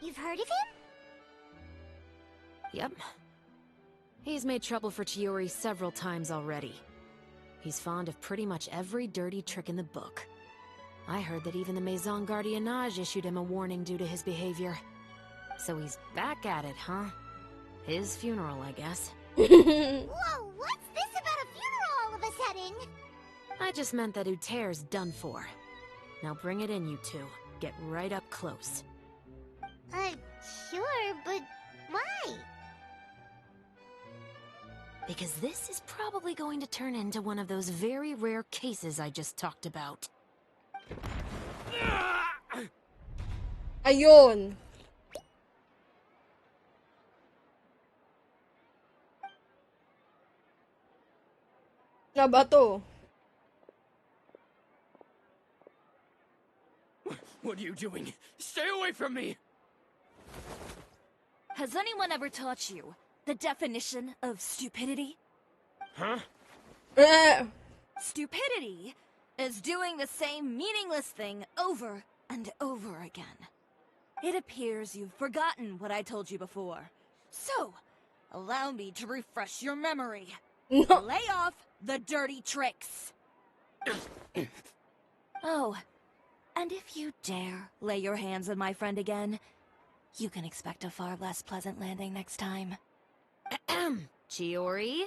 You've heard of him? Yep. He's made trouble for Chiori several times already. He's fond of pretty much every dirty trick in the book. I heard that even the Maison Gardiennage issued him a warning due to his behavior. So he's back at it, huh? His funeral, I guess. Whoa, what's this about a funeral all of a sudden? I just meant that Uter's done for. Now bring it in, you two. Get right up close. Sure, but why? Because this is probably going to turn into one of those very rare cases I just talked about. Ayun! Na ba to? What are you doing? Stay away from me! Has anyone ever taught you the definition of stupidity? Huh? Stupidity is doing the same meaningless thing over and over again. It appears you've forgotten what I told you before. So, allow me to refresh your memory. No. Lay off the dirty tricks. Oh, and if you dare lay your hands on my friend again, you can expect a far less pleasant landing next time. Chiori?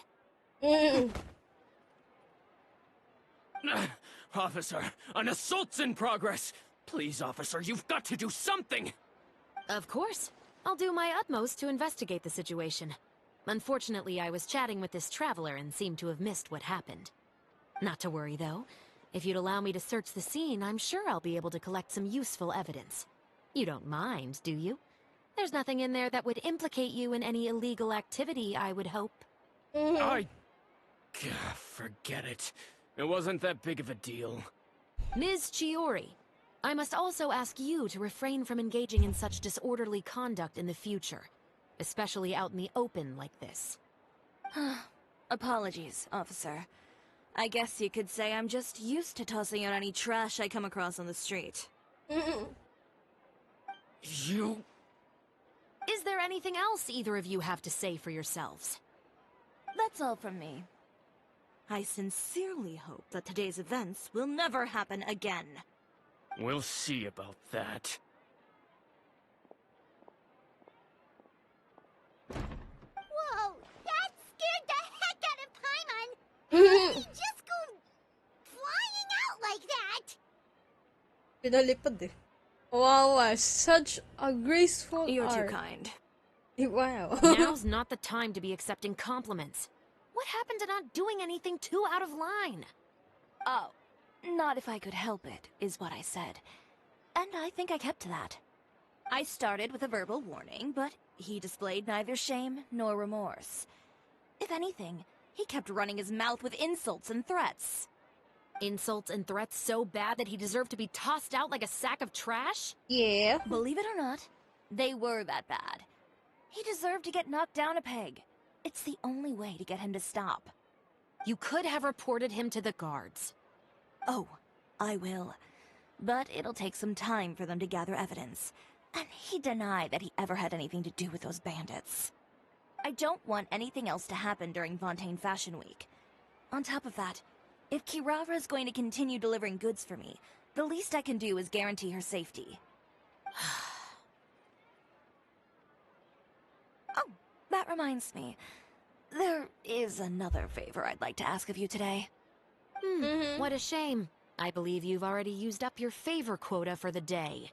Officer, an assault's in progress! Please, officer, you've got to do something! Of course. I'll do my utmost to investigate the situation. Unfortunately, I was chatting with this traveler and seemed to have missed what happened. Not to worry, though. If you'd allow me to search the scene, I'm sure I'll be able to collect some useful evidence. You don't mind, do you? There's nothing in there that would implicate you in any illegal activity, I would hope. Forget it. It wasn't that big of a deal. Ms. Chiori, I must also ask you to refrain from engaging in such disorderly conduct in the future, especially out in the open like this. Apologies, officer. I guess you could say I'm just used to tossing out any trash I come across on the street. You... Is there anything else either of you have to say for yourselves? That's all from me. I sincerely hope that today's events will never happen again. We'll see about that. Whoa, that scared the heck out of Paimon! How did he just go flying out like that? Pinalipad eh. Wow, such a graceful You're art. too kind. Wow. Now's not the time to be accepting compliments. What happened to not doing anything too out of line? Oh, not if I could help it, is what I said. And I think I kept to that. I started with a verbal warning, but he displayed neither shame nor remorse. If anything, he kept running his mouth with insults and threats. Insults and threats so bad that he deserved to be tossed out like a sack of trash? Yeah. Believe it or not, they were that bad. He deserved to get knocked down a peg. It's the only way to get him to stop. You could have reported him to the guards. Oh, I will. But it'll take some time for them to gather evidence. And he denied that he ever had anything to do with those bandits. I don't want anything else to happen during Fontaine Fashion Week. On top of that, if Kirara is going to continue delivering goods for me, the least I can do is guarantee her safety. Oh, that reminds me. There is another favor I'd like to ask of you today. What a shame. I believe you've already used up your favor quota for the day.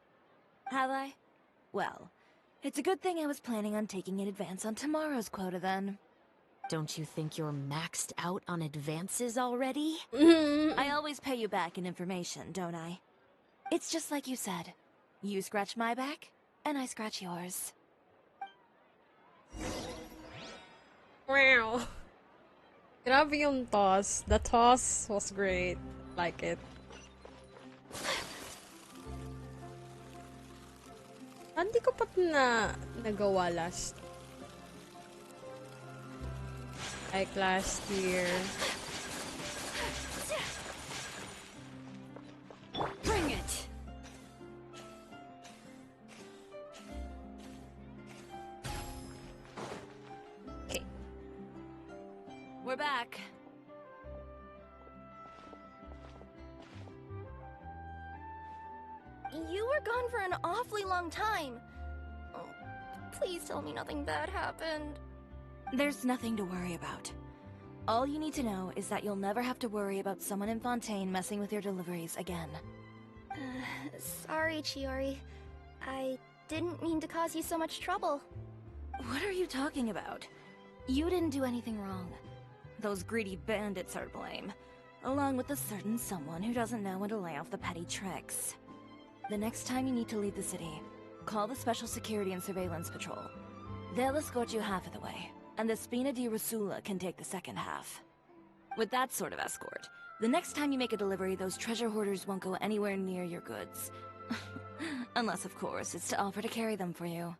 Have I? Well, it's a good thing I was planning on taking an advance on tomorrow's quota then. Don't you think you're maxed out on advances already? I always pay you back in information, don't I? It's just like you said. You scratch my back, and I scratch yours. Wow. Grabe yung toss. The toss was great. Like it. Hindi ko pa nagawa last. Like last year. Bring it! Okay. We're back. You were gone for an awfully long time. Oh, please tell me nothing bad happened. There's nothing to worry about. All you need to know is that you'll never have to worry about someone in Fontaine messing with your deliveries again. Sorry, Chiori. I didn't mean to cause you so much trouble. What are you talking about? You didn't do anything wrong. Those greedy bandits are to blame, along with a certain someone who doesn't know when to lay off the petty tricks. The next time you need to leave the city, call the Special Security and Surveillance Patrol. They'll escort you half of the way, and the Spina di Rusula can take the second half. With that sort of escort, the next time you make a delivery, those treasure hoarders won't go anywhere near your goods. Unless, of course, it's to offer to carry them for you.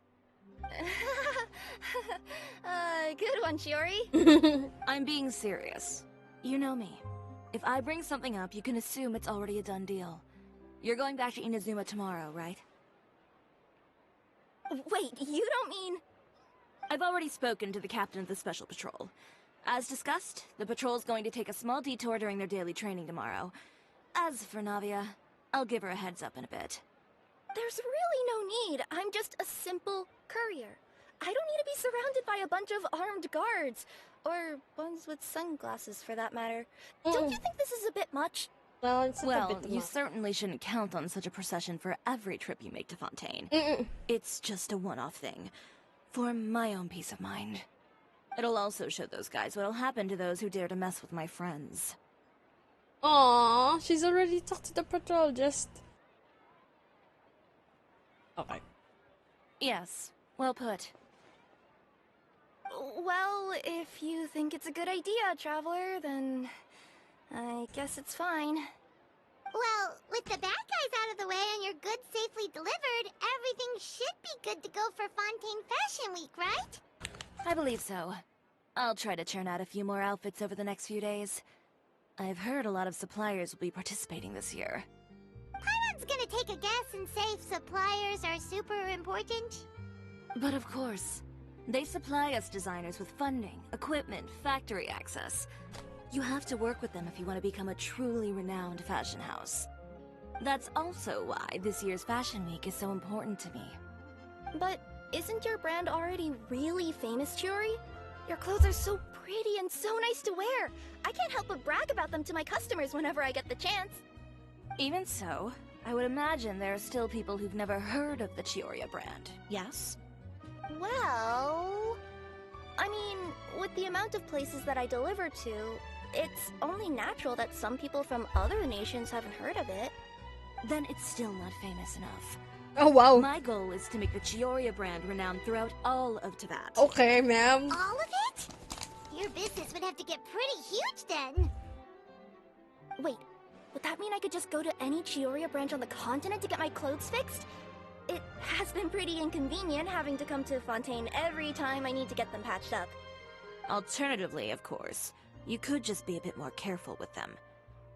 Good one, Shiori. I'm being serious. You know me. If I bring something up, you can assume it's already a done deal. You're going back to Inazuma tomorrow, right? Wait, you don't mean... I've already spoken to the captain of the Special Patrol. As discussed, the patrol's going to take a small detour during their daily training tomorrow. As for Navia, I'll give her a heads up in a bit. There's really no need. I'm just a simple courier. I don't need to be surrounded by a bunch of armed guards. Or ones with sunglasses, for that matter. Don't you think this is a bit much? Well, it's a well, bit you much. certainly shouldn't count on such a procession for every trip you make to Fontaine. It's just a one-off thing. For my own peace of mind. It'll also show those guys what'll happen to those who dare to mess with my friends. Aww, she's already talked to the patrol, just... Okay. Yes, well put. Well, if you think it's a good idea, Traveler, then... I guess it's fine. Well, with the bad guys out of the way and your goods safely delivered, everything should be good to go for Fontaine Fashion Week, right? I believe so. I'll try to churn out a few more outfits over the next few days. I've heard a lot of suppliers will be participating this year. Paimon's gonna take a guess and say suppliers are super important. But of course, they supply us designers with funding, equipment, factory access. You have to work with them if you want to become a truly renowned fashion house. That's also why this year's Fashion Week is so important to me. But isn't your brand already really famous, Chiori? Your clothes are so pretty and so nice to wear. I can't help but brag about them to my customers whenever I get the chance. Even so, I would imagine there are still people who've never heard of the Chiori brand, yes? Well... I mean, with the amount of places that I deliver to, it's only natural that some people from other nations haven't heard of it. Then it's still not famous enough. Oh, wow. My goal is to make the Chiori brand renowned throughout all of Teyvat. Okay, ma'am. All of it? Your business would have to get pretty huge then. Wait, would that mean I could just go to any Chiori branch on the continent to get my clothes fixed? It has been pretty inconvenient having to come to Fontaine every time I need to get them patched up. Alternatively, of course, you could just be a bit more careful with them.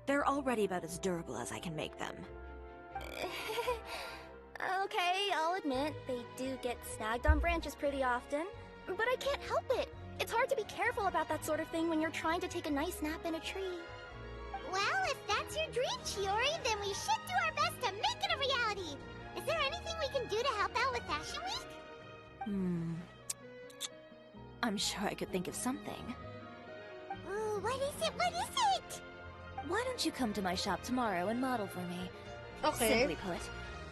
They're already about as durable as I can make them. Okay, I'll admit, they do get snagged on branches pretty often, but I can't help it. It's hard to be careful about that sort of thing when you're trying to take a nice nap in a tree. Well, if that's your dream, Chiori, then we should do our best to make it a reality. Is there anything we can do to help out with Fashion Week? I'm sure I could think of something. Ooh, what is it? What is it? Why don't you come to my shop tomorrow and model for me? Okay. Simply put,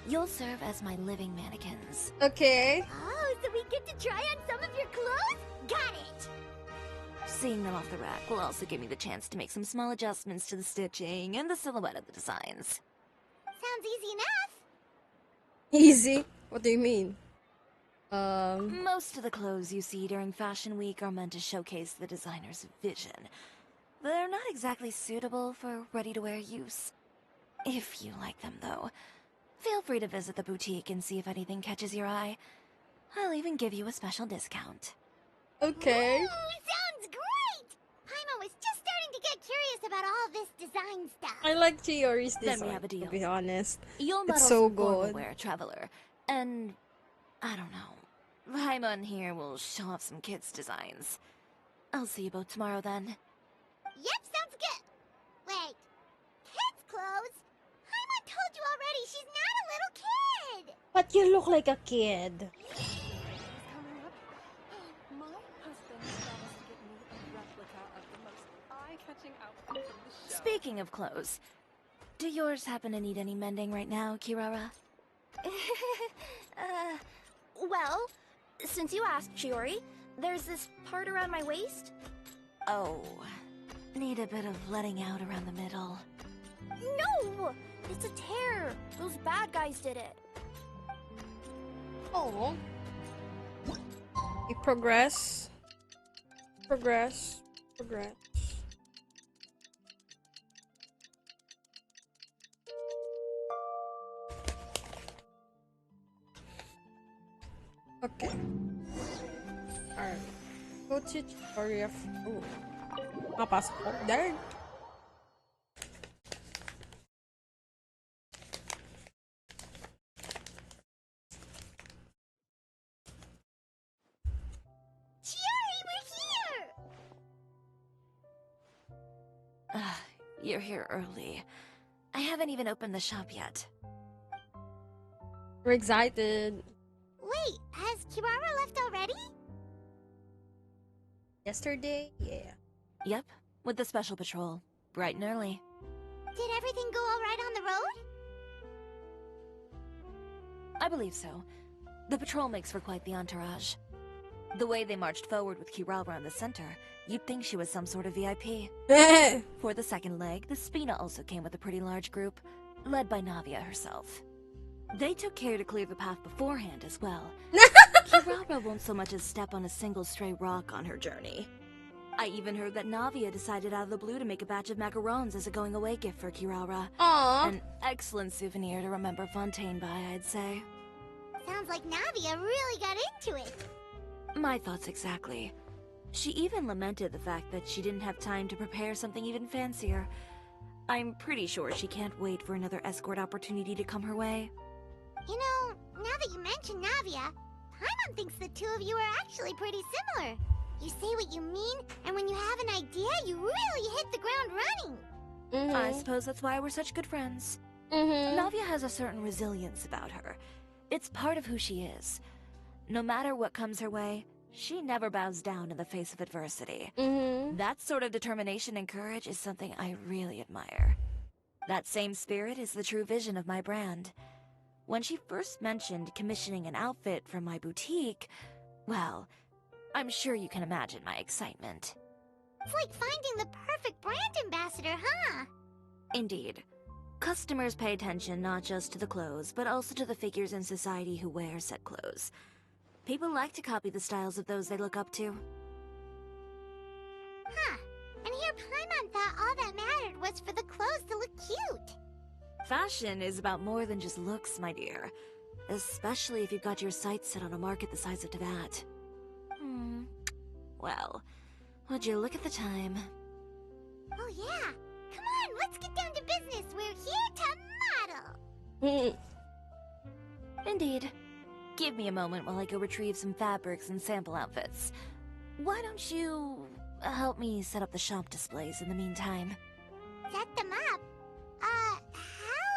you'll serve as my living mannequins. Okay. Oh, so we get to try on some of your clothes? Got it! Seeing them off the rack will also give me the chance to make some small adjustments to the stitching and the silhouette of the designs. Sounds easy enough. Easy? What do you mean? Most of the clothes you see during Fashion Week are meant to showcase the designer's vision. They're not exactly suitable for ready-to-wear use. If you like them, though, feel free to visit the boutique and see if anything catches your eye. I'll even give you a special discount. Okay. Ooh, sounds great! Paimon was just starting to get curious about all this design stuff. I like Chiori's design, Then we have a deal. to be honest. You'll model It's so some formal good. wear, Traveler, and I don't know. Paimon here will show off some kids' designs. I'll see you both tomorrow then. Yep, sounds good. Wait, kids' clothes? Paimon told you already she's not a little kid. But you look like a kid. My husband promised to get me a replica of the most eye-catching outfit from the show. Speaking of clothes, do yours happen to need any mending right now, Kirara? Well, since you asked, Chiori, there's this part around my waist. Oh, need a bit of letting out around the middle. No! It's a tear. Those bad guys did it. Oh. We progress. Progress. Progress. Okay. Alright. Go to tutorial. Oh. Mapasok ko. There. You're here early. I haven't even opened the shop yet. We're excited. Wait, has Kirara left already? Yesterday? Yeah. Yep, with the special patrol. Bright and early. Did everything go alright on the road? I believe so. The patrol makes for quite the entourage. The way they marched forward with Kirara in the center, you'd think she was some sort of VIP. For the second leg, the Spina also came with a pretty large group, led by Navia herself. They took care to clear the path beforehand as well. Kirara won't so much as step on a single stray rock on her journey. I even heard that Navia decided out of the blue to make a batch of macarons as a going-away gift for Kirara. Aww. An excellent souvenir to remember Fontaine by, I'd say. Sounds like Navia really got into it. My thoughts exactly. She even lamented the fact that she didn't have time to prepare something even fancier. I'm pretty sure she can't wait for another escort opportunity to come her way. You know, now that you mention Navia, Paimon thinks the two of you are actually pretty similar. You say what you mean, and when you have an idea, you really hit the ground running. I suppose that's why we're such good friends. Navia has a certain resilience about her. It's part of who she is. No matter what comes her way, she never bows down in the face of adversity. That sort of determination and courage is something I really admire. That same spirit is the true vision of my brand. When she first mentioned commissioning an outfit from my boutique, well, I'm sure you can imagine my excitement. It's like finding the perfect brand ambassador, huh? Indeed. Customers pay attention not just to the clothes, but also to the figures in society who wear said clothes. People like to copy the styles of those they look up to. Huh. And here Paimon thought all that mattered was for the clothes to look cute. Fashion is about more than just looks, my dear. Especially if you've got your sights set on a market the size of Teyvat. Well, would you look at the time? Oh yeah! Come on, let's get down to business! We're here to model! Indeed. Give me a moment while I go retrieve some fabrics and sample outfits. Why don't you help me set up the shop displays in the meantime? Set them up? How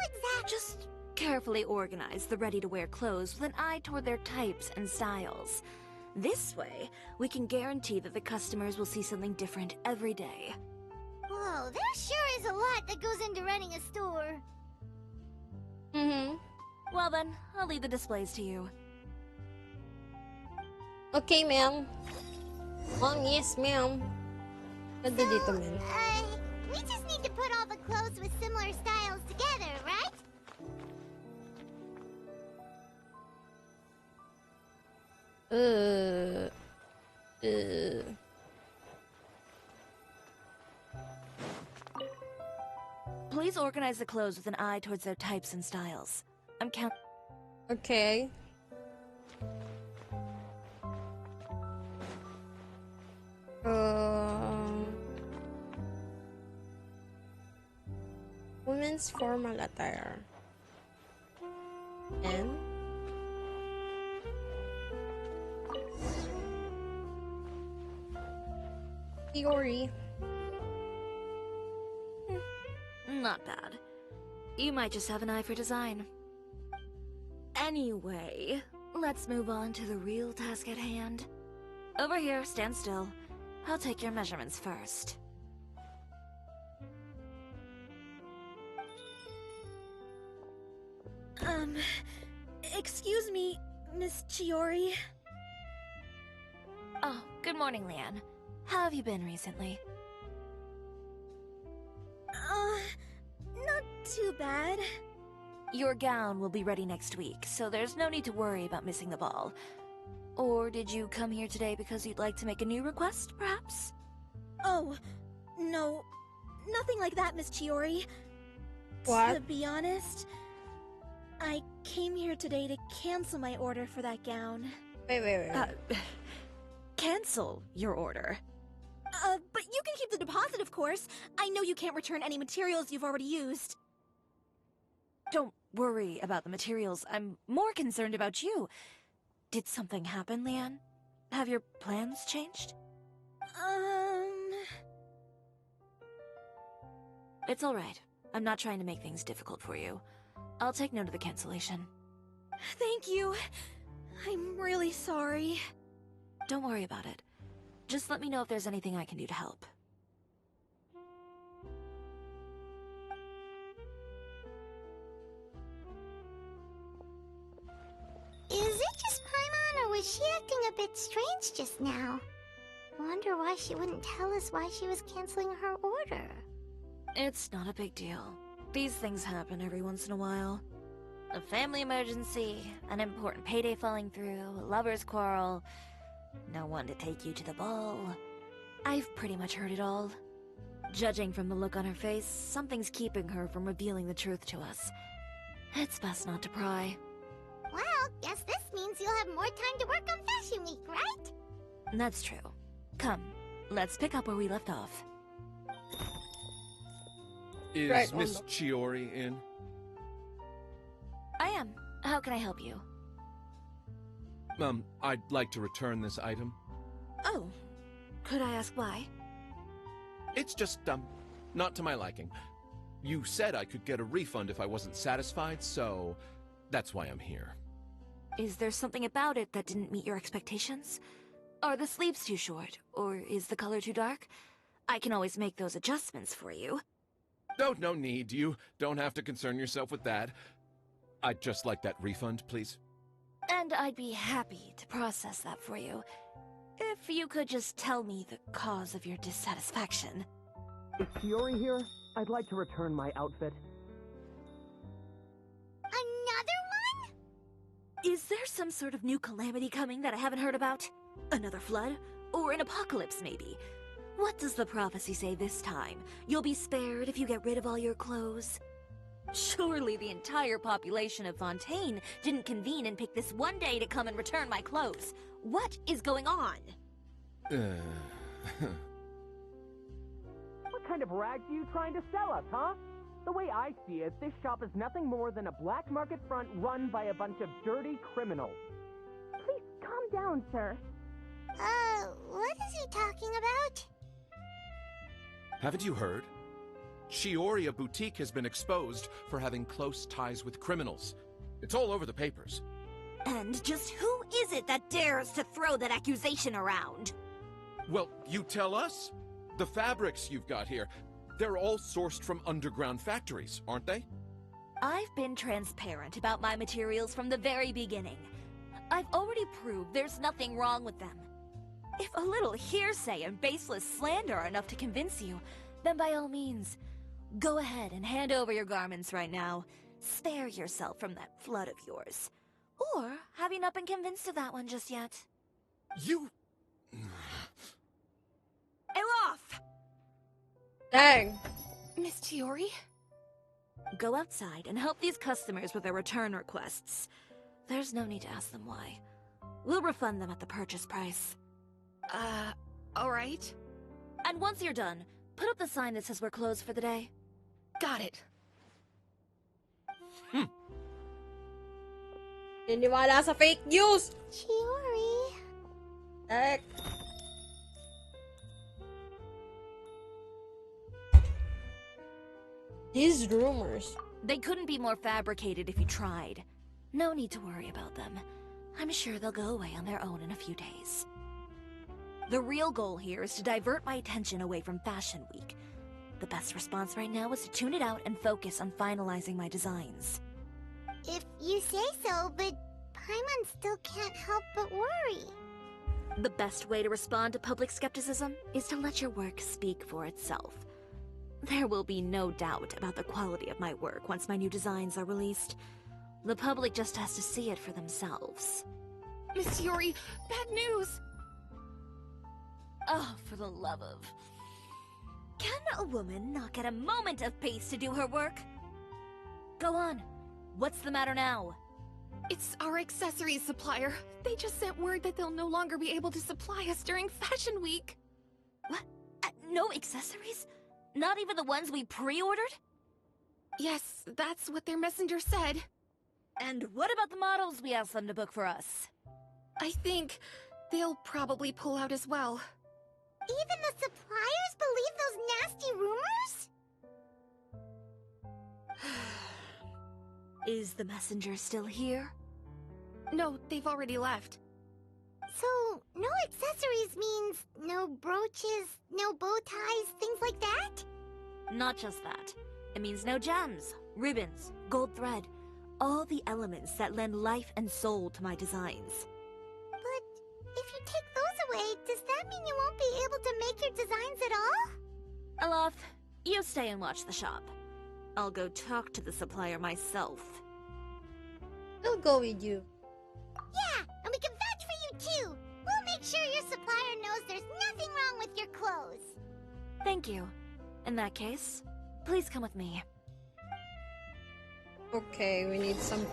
exactly? Just carefully organize the ready-to-wear clothes with an eye toward their types and styles. This way, we can guarantee that the customers will see something different every day. Whoa, there sure is a lot that goes into running a store. Well then, I'll leave the displays to you. Okay, ma'am. Yes, ma'am. Ganda dito, ma'am. We just need to put all the clothes with similar styles together, right? Please organize the clothes with an eye towards their types and styles. I'm count- Okay. Women's formal attire. And theory. Not bad. You might just have an eye for design. Anyway, let's move on to the real task at hand. Over here, stand still. I'll take your measurements first. Excuse me, Miss Chiori. Oh, good morning, Leanne. How have you been recently? Not too bad. Your gown will be ready next week, so there's no need to worry about missing the ball. Or did you come here today because you'd like to make a new request, perhaps? Oh, no. Nothing like that, Miss Chiori. What? To be honest, I came here today to cancel my order for that gown. Wait. Cancel your order. But you can keep the deposit, of course. I know you can't return any materials you've already used. Don't worry about the materials. I'm more concerned about you. Did something happen, Leanne? Have your plans changed? It's alright. I'm not trying to make things difficult for you. I'll take note of the cancellation. Thank you. I'm really sorry. Don't worry about it. Just let me know if there's anything I can do to help. Is it just Paimon, or was she acting a bit strange just now? Wonder why she wouldn't tell us why she was canceling her order. It's not a big deal. These things happen every once in a while. A family emergency, an important payday falling through, a lover's quarrel, no one to take you to the ball. I've pretty much heard it all. Judging from the look on her face, something's keeping her from revealing the truth to us. It's best not to pry. Well, guess this means you'll have more time to work on Fashion Week, right? That's true. Come, let's pick up where we left off. Is Miss Chiori in? I am. How can I help you? I'd like to return this item. Oh. Could I ask why? It's just, not to my liking. You said I could get a refund if I wasn't satisfied, so that's why I'm here. Is there something about it that didn't meet your expectations? Are the sleeves too short, or is the color too dark? I can always make those adjustments for you. No need. You don't have to concern yourself with that. I'd just like that refund, please. And I'd be happy to process that for you. If you could just tell me the cause of your dissatisfaction. Is Chiori here? I'd like to return my outfit. Another one? Is there some sort of new calamity coming that I haven't heard about? Another flood? Or an apocalypse, maybe? What does the prophecy say this time? You'll be spared if you get rid of all your clothes? Surely the entire population of Fontaine didn't convene and pick this one day to come and return my clothes. What is going on? What kind of rags are you trying to sell us, huh? The way I see it, this shop is nothing more than a black market front run by a bunch of dirty criminals. Please calm down, sir. What is he talking about? Haven't you heard? Chioria Boutique has been exposed for having close ties with criminals. It's all over the papers. And just who is it that dares to throw that accusation around? Well, you tell us. The fabrics you've got here, they're all sourced from underground factories, aren't they? I've been transparent about my materials from the very beginning. I've already proved there's nothing wrong with them. If a little hearsay and baseless slander are enough to convince you, then by all means, go ahead and hand over your garments right now. Spare yourself from that flood of yours. Or have you not been convinced of that one just yet? You... Elof! Dang. Miss Chiori? Go outside and help these customers with their return requests. There's no need to ask them why. We'll refund them at the purchase price. Alright. And once you're done, put up the sign that says we're closed for the day. Got it. Niniwala sa fake news! Chiori. Heck. These rumors. They couldn't be more fabricated if you tried. No need to worry about them. I'm sure they'll go away on their own in a few days. The real goal here is to divert my attention away from Fashion Week. The best response right now is to tune it out and focus on finalizing my designs. If you say so, but Paimon still can't help but worry. The best way to respond to public skepticism is to let your work speak for itself. There will be no doubt about the quality of my work once my new designs are released. The public just has to see it for themselves. Miss Yuri, bad news! Oh, for the love of... Can a woman not get a moment of peace to do her work? Go on. What's the matter now? It's our accessories supplier. They just sent word that they'll no longer be able to supply us during Fashion Week. What? No accessories? Not even the ones we pre-ordered? Yes, that's what their messenger said. And what about the models we asked them to book for us? I think they'll probably pull out as well. Even the suppliers believe those nasty rumors? Is the messenger still here? No, they've already left. So, no accessories means no brooches, no bow ties, things like that? Not just that. It means no gems, ribbons, gold thread, all the elements that lend life and soul to my designs. But if you take those away, does that mean you won't be able to make your designs at all? Alof, you stay and watch the shop. I'll go talk to the supplier myself. I'll go with you. Yeah, and we can vouch for you too. We'll make sure your supplier knows there's nothing wrong with your clothes. Thank you. In that case, please come with me. Okay, we need some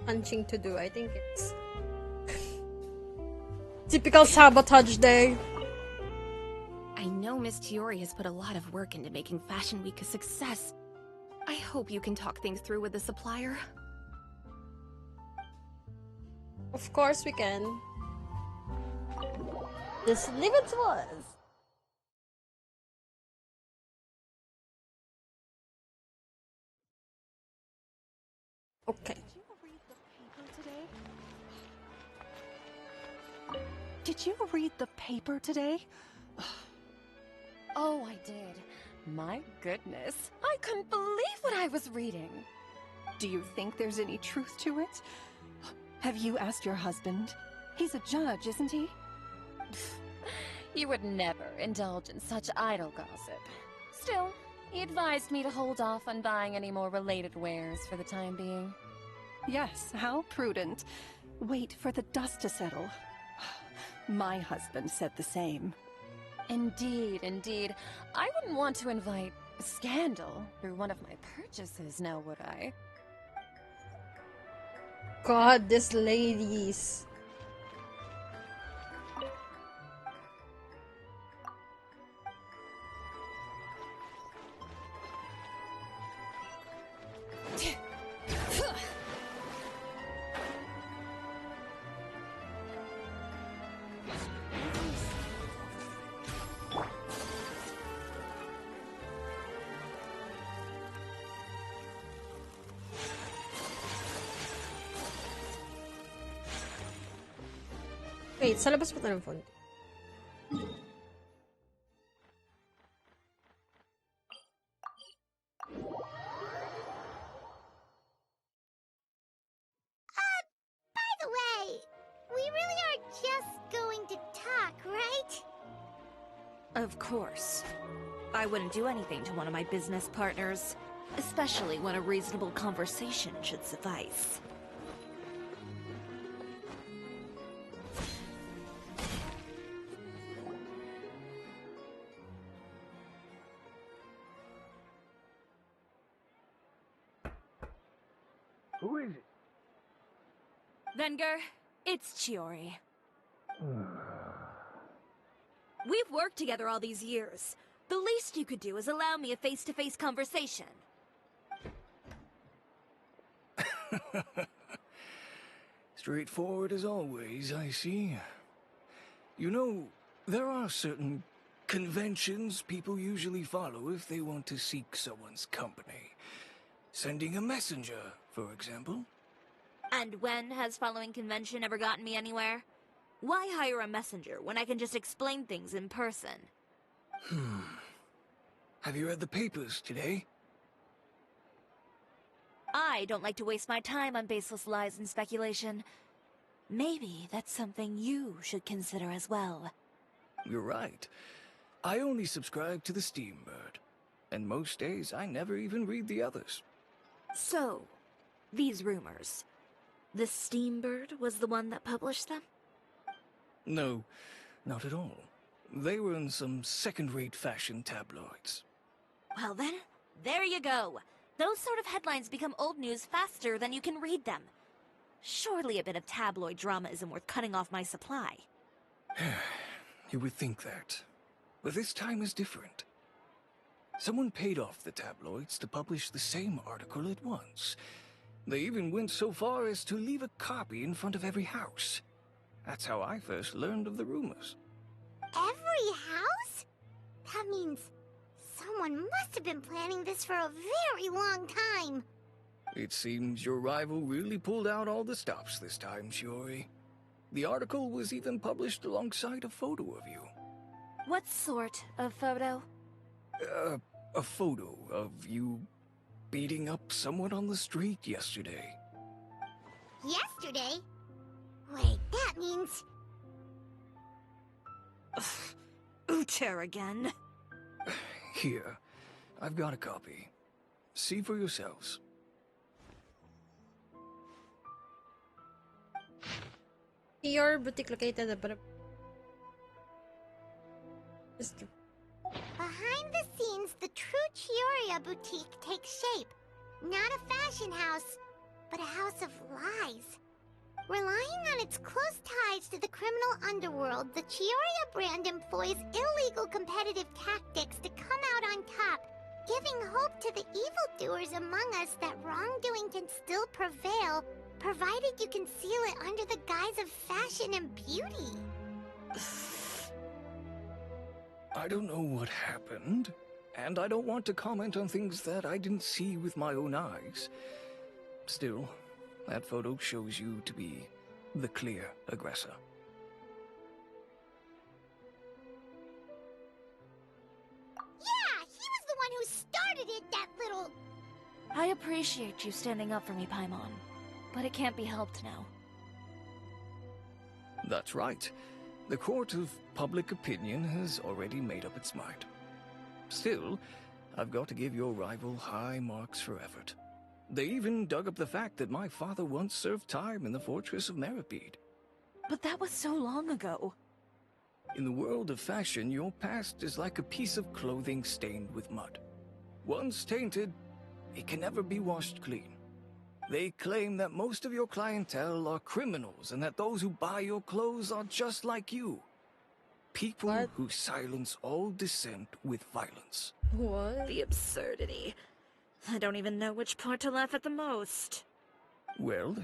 punching to do. I think it's typical sabotage day. I know Miss Tiori has put a lot of work into making Fashion Week a success. I hope you can talk things through with the supplier. Of course we can. Just leave it to us. Okay. Did you read the paper today? Oh, I did. My goodness. I couldn't believe what I was reading. Do you think there's any truth to it? Have you asked your husband? He's a judge, isn't he? You would never indulge in such idle gossip. Still, he advised me to hold off on buying any more related wares for the time being. Yes, how prudent. Wait for the dust to settle. My husband said the same. Indeed, indeed. I wouldn't want to invite scandal through one of my purchases, now would I? God, these ladies. Wait, sa labas pa ito ng phone. By the way, we really are just going to talk, right? Of course. I wouldn't do anything to one of my business partners, especially when a reasonable conversation should suffice. Who is it? Venger, it's Chiori. We've worked together all these years. The least you could do is allow me a face-to-face conversation. Straightforward as always, I see. You know, there are certain conventions people usually follow if they want to seek someone's company. Sending a messenger, for example. And when has following convention ever gotten me anywhere? Why hire a messenger when I can just explain things in person? Have you read the papers today? I don't like to waste my time on baseless lies and speculation. Maybe that's something you should consider as well. You're right. I only subscribe to the Steambird. and most days I never even read the others. So, these rumors. The Steambird was the one that published them? No, not at all. They were in some second-rate fashion tabloids. Well then, there you go. Those sort of headlines become old news faster than you can read them. Surely a bit of tabloid drama isn't worth cutting off my supply. You would think that. But this time is different. Someone paid off the tabloids to publish the same article at once. They even went so far as to leave a copy in front of every house. That's how I first learned of the rumors. Every house? That means someone must have been planning this for a very long time. It seems your rival really pulled out all the stops this time, Shiori. The article was even published alongside a photo of you. What sort of photo? A photo of you beating up someone on the street yesterday. Yesterday? Wait, that means... Uter again. Here, I've got a copy. See for yourselves. Your boutique located at the... Behind the scenes, the true Chioria boutique takes shape. Not a fashion house, but a house of lies. Relying on its close ties to the criminal underworld, the Chioria brand employs illegal competitive tactics to come out on top, giving hope to the evildoers among us that wrongdoing can still prevail, provided you conceal it under the guise of fashion and beauty. I don't know what happened, and I don't want to comment on things that I didn't see with my own eyes. Still, that photo shows you to be the clear aggressor. Yeah, he was the one who started it, that little... I appreciate you standing up for me, Paimon, but it can't be helped now. That's right. The court of public opinion has already made up its mind. Still, I've got to give your rival high marks for effort. They even dug up the fact that my father once served time in the fortress of Meripede. But that was so long ago. In the world of fashion, your past is like a piece of clothing stained with mud. Once tainted, it can never be washed clean. They claim that most of your clientele are criminals and that those who buy your clothes are just like you. People who silence all dissent with violence. What? The absurdity. I don't even know which part to laugh at the most. Well,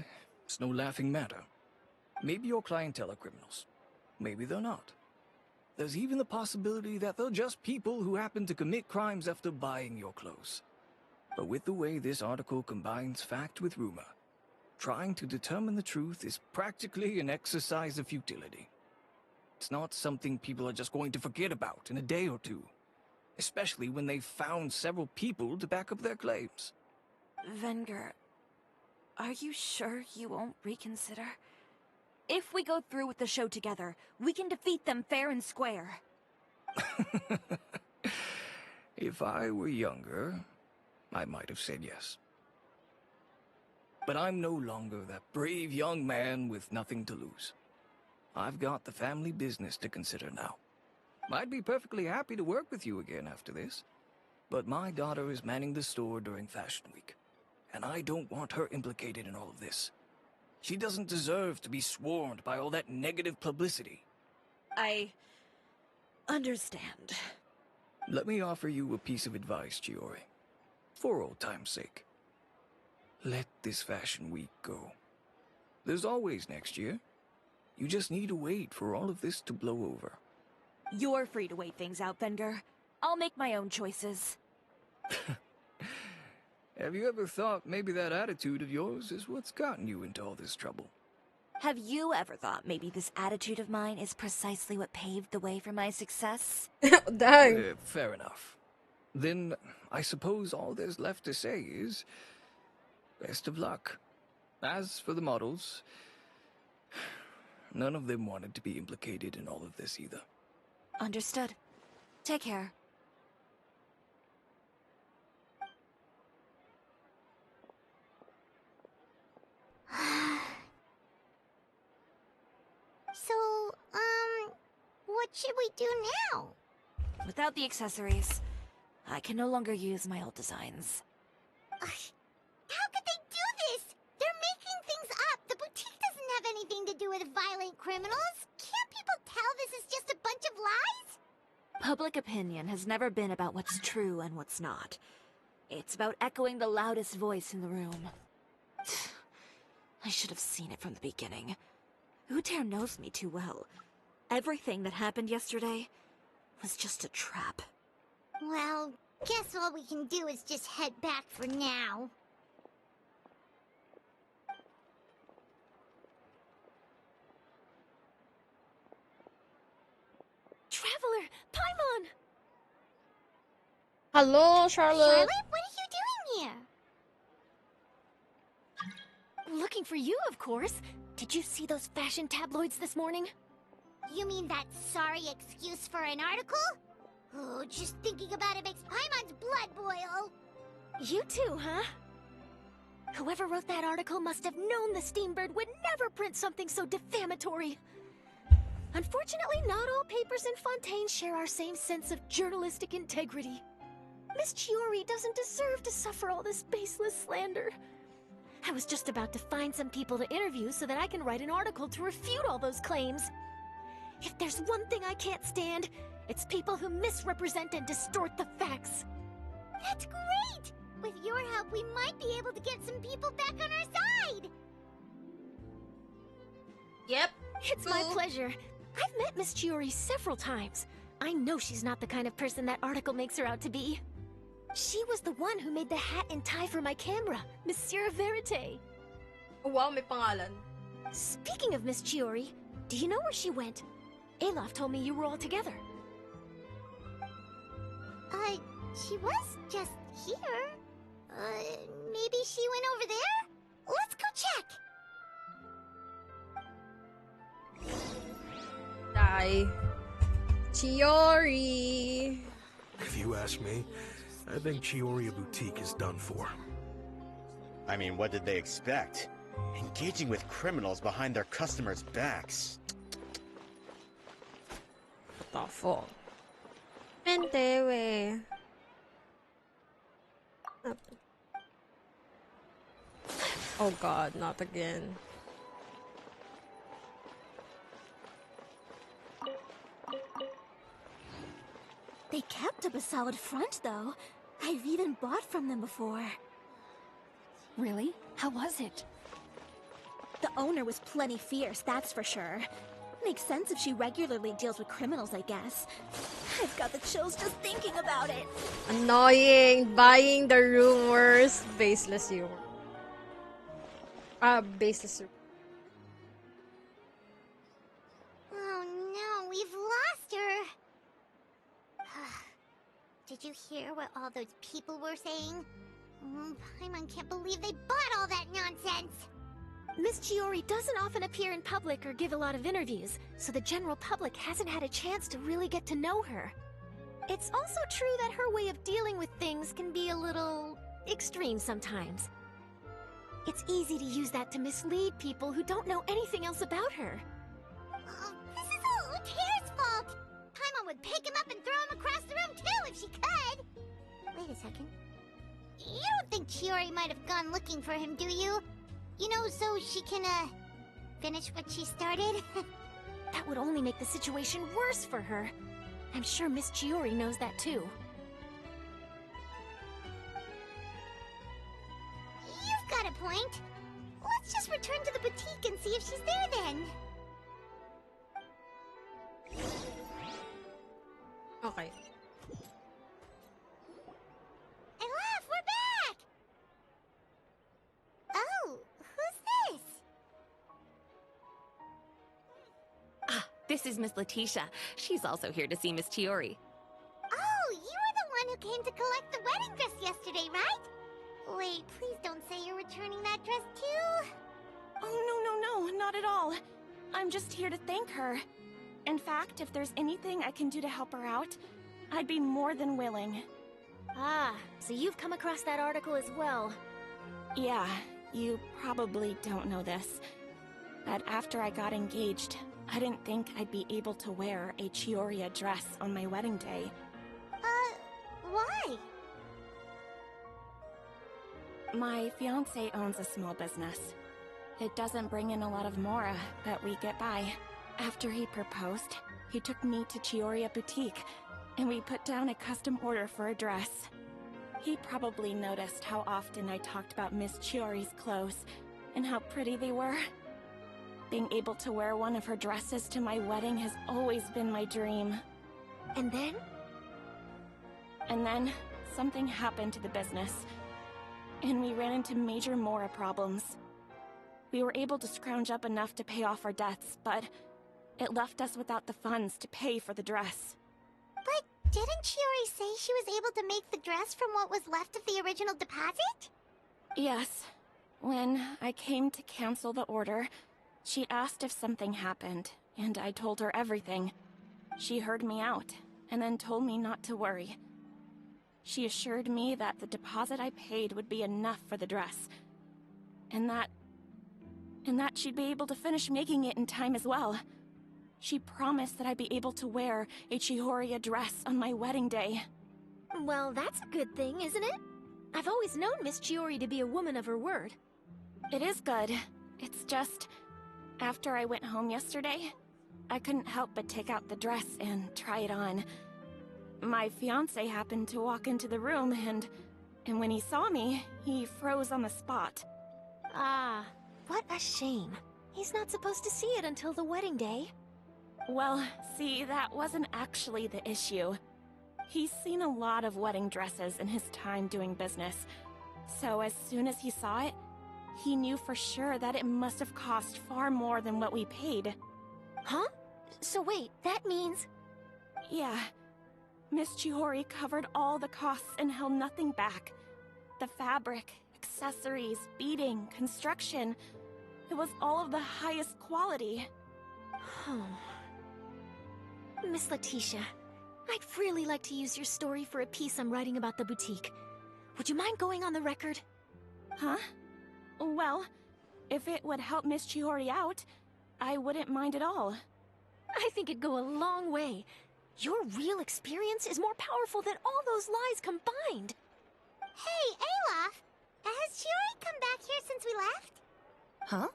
it's no laughing matter. Maybe your clientele are criminals. Maybe they're not. There's even the possibility that they're just people who happen to commit crimes after buying your clothes. But with the way this article combines fact with rumor, trying to determine the truth is practically an exercise of futility. It's not something people are just going to forget about in a day or two, especially when they've found several people to back up their claims. Venger, are you sure you won't reconsider? If we go through with the show together, we can defeat them fair and square. If I were younger, I might have said yes. But I'm no longer that brave young man with nothing to lose. I've got the family business to consider now. I'd be perfectly happy to work with you again after this, but my daughter is manning the store during Fashion Week, and I don't want her implicated in all of this. She doesn't deserve to be swarmed by all that negative publicity. I understand. Let me offer you a piece of advice, Chiori. For old time's sake. Let this Fashion Week go. There's always next year. You just need to wait for all of this to blow over. You're free to wait things out, Venger. I'll make my own choices. Have you ever thought maybe that attitude of yours is what's gotten you into all this trouble? Have you ever thought maybe this attitude of mine is precisely what paved the way for my success? Dang. Fair enough. Then, I suppose all there's left to say is... best of luck. As for the models... none of them wanted to be implicated in all of this either. Understood. Take care. What should we do now? Without the accessories, I can no longer use my old designs. Ugh, how could they do this? They're making things up. The boutique doesn't have anything to do with violent criminals. Can't people tell this is just a bunch of lies? Public opinion has never been about what's true and what's not. It's about echoing the loudest voice in the room. I should have seen it from the beginning. Uter knows me too well. Everything that happened yesterday was just a trap. Well, guess all we can do is just head back for now. Traveler! Paimon! Hello, Charlotte. Charlotte, what are you doing here? Looking for you, of course. Did you see those fashion tabloids this morning? You mean that sorry excuse for an article? Oh, just thinking about it makes Paimon's blood boil. You too, huh? Whoever wrote that article must have known the Steambird would never print something so defamatory. Unfortunately, not all papers in Fontaine share our same sense of journalistic integrity. Miss Chiori doesn't deserve to suffer all this baseless slander. I was just about to find some people to interview so that I can write an article to refute all those claims. If there's one thing I can't stand, it's people who misrepresent and distort the facts. That's great! With your help, we might be able to get some people back on our side! Yep. It's my pleasure. I've met Miss Chiori several times. I know she's not the kind of person that article makes her out to be. She was the one who made the hat and tie for my camera, Monsieur Verite. Wow, may pangalan. Speaking of Miss Chiori, do you know where she went? Alof told me you were all together. She was just here. Maybe she went over there? Let's go check. Die. Chiori. If you ask me, I think Chiori Boutique is done for. I mean, what did they expect? Engaging with criminals behind their customers' backs. What the fuck? Mente, we. Oh god, not again. They kept up a solid front, though. I've even bought from them before. Really? How was it? The owner was plenty fierce, that's for sure. Makes sense if she regularly deals with criminals, I guess. I've got the chills just thinking about it. Annoying. Buying the rumors. Baseless humor. Baseless humor. Oh no, we've lost her. Did you hear what all those people were saying? Paimon can't believe they bought all that nonsense. Miss Chiori doesn't often appear in public or give a lot of interviews, so the general public hasn't had a chance to really get to know her. It's also true that her way of dealing with things can be a little extreme sometimes. It's easy to use that to mislead people who don't know anything else about her. This is all Uter's fault! Paimon would pick him up and throw him across the room too if she could! Wait a second. You don't think Chiori might have gone looking for him, do you? You know, so she can, finish what she started? That would only make the situation worse for her. I'm sure Miss Chiori knows that too. You've got a point. Let's just return to the boutique and see if she's there then. Okay. Alof, we're back! Oh, who's this? This is Miss Letitia. She's also here to see Miss Chiori. Oh, you were the one who came to collect the wedding dress yesterday, right? Wait, please don't say you're returning that dress too. Oh, no, not at all. I'm just here to thank her. In fact, if there's anything I can do to help her out, I'd be more than willing. Ah, so you've come across that article as well. Yeah, you probably don't know this, but after I got engaged, I didn't think I'd be able to wear a Chioria dress on my wedding day. Why? My fiancé owns a small business. It doesn't bring in a lot of mora, but we get by. After he proposed, he took me to Chioria Boutique, and we put down a custom order for a dress. He probably noticed how often I talked about Miss Chiori's clothes, and how pretty they were. Being able to wear one of her dresses to my wedding has always been my dream. And then? And then, something happened to the business, and we ran into major mora problems. We were able to scrounge up enough to pay off our debts, but it left us without the funds to pay for the dress. But didn't Chiori say she was able to make the dress from what was left of the original deposit? Yes. When I came to cancel the order, she asked if something happened, and I told her everything. She heard me out, and then told me not to worry. She assured me that the deposit I paid would be enough for the dress, and that she'd be able to finish making it in time as well. She promised that I'd be able to wear a Chioria dress on my wedding day. Well, that's a good thing, isn't it? I've always known Miss Chiori to be a woman of her word. It is good. It's just, after I went home yesterday, I couldn't help but take out the dress and try it on. My fiancé happened to walk into the room, and when he saw me, he froze on the spot. Ah, what a shame. He's not supposed to see it until the wedding day. Well, see, that wasn't actually the issue. He's seen a lot of wedding dresses in his time doing business, so as soon as he saw it, he knew for sure that it must have cost far more than what we paid. Huh? So wait, that means... Yeah. Miss Chihori covered all the costs and held nothing back. The fabric, accessories, beading, construction... It was all of the highest quality. Miss Letitia, I'd really like to use your story for a piece I'm writing about the boutique. Would you mind going on the record? Huh? Well, if it would help Miss Chihori out, I wouldn't mind at all. I think it'd go a long way. Your real experience is more powerful than all those lies combined. Hey, Olaf! Has Chiori come back here since we left? Huh?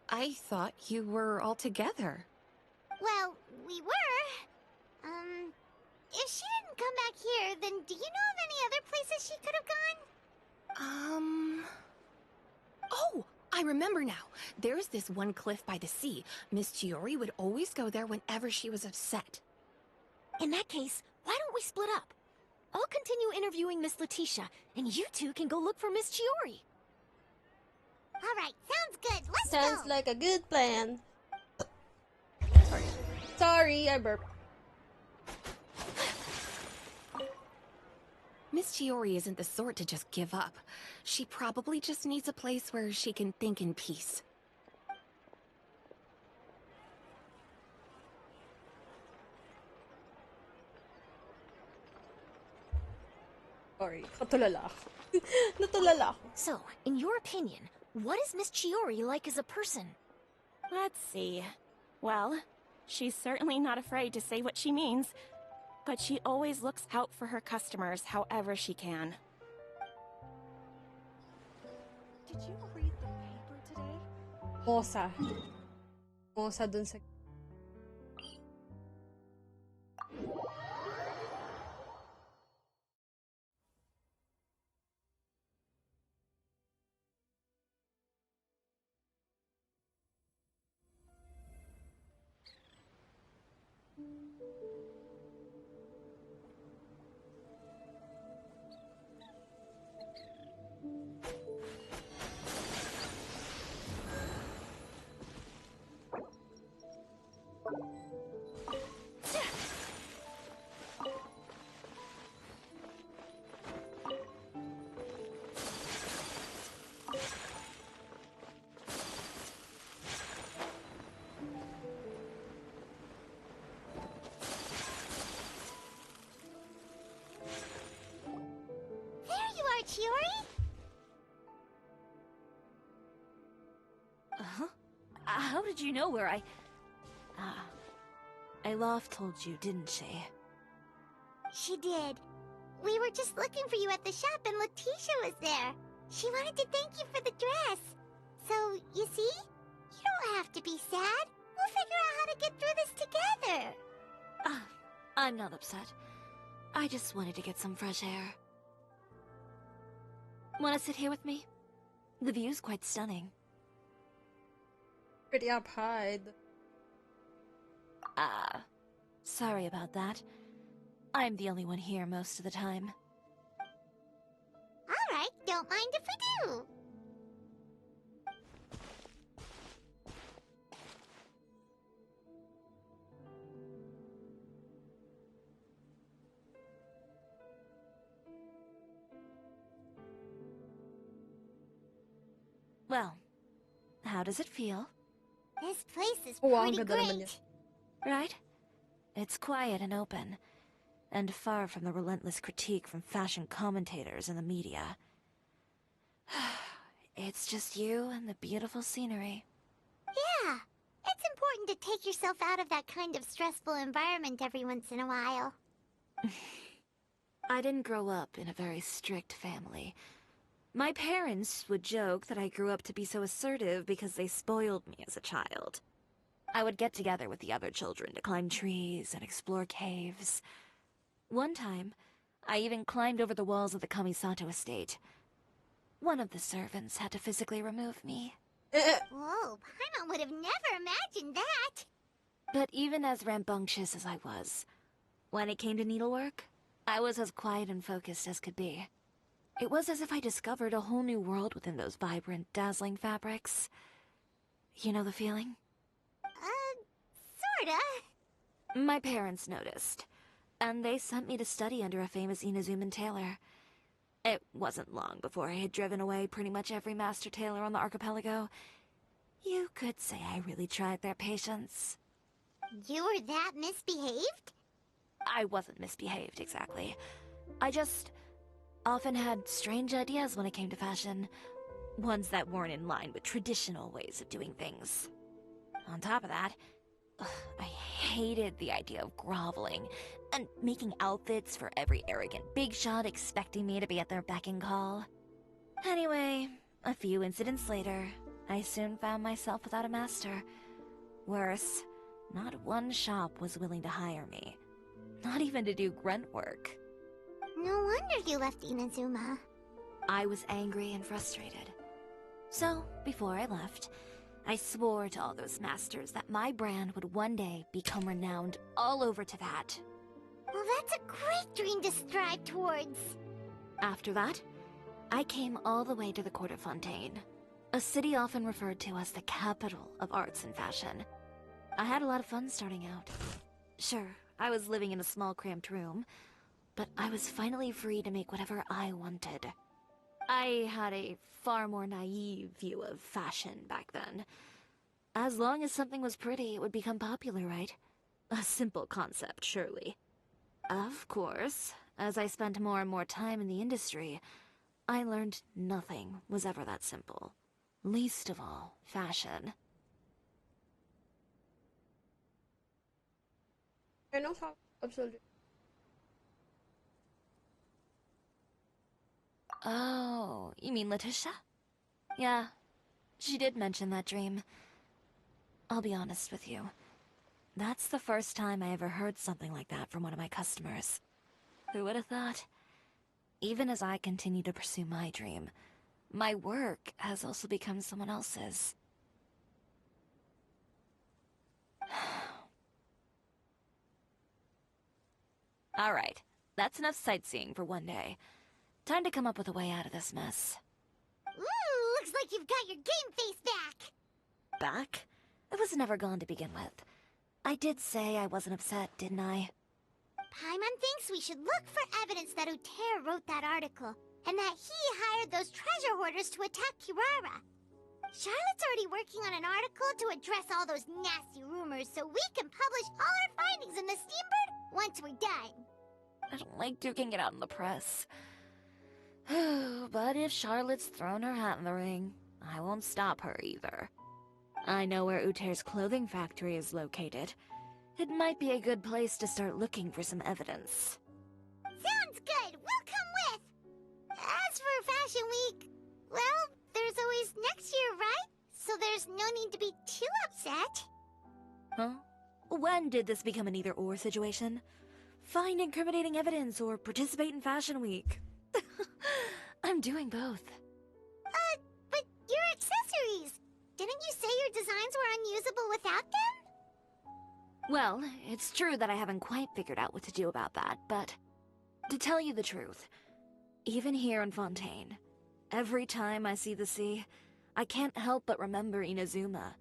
I thought you were all together. Well, we were. If she didn't come back here, then do you know of any other places she could have gone? Oh, I remember now. There's this one cliff by the sea. Miss Chiori would always go there whenever she was upset. In that case, why don't we split up? I'll continue interviewing Miss Letitia, and you two can go look for Miss Chiori. Alright, sounds good. Let's go! Sounds like a good plan. Sorry, I burped. Miss Chiori isn't the sort to just give up. She probably just needs a place where she can think in peace. Sorry, natulala ako. Natulala ako. So, in your opinion, what is Miss Chiori like as a person? Let's see. Well, she's certainly not afraid to say what she means, but she always looks out for her customers however she can. Did you read the paper today? Mosa. Mosa dun sa... Chiori? How did you know where I Ilof told you, didn't she? She did. We were just looking for you at the shop and Letitia was there. She wanted to thank you for the dress. So, you see? You don't have to be sad. We'll figure out how to get through this together. I'm not upset. I just wanted to get some fresh air. Wanna sit here with me? The view's quite stunning. Pretty up high. Sorry about that. I'm the only one here most of the time. Alright, don't mind if we do. Well, how does it feel? This place is ang pretty ganda naman great. niya. Right? It's quiet and open, and far from the relentless critique from fashion commentators and the media. It's just you and the beautiful scenery. Yeah, it's important to take yourself out of that kind of stressful environment every once in a while. I didn't grow up in a very strict family. My parents would joke that I grew up to be so assertive because they spoiled me as a child. I would get together with the other children to climb trees and explore caves. One time, I even climbed over the walls of the Kamisato estate. One of the servants had to physically remove me. Whoa, Paimon would have never imagined that. But even as rambunctious as I was, when it came to needlework, I was as quiet and focused as could be. It was as if I discovered a whole new world within those vibrant, dazzling fabrics. You know the feeling? Sorta. My parents noticed, and they sent me to study under a famous Inazuman tailor. It wasn't long before I had driven away pretty much every master tailor on the archipelago. You could say I really tried their patience. You were that misbehaved? I wasn't misbehaved, exactly. I just often had strange ideas when it came to fashion. Ones that weren't in line with traditional ways of doing things. On top of that, I hated the idea of groveling and making outfits for every arrogant big shot expecting me to be at their beck and call. Anyway, a few incidents later, I soon found myself without a master. Worse, not one shop was willing to hire me. Not even to do grunt work. No wonder you left Inazuma. I was angry and frustrated. So, before I left, I swore to all those masters that my brand would one day become renowned all over Teyvat. Well, that's a great dream to strive towards. After that, I came all the way to the court of Fontaine, a city often referred to as the capital of arts and fashion. I had a lot of fun starting out. Sure, I was living in a small cramped room, but I was finally free to make whatever I wanted. I had a far more naive view of fashion back then. As long as something was pretty, it would become popular, right? A simple concept, surely. Of course, as I spent more and more time in the industry, I learned nothing was ever that simple. Least of all, fashion. Absolutely. Oh, you mean Letitia? Yeah, she did mention that dream. I'll be honest with you. That's the first time I ever heard something like that from one of my customers. Who would have thought? Even as I continue to pursue my dream, my work has also become someone else's. Alright, that's enough sightseeing for one day. Time to come up with a way out of this mess. Ooh, looks like you've got your game face back. Back? It was never gone to begin with. I did say I wasn't upset, didn't I? Paimon thinks we should look for evidence that Uter wrote that article, and that he hired those treasure hoarders to attack Kirara. Charlotte's already working on an article to address all those nasty rumors so we can publish all our findings in the Steambird once we're done. I don't like duking it out in the press. But if Charlotte's thrown her hat in the ring, I won't stop her either. I know where Uter's clothing factory is located. It might be a good place to start looking for some evidence. Sounds good! We'll come with! As for Fashion Week, well, there's always next year, right? So there's no need to be too upset. Huh? When did this become an either-or situation? Find incriminating evidence or participate in Fashion Week. I'm doing both. But your accessories! Didn't you say your designs were unusable without them? Well, it's true that I haven't quite figured out what to do about that, but to tell you the truth, even here in Fontaine, every time I see the sea, I can't help but remember Inazuma,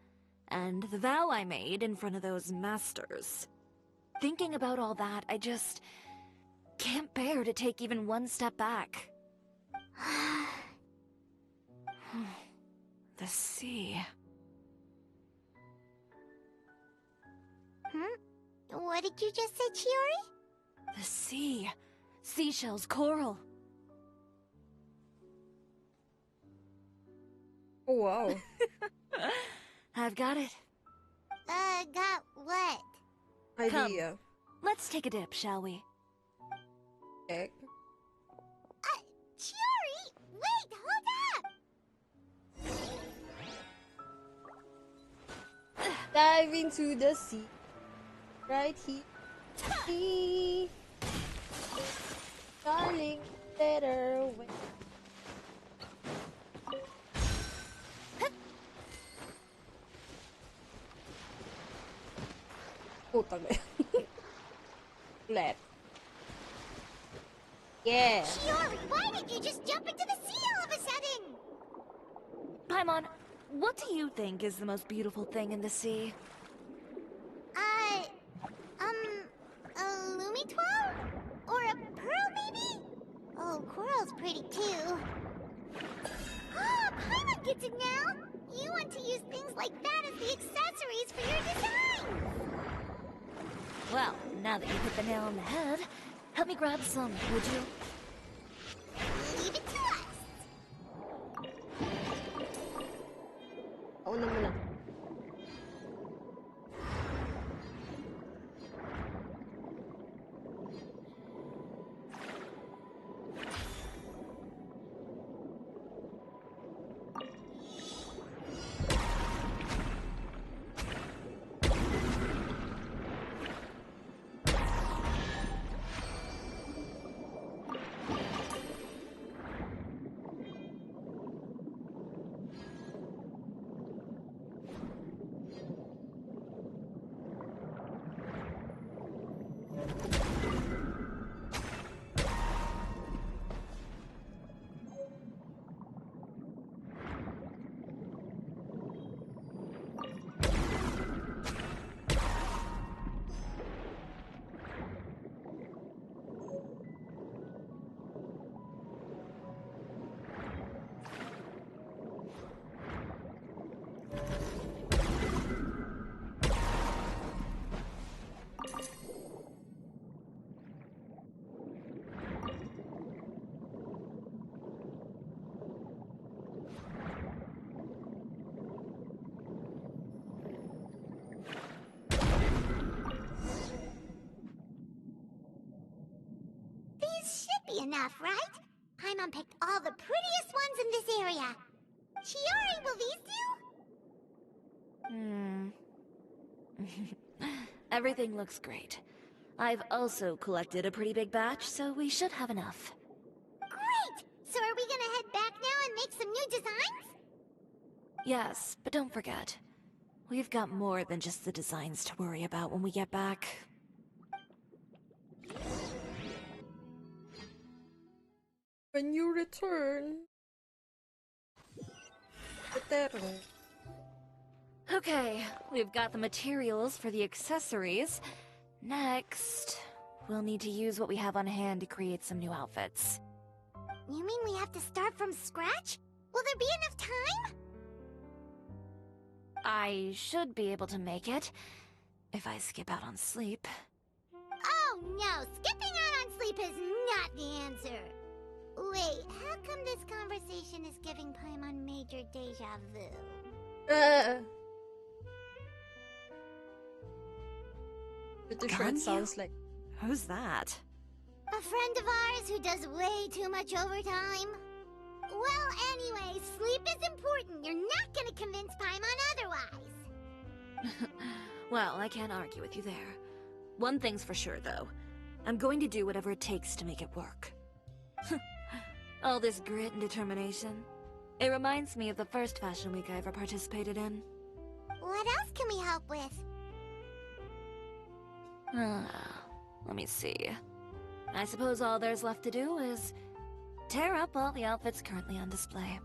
and the vow I made in front of those masters. Thinking about all that, I just can't bear to take even one step back. The sea. What did you just say, Chiori? The sea. Seashells, coral. Oh, wow. I've got it. Got what? Idea. Come, let's take a dip, shall we? Egg. Chiori! Wait, hold up! Dive into the sea. Right here. Sea. Darling, better way. Putang ina. Glad. Yeah. Chiori, why did you just jump into the sea all of a sudden? Paimon, what do you think is the most beautiful thing in the sea? A Lumitoile? Or a pearl, maybe? Oh, coral's pretty too. Oh, Paimon gets it now! You want to use things like that as the accessories for your design! Well, now that you hit the nail on the head, help me grab some, would you? Leave it to us! Oh, no, muna. Enough, right? Paimon picked all the prettiest ones in this area. Chiori, will these do? Everything looks great. I've also collected a pretty big batch, so we should have enough. Great! So are we gonna head back now and make some new designs? Yes, but don't forget, we've got more than just the designs to worry about when we get back. When you return. Okay, we've got the materials for the accessories. Next, we'll need to use what we have on hand to create some new outfits. You mean we have to start from scratch? Will there be enough time? I should be able to make it, if I skip out on sleep. Oh no, skipping out on sleep is not the answer. Wait, how come this conversation is giving Paimon major deja vu? Pretty sure it sounds like... Who's that? A friend of ours who does way too much overtime. Well, anyway, sleep is important. You're not gonna convince Paimon otherwise. Well, I can't argue with you there. One thing's for sure, though. I'm going to do whatever it takes to make it work. All this grit and determination. It reminds me of the first fashion week I ever participated in. What else can we help with? Let me see. I suppose all there's left to do is tear up all the outfits currently on display.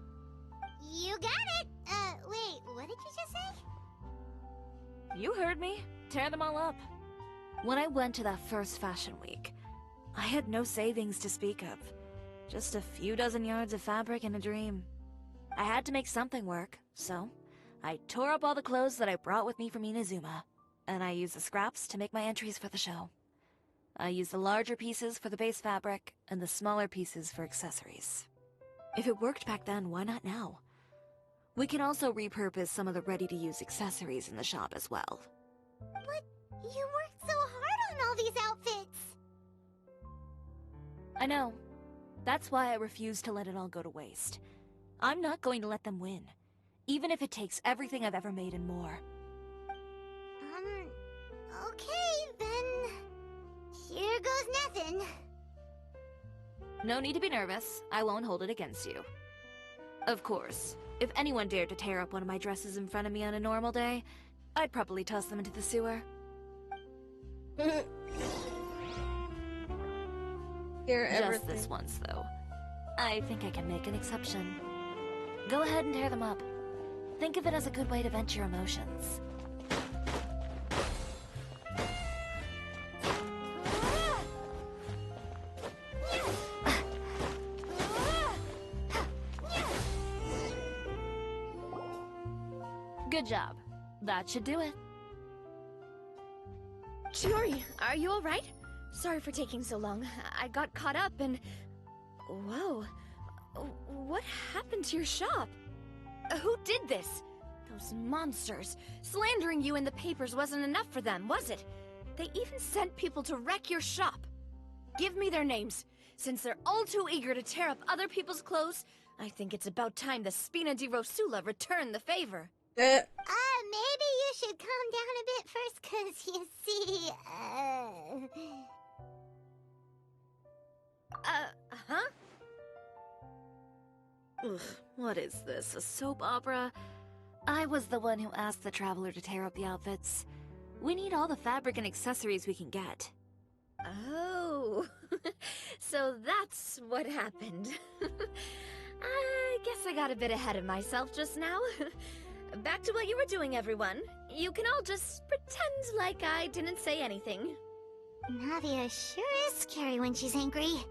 You got it! Wait, what did you just say? You heard me. Tear them all up. When I went to that first fashion week, I had no savings to speak of. Just a few dozen yards of fabric and a dream. I had to make something work, so I tore up all the clothes that I brought with me from Inazuma, and I used the scraps to make my entries for the show. I used the larger pieces for the base fabric, and the smaller pieces for accessories. If it worked back then, why not now? We can also repurpose some of the ready-to-use accessories in the shop as well. But you worked so hard on all these outfits! I know. That's why I refuse to let it all go to waste. I'm not going to let them win, even if it takes everything I've ever made and more. Okay, then... Here goes nothing. No need to be nervous. I won't hold it against you. Of course, if anyone dared to tear up one of my dresses in front of me on a normal day, I'd probably toss them into the sewer. Just this once, though. I think I can make an exception. Go ahead and tear them up. Think of it as a good way to vent your emotions. Good job. That should do it. Chiori, are you alright? Sorry for taking so long. I got caught up and... Whoa. What happened to your shop? Who did this? Those monsters. Slandering you in the papers wasn't enough for them, was it? They even sent people to wreck your shop. Give me their names. Since they're all too eager to tear up other people's clothes, I think it's about time the Spina di Rosula return the favor. Maybe you should calm down a bit first, 'cause you see, huh? Ugh, what is this, a soap opera? I was the one who asked the traveler to tear up the outfits. We need all the fabric and accessories we can get. Oh, so that's what happened. I guess I got a bit ahead of myself just now. Back to what you were doing, everyone. You can all just pretend like I didn't say anything. Navia sure is scary when she's angry.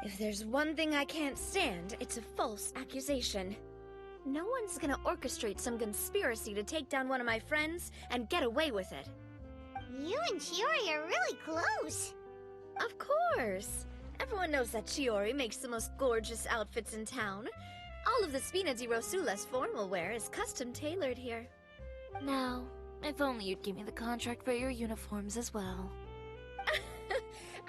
If there's one thing I can't stand, it's a false accusation. No one's gonna orchestrate some conspiracy to take down one of my friends and get away with it. You and Chiori are really close. Of course. Everyone knows that Chiori makes the most gorgeous outfits in town. All of the Spina di Rosula's formal wear is custom tailored here. Now, if only you'd give me the contract for your uniforms as well.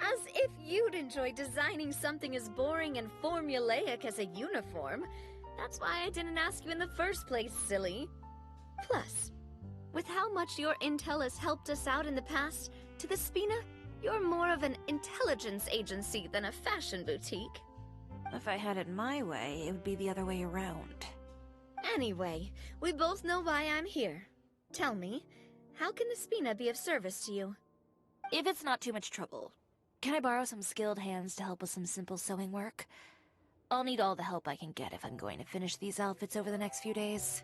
As if you'd enjoy designing something as boring and formulaic as a uniform. That's why I didn't ask you in the first place, silly. Plus, with how much your intel has helped us out in the past, to the Spina, you're more of an intelligence agency than a fashion boutique. If I had it my way, it would be the other way around. Anyway, we both know why I'm here. Tell me, how can the Spina be of service to you? If it's not too much trouble, can I borrow some skilled hands to help with some simple sewing work? I'll need all the help I can get if I'm going to finish these outfits over the next few days.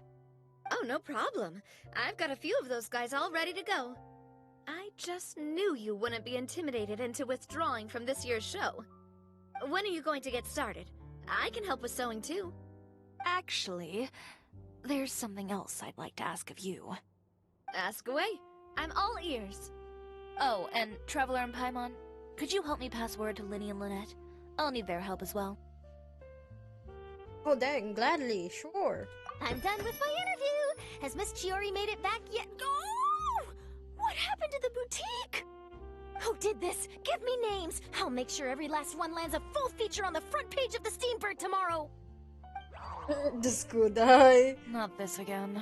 Oh, no problem. I've got a few of those guys all ready to go. I just knew you wouldn't be intimidated into withdrawing from this year's show. When are you going to get started? I can help with sewing too. Actually, there's something else I'd like to ask of you. Ask away. I'm all ears. Oh, and Traveler and Paimon, could you help me pass word to Linny and Lynette? I'll need their help as well. Oh dang, gladly, sure. I'm done with my interview. Has Miss Chiori made it back yet? Oh! happened to the boutique? Who did this? Give me names! I'll make sure every last one lands a full feature on the front page of the Steambird tomorrow! Just go die. Not this again.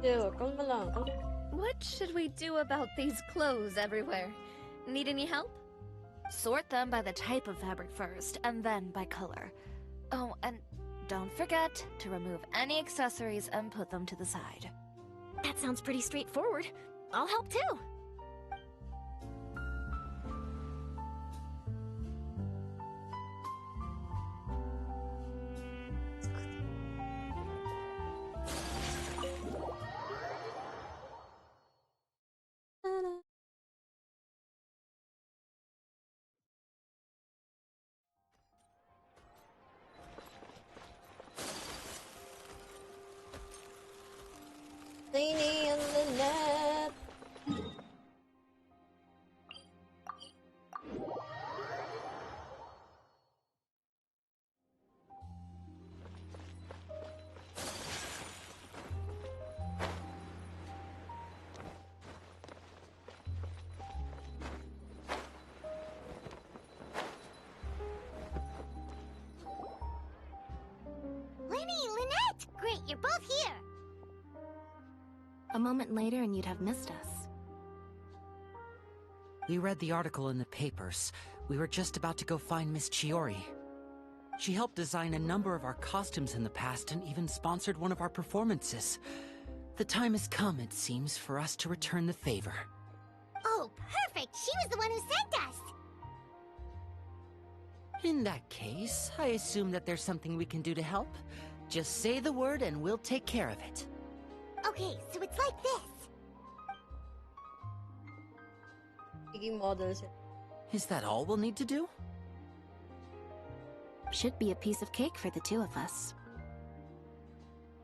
Yo, kalma lang. What should we do about these clothes everywhere? Need any help? Sort them by the type of fabric first, and then by color. Oh, and don't forget to remove any accessories and put them to the side. That sounds pretty straightforward. I'll help too. Cleaning on the net. Lenny, Lynette! Great, you're both here! A moment later and you'd have missed us. We read the article in the papers. We were just about to go find Miss Chiori. She helped design a number of our costumes in the past and even sponsored one of our performances. The time has come, it seems, for us to return the favor. Oh, perfect! She was the one who sent us! In that case, I assume that there's something we can do to help. Just say the word and we'll take care of it. Okay, so it's like this. Models. Is that all we'll need to do? Should be a piece of cake for the two of us.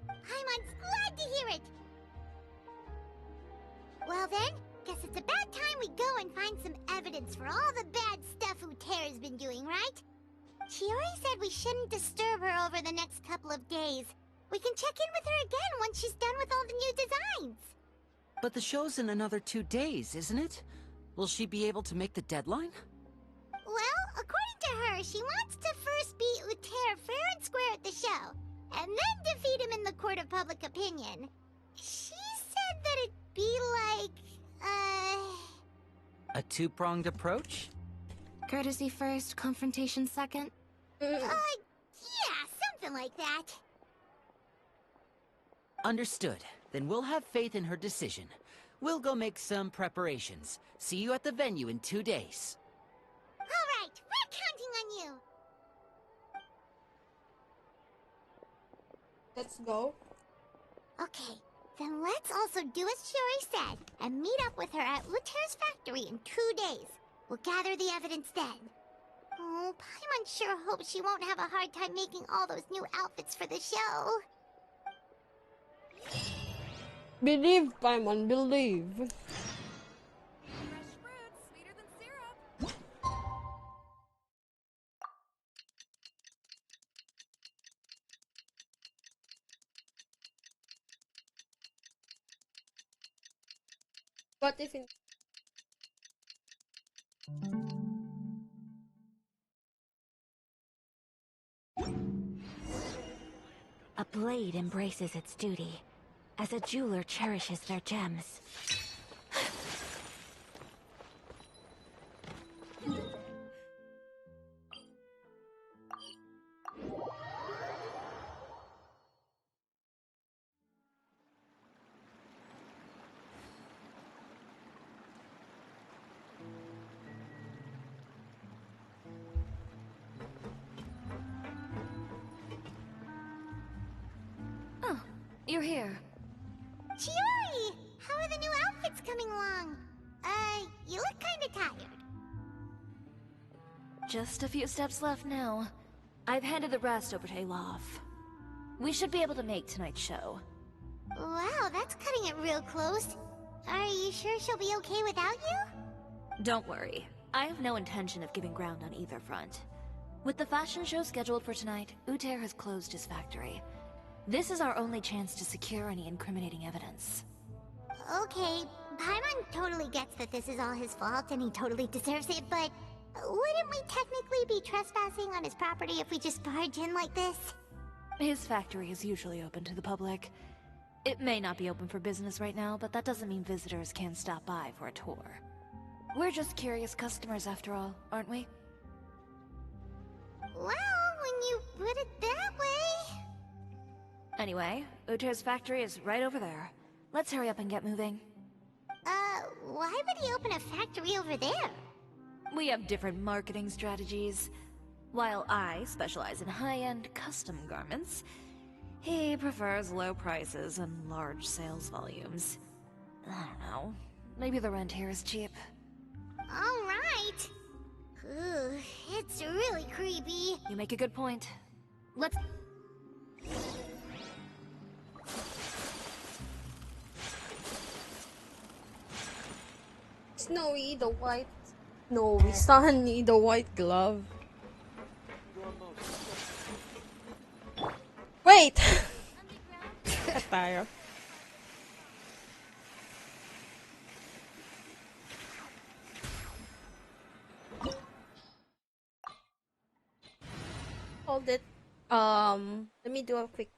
Paimon's glad to hear it! Well then, guess it's about time we go and find some evidence for all the bad stuff Uterra's been doing, right? Chiori said we shouldn't disturb her over the next couple of days. We can check in with her again once she's done with all the new designs. But the show's in another 2 days, isn't it? Will she be able to make the deadline? Well, according to her, she wants to first beat Uter fair and square at the show, and then defeat him in the court of public opinion. She said that it'd be like, A two-pronged approach? Courtesy first, confrontation second? yeah, something like that. Understood. Then we'll have faith in her decision. We'll go make some preparations. See you at the venue in 2 days. All right, we're counting on you. Let's go. Okay, then let's also do as Chiori said and meet up with her at Uter's factory in 2 days. We'll gather the evidence then. Oh, Paimon sure hopes she won't have a hard time making all those new outfits for the show. Believe, Paimon, believe. What if in A blade embraces its duty, as a jeweler cherishes their gems. Oh, you're here. Chiori! How are the new outfits coming along? You look kinda tired. Just a few steps left now. I've handed the rest over to Elof. We should be able to make tonight's show. Wow, that's cutting it real close. Are you sure she'll be okay without you? Don't worry. I have no intention of giving ground on either front. With the fashion show scheduled for tonight, Uter has closed his factory. This is our only chance to secure any incriminating evidence. Okay, Paimon totally gets that this is all his fault and he totally deserves it, but wouldn't we technically be trespassing on his property if we just barge in like this? His factory is usually open to the public. It may not be open for business right now, but that doesn't mean visitors can't stop by for a tour. We're just curious customers after all, aren't we? Well, when you put it that way... Anyway, Uter's factory is right over there. Let's hurry up and get moving. Why would he open a factory over there? We have different marketing strategies. While I specialize in high-end custom garments, he prefers low prices and large sales volumes. I don't know. Maybe the rent here is cheap. Alright. It's really creepy. You make a good point. Let's... Snowy the white... Snowy, Sunny the white glove. Wait! Tayo. Hold it. Let me do a quick...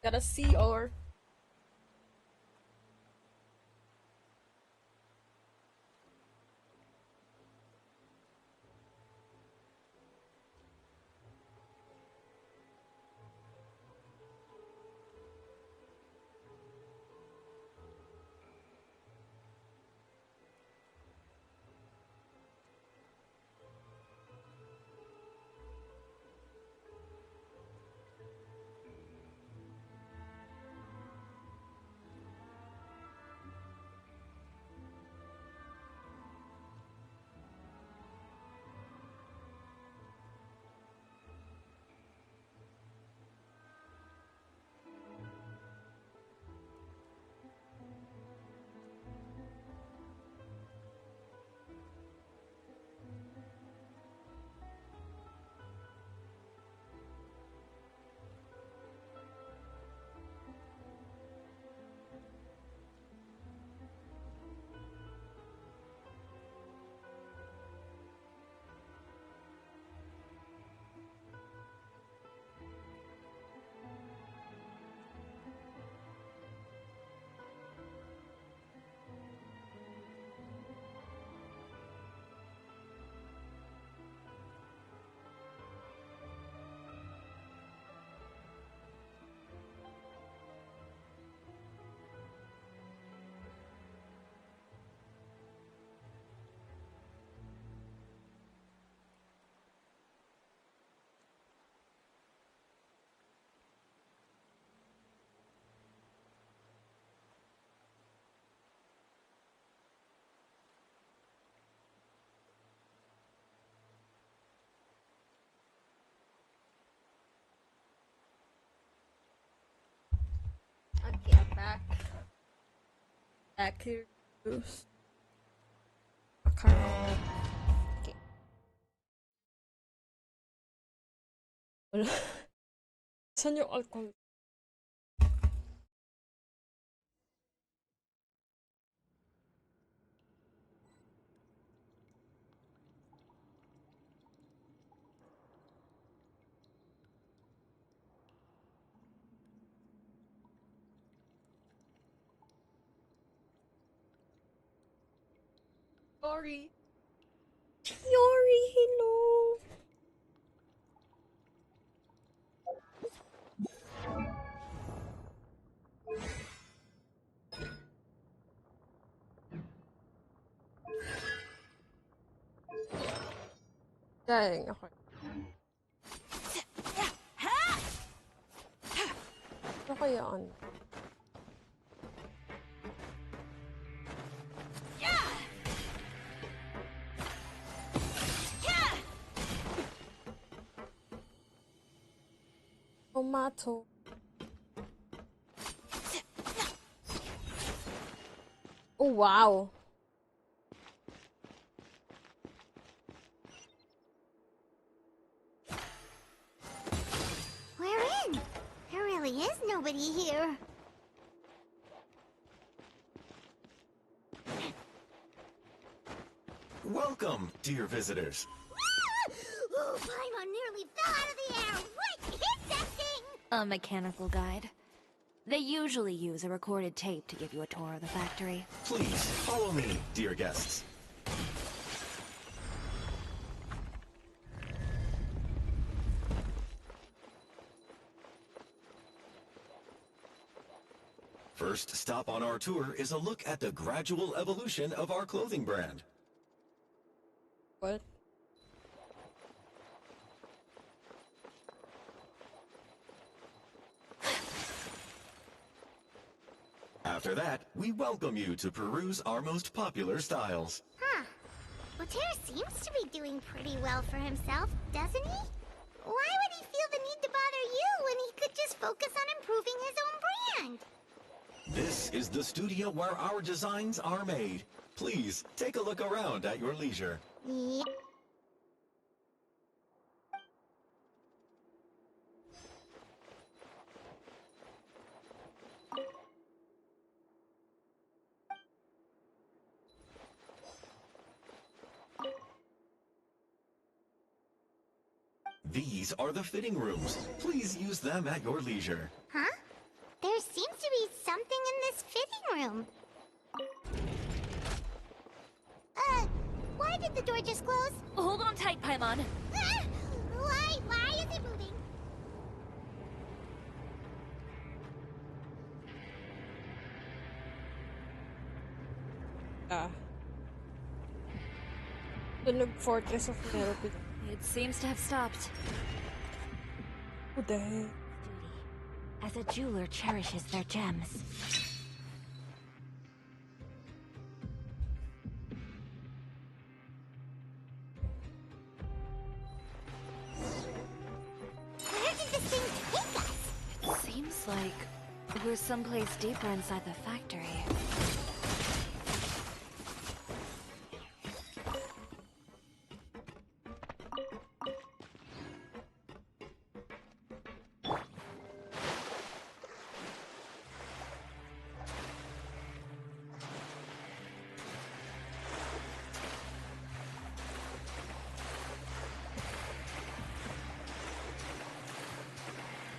Gotta see or... Okay, I'm back. Back here. Okay. Wala. Saan yung alcohol? Sorry. Yori, hello. Dang, okay. Ano kaya ano? Tomato. Oh, wow. We're in. nobody here. Welcome, dear visitors. Oh, Paimon nearly fell out of the air! What hit that thing? A mechanical guide. They usually use a recorded tape to give you a tour of the factory. Please, follow me, dear guests. First stop on our tour is a look at the gradual evolution of our clothing brand. What? After that, we welcome you to peruse our most popular styles. Huh. Altair seems to be doing pretty well for himself, doesn't he? Why would he feel the need to bother you when he could just focus on improving his own brand? This is the studio where our designs are made. Please, take a look around at your leisure. Yep. These are the fitting rooms. Please use them at your leisure. Huh? There seems to be something in this fitting room. Why did the door just close? Hold on tight, Paimon. Ah! Why is it moving? The Fortress of Meropid. It seems to have stopped. What the heck? As a jeweler cherishes their gems. Where did this thing take us? It seems like we're someplace deeper inside the factory.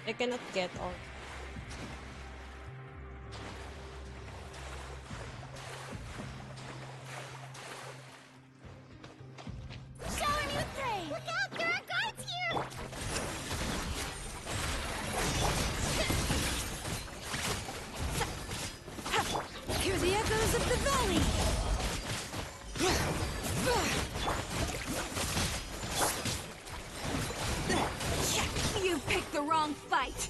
I cannot get on. Shower me with praise! Look out! There are guards here! Hear the echoes of the valley! You picked the wrong fight!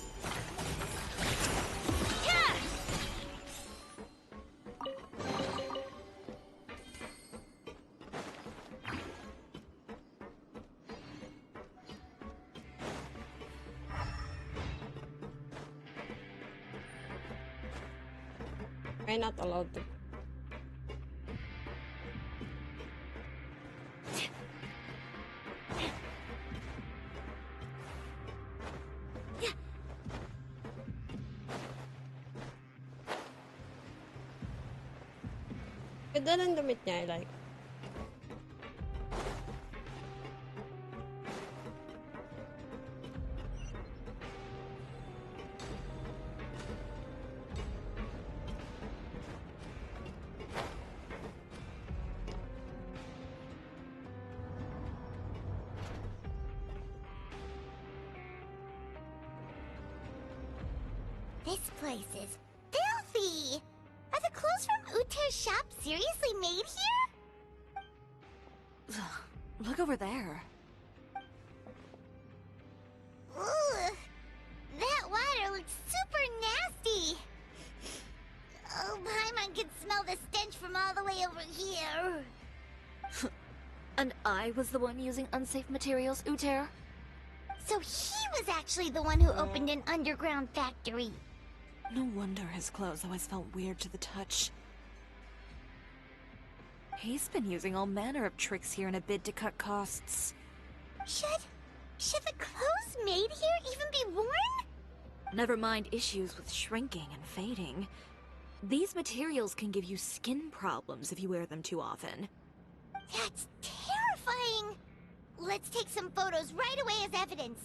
I'm not allowed to. Ganda ng damit niya, I like. This place is filthy! Are the clothes from Utair's shop seriously made here? Look over there. Ooh, that water looks super nasty! Oh, Paimon can smell the stench from all the way over here. And I was the one using unsafe materials, Utair? So he was actually the one who opened an underground factory. No wonder his clothes always felt weird to the touch. He's been using all manner of tricks here in a bid to cut costs. Should the clothes made here even be worn? Never mind issues with shrinking and fading. These materials can give you skin problems if you wear them too often. That's terrifying! Let's take some photos right away as evidence.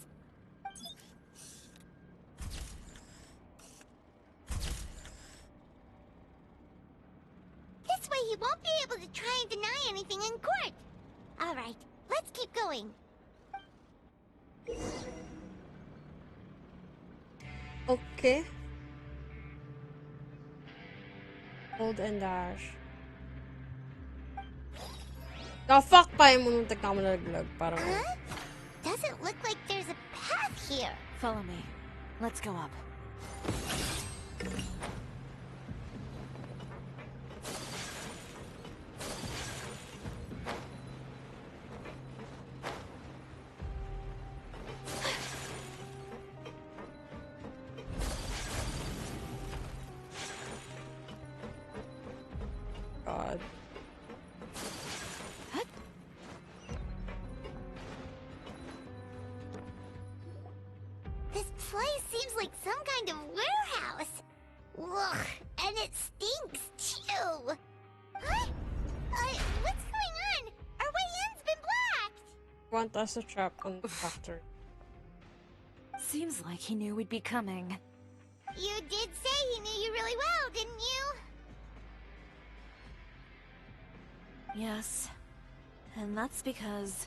This way he won't be able to try and deny anything in court. Alright, let's keep going. Okay. Hold and dash. The fuck pa yung muntik na ako nalaglag. Parang... Doesn't look like there's a path here. Follow me. Let's go up. God. This place seems like some kind of warehouse. Ugh, and it stinks too. Huh? What's going on? Our way in's been blocked. Want us to trap on the factory. Seems like he knew we'd be coming. You did say he knew you really well, didn't you? Yes. And that's because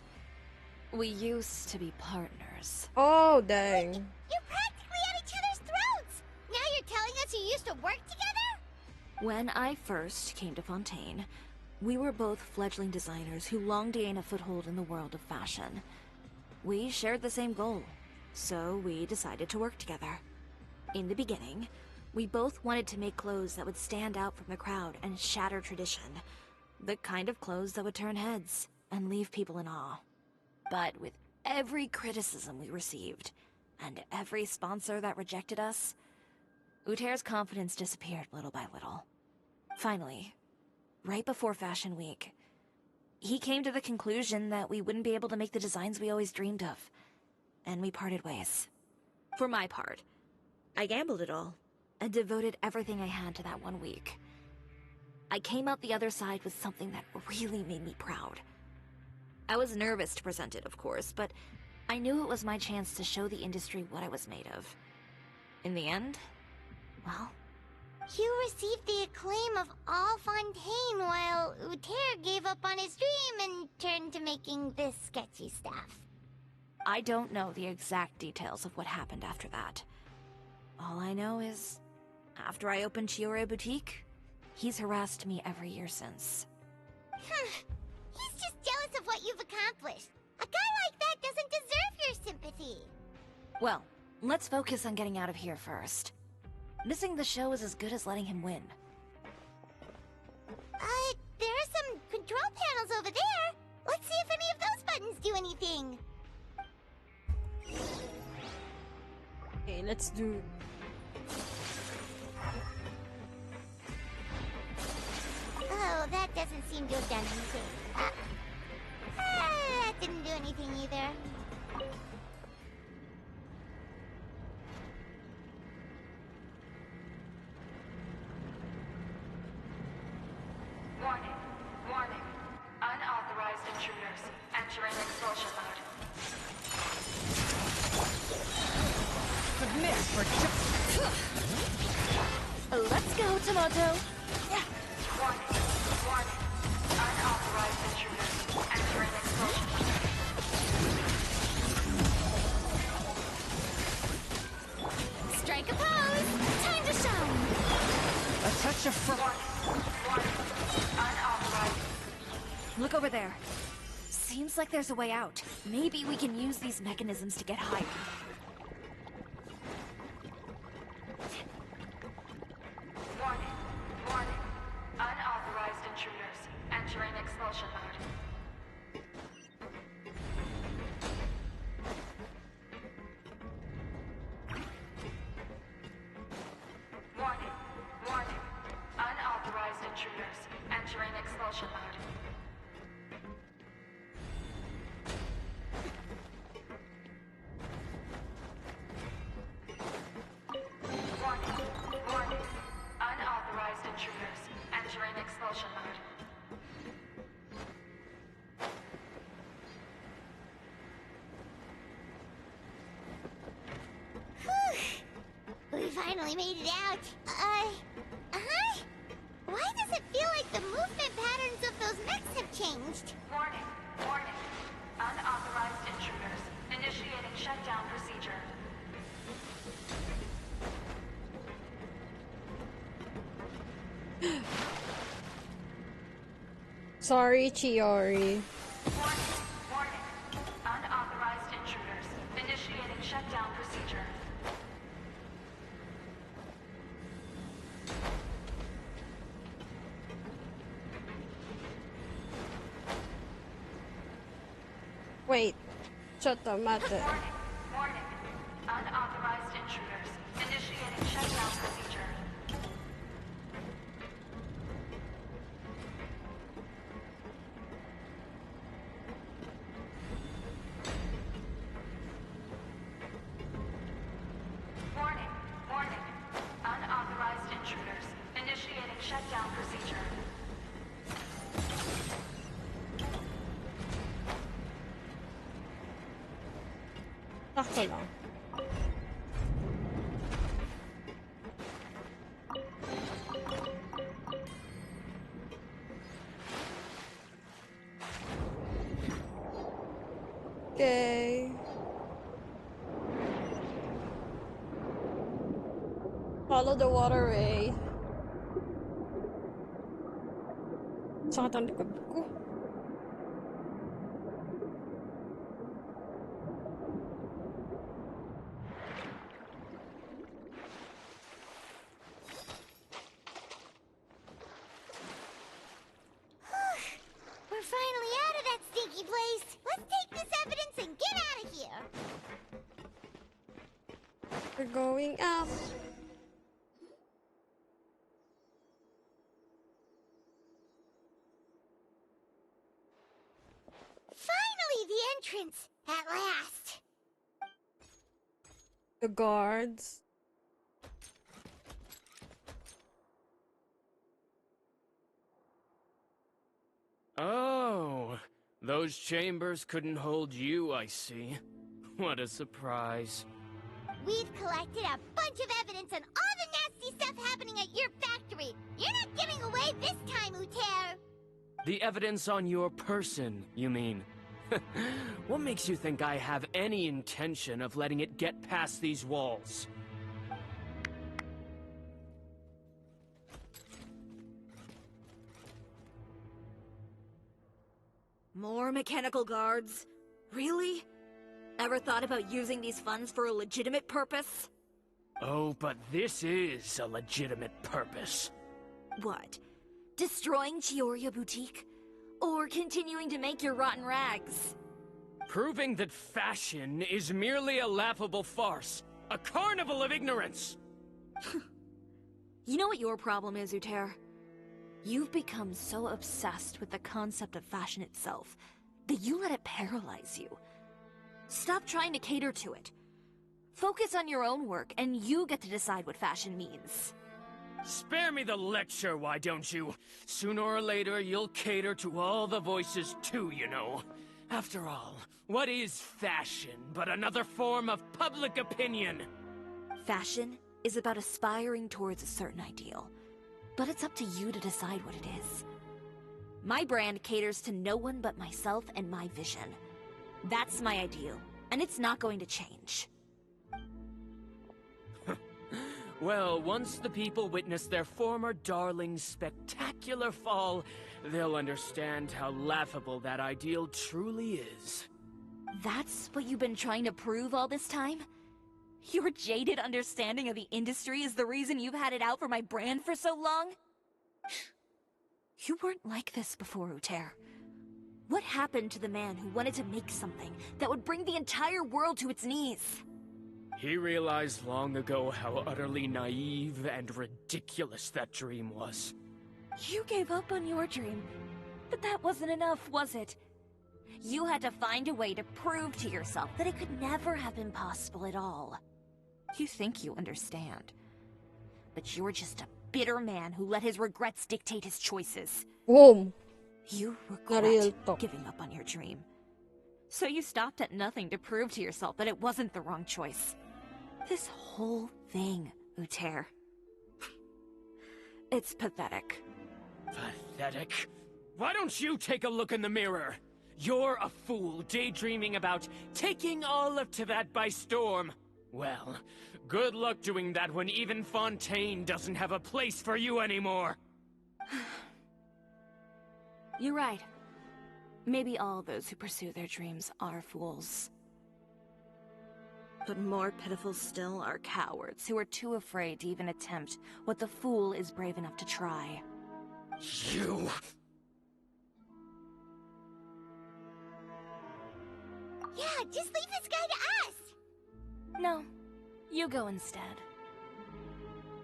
we used to be partners. Oh, dang. You're practically at each other's throats. Now you're telling us you used to work together? When I first came to Fontaine, we were both fledgling designers who longed to gain a foothold in the world of fashion. We shared the same goal, so we decided to work together. In the beginning, we both wanted to make clothes that would stand out from the crowd and shatter tradition. The kind of clothes that would turn heads and leave people in awe. But with every criticism we received, and every sponsor that rejected us, Uter's confidence disappeared little by little. Finally, right before Fashion Week, he came to the conclusion that we wouldn't be able to make the designs we always dreamed of, and we parted ways. For my part, I gambled it all, and devoted everything I had to that 1 week. I came out the other side with something that really made me proud. I was nervous to present it, of course, but I knew it was my chance to show the industry what I was made of. In the end, well... You received the acclaim of all Fontaine while Uter gave up on his dream and turned to making this sketchy stuff. I don't know the exact details of what happened after that. All I know is, after I opened Chiore Boutique, he's harassed me every year since. He's just jealous of what you've accomplished. A guy like that doesn't deserve your sympathy. Well, let's focus on getting out of here first. Missing the show is as good as letting him win. There are some control panels over there. Let's see if any of those buttons do anything. Okay, let's do... Oh, that doesn't seem to have done anything. That didn't do anything either. Warning. Warning. Unauthorized intruders entering expulsion mode. Submit for Let's go, Tomato! Warning. Warning. Unauthorized intruders entering expulsion mode. Strike a pose! Time to shine! a touch of Look over there. Seems like there's a way out. Maybe we can use these mechanisms to get higher. Warning. Warning. Unauthorized intruders entering expulsion mode. Warning. Warning. Unauthorized intruders entering expulsion mode. expulsion mode. We finally made it out. Why does it feel like the movement patterns of those mechs have changed? Warning, warning. Unauthorized intruders. Initiating shutdown procedure. Sorry, Chiori. Warning, warning. Unauthorized intruders. Initiating shutdown procedure. Wait. Chotomate. Warning, warning. Unauthorized intruders. Initiating shutdown procedure. Warning, warning. Unauthorized intruders. Initiating shutdown procedure. Sakto lang. Okay. Follow the waterway. Sakit ang likod ko. We're finally out of that stinky place. Let's take this evidence and get out of here. We're going up. Finally, the entrance. At last. The guards. Oh, those chambers couldn't hold you, I see. What a surprise. We've collected a bunch of evidence on all the nasty stuff happening at your factory. You're not getting away this time, Uter. The evidence on your person, you mean? What makes you think I have any intention of letting it get past these walls? More mechanical guards? Really? Ever thought about using these funds for a legitimate purpose? Oh, but this is a legitimate purpose. What? Destroying Chioria Boutique? Or continuing to make your rotten rags? Proving that fashion is merely a laughable farce. A carnival of ignorance! You know what your problem is, Uter? You've become so obsessed with the concept of fashion itself that you let it paralyze you. Stop trying to cater to it. Focus on your own work, and you get to decide what fashion means. Spare me the lecture, why don't you? Sooner or later, you'll cater to all the voices too, you know. After all, what is fashion but another form of public opinion? Fashion is about aspiring towards a certain ideal. But it's up to you to decide what it is. My brand caters to no one but myself and my vision. That's my ideal, and it's not going to change. Well, once the people witness their former darling's spectacular fall, they'll understand how laughable that ideal truly is. That's what you've been trying to prove all this time? Your jaded understanding of the industry is the reason you've had it out for my brand for so long? You weren't like this before, Uter. What happened to the man who wanted to make something that would bring the entire world to its knees? He realized long ago how utterly naive and ridiculous that dream was. You gave up on your dream, but that wasn't enough, was it? You had to find a way to prove to yourself that it could never have been possible at all. You think you understand, but you're just a bitter man who let his regrets dictate his choices. Boom. You Na real regret talk. giving up on your dream. So you stopped at nothing to prove to yourself that it wasn't the wrong choice. This whole thing, Uter. It's pathetic. Pathetic? Why don't you take a look in the mirror? You're a fool daydreaming about taking all of Teyvat by storm. Well, good luck doing that when even Fontaine doesn't have a place for you anymore. You're right. Maybe all those who pursue their dreams are fools. But more pitiful still are cowards who are too afraid to even attempt what the fool is brave enough to try. You... Yeah, just leave this guy to us! No, you go instead.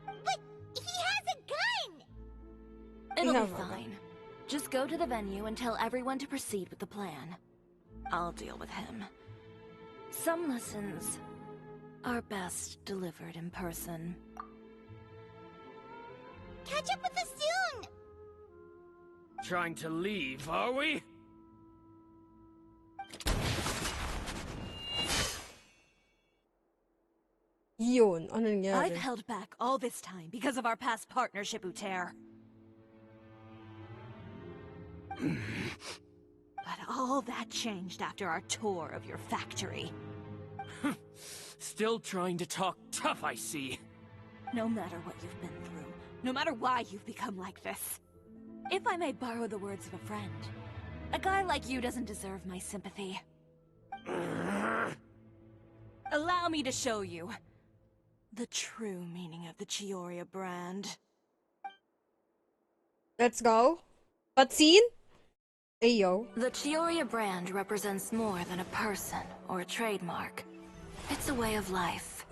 But he has a gun! It'll be fine. Just go to the venue and tell everyone to proceed with the plan. I'll deal with him. Some lessons are best delivered in person. Catch up with us soon! Trying to leave, are we? Yun, ano nangyari? I've held back all this time because of our past partnership, Uter. But all that changed after our tour of your factory. Still trying to talk tough, I see. No matter what you've been through, no matter why you've become like this. If I may borrow the words of a friend, a guy like you doesn't deserve my sympathy. Allow me to show you the true meaning of the Chioria brand. Let's go. Cutscene? Ayo. The Chioria brand represents more than a person or a trademark. It's a way of life.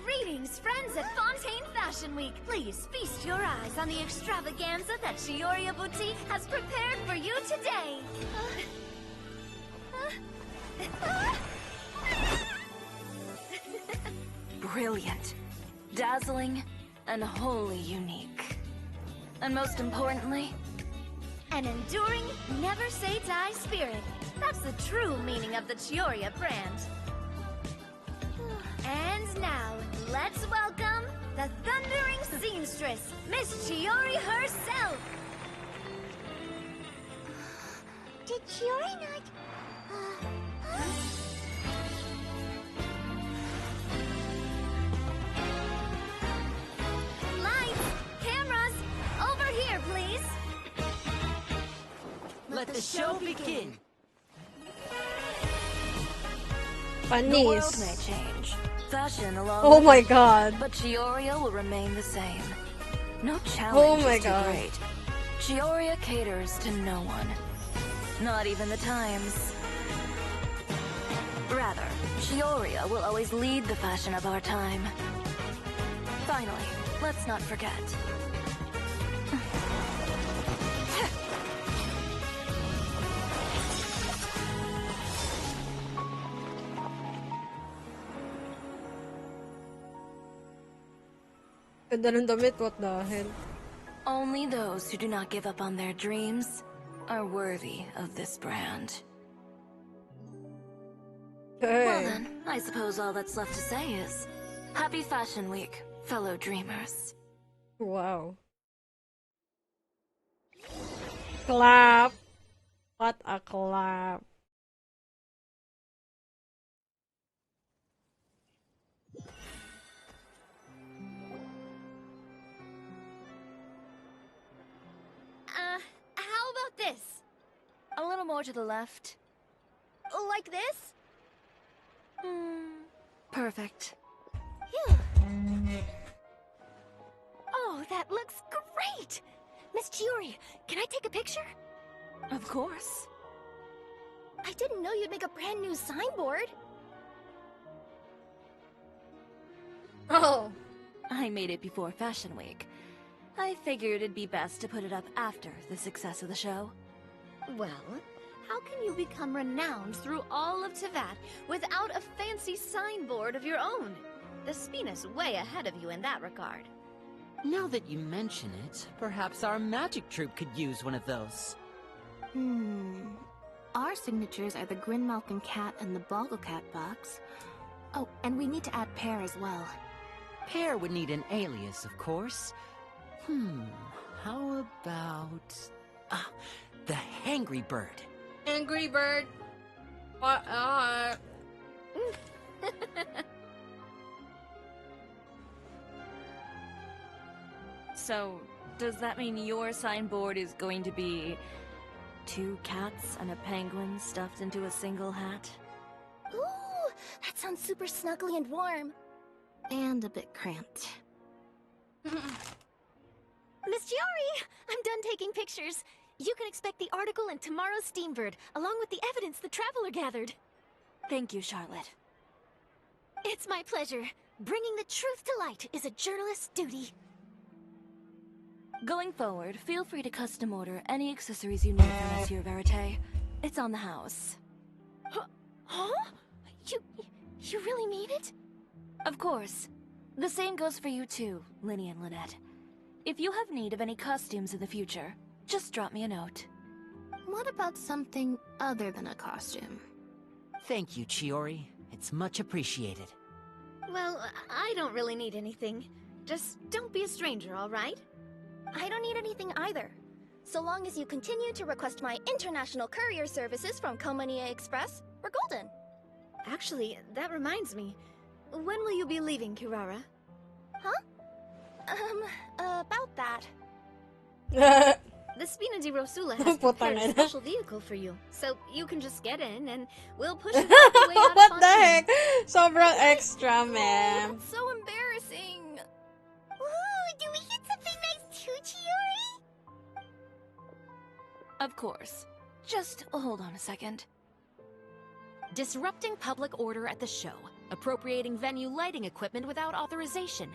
Greetings, friends at Fontaine Fashion Week. Please feast your eyes on the extravaganza that Chioria Boutique has prepared for you today. Brilliant, dazzling, and wholly unique. And most importantly, an enduring, never-say-die spirit. That's the true meaning of the Chioria brand. And now, let's welcome the thundering seamstress, Miss Chiori herself! Did Chiori not... Lights! Cameras! Over here, please! let the show begin. Panis. The world may change. Fashion along Oh with my it, god. But Chioria will remain the same. No Oh challenge my is too god. great. Chioria caters to no one. Not even the times. Rather, Chioria will always lead the fashion of our time. Finally, let's not forget. Ganda ng damit, what the hell? Only those who do not give up on their dreams are worthy of this brand. Hey. Well then, I suppose all that's left to say is, Happy Fashion Week, fellow dreamers. Wow. Clap. What a clap. How about this? A little more to the left. Like this? Perfect. Oh, that looks great! Miss Chiori, can I take a picture? Of course. I didn't know you'd make a brand new signboard. Oh. I made it before Fashion Week. I figured it'd be best to put it up after the success of the show. Well, how can you become renowned through all of Teyvat without a fancy signboard of your own? The Spina's way ahead of you in that regard. Now that you mention it, perhaps our magic troupe could use one of those. Our signatures are the Grin Malcolm Cat and the Boggle Cat box. Oh, and we need to add Pear as well. Pear would need an alias, of course. How about... the Hangry Bird. Angry Bird. What? So, does that mean your signboard is going to be 2 cats and a penguin stuffed into a single hat? Ooh, that sounds super snuggly and warm. And a bit cramped. Miss Chiori, I'm done taking pictures. You can expect the article in tomorrow's Steambird, along with the evidence the Traveler gathered. Thank you, Charlotte. It's my pleasure. Bringing the truth to light is a journalist's duty. Going forward, feel free to custom order any accessories you need from Monsieur Verite. It's on the house. Huh? You really mean it? Of course. The same goes for you too, Linny and Lynette. If you have need of any costumes in the future, just drop me a note. What about something other than a costume? Thank you, Chiori. It's much appreciated. Well, I don't really need anything. Just don't be a stranger, all right? I don't need anything either. So long as you continue to request my international courier services from Columbina Express, we're golden. Actually, that reminds me. When will you be leaving, Kirara? Huh? About that. The Spina di Rosula has prepared a special vehicle for you, so you can just get in and we'll push you all the way out What of the heck? Fontaine. Sobrang extra, ma'am. That's so embarrassing. Ooh, do we get something nice too, Chiori? Of course. Just hold on a second. Disrupting public order at the show, appropriating venue lighting equipment without authorization,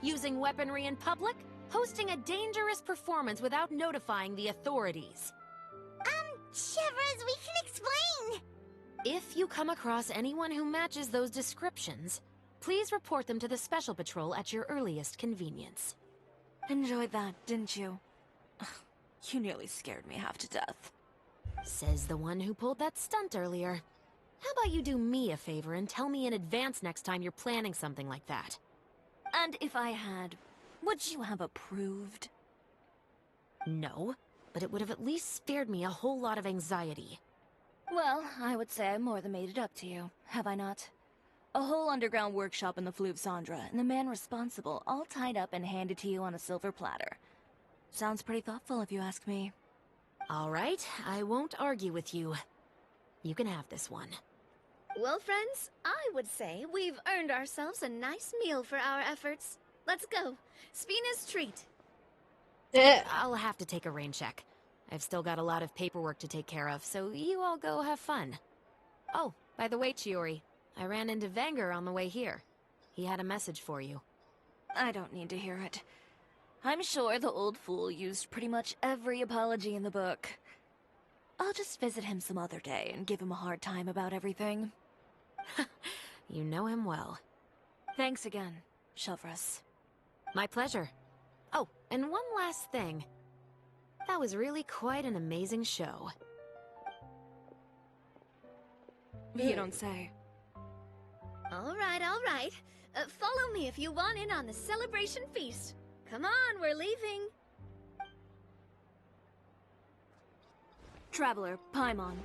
using weaponry in public, hosting a dangerous performance without notifying the authorities. Shivers, we can explain! If you come across anyone who matches those descriptions, please report them to the Special Patrol at your earliest convenience. Enjoyed that, didn't you? You nearly scared me half to death. Says the one who pulled that stunt earlier. How about you do me a favor and tell me in advance next time you're planning something like that? And if I had, would you have approved? No, but it would have at least spared me a whole lot of anxiety. Well, I would say I more than made it up to you, have I not? A whole underground workshop in the Fleuve Sandra, and the man responsible all tied up and handed to you on a silver platter. Sounds pretty thoughtful if you ask me. All right, I won't argue with you. You can have this one. Well, friends, I would say we've earned ourselves a nice meal for our efforts. Let's go. Spina's treat. I'll have to take a rain check. I've still got a lot of paperwork to take care of, so you all go have fun. Oh, by the way, Chiori, I ran into Vanger on the way here. He had a message for you. I don't need to hear it. I'm sure the old fool used pretty much every apology in the book. I'll just visit him some other day and give him a hard time about everything. You know him well. Thanks again, Shelvrus. My pleasure. Oh, and one last thing. That was really quite an amazing show. You don't say. All right, all right. Follow me if you want in on the celebration feast. Come on, we're leaving. Traveler, Paimon,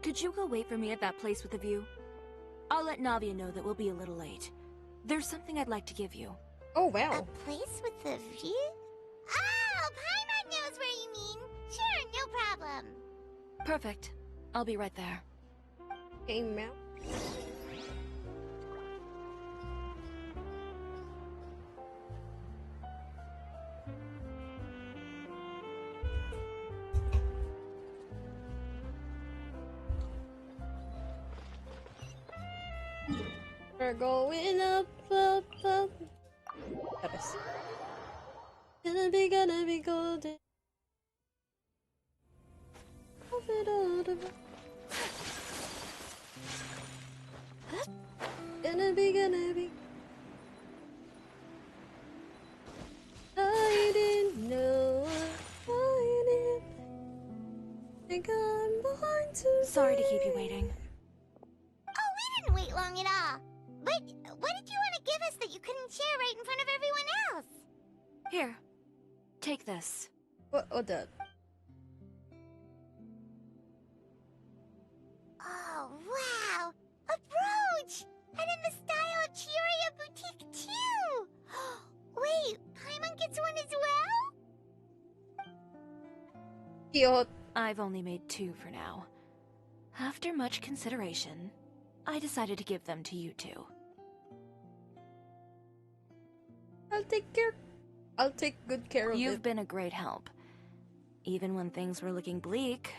could you go wait for me at that place with the view? I'll let Navia know that we'll be a little late. There's something I'd like to give you. Oh, wow. A place with a view? Oh, Paimon knows where you mean. Sure, no problem. Perfect. I'll be right there. Okay, ma'am. We're going up, up, up. Gonna be golden. Gonna be. Sorry to keep you waiting. Oh, we didn't wait long at all. But what did you want to give us that you couldn't share right in front of everyone else? Here, take this. What? Oh, that. Oh, wow! A brooch! And in the style of Chioria Boutique, too! Wait, Paimon gets one as well? Cute. I've only made 2 for now. After much consideration, I decided to give them to you two. I'll take good care of it. You've been a great help. Even when things were looking bleak,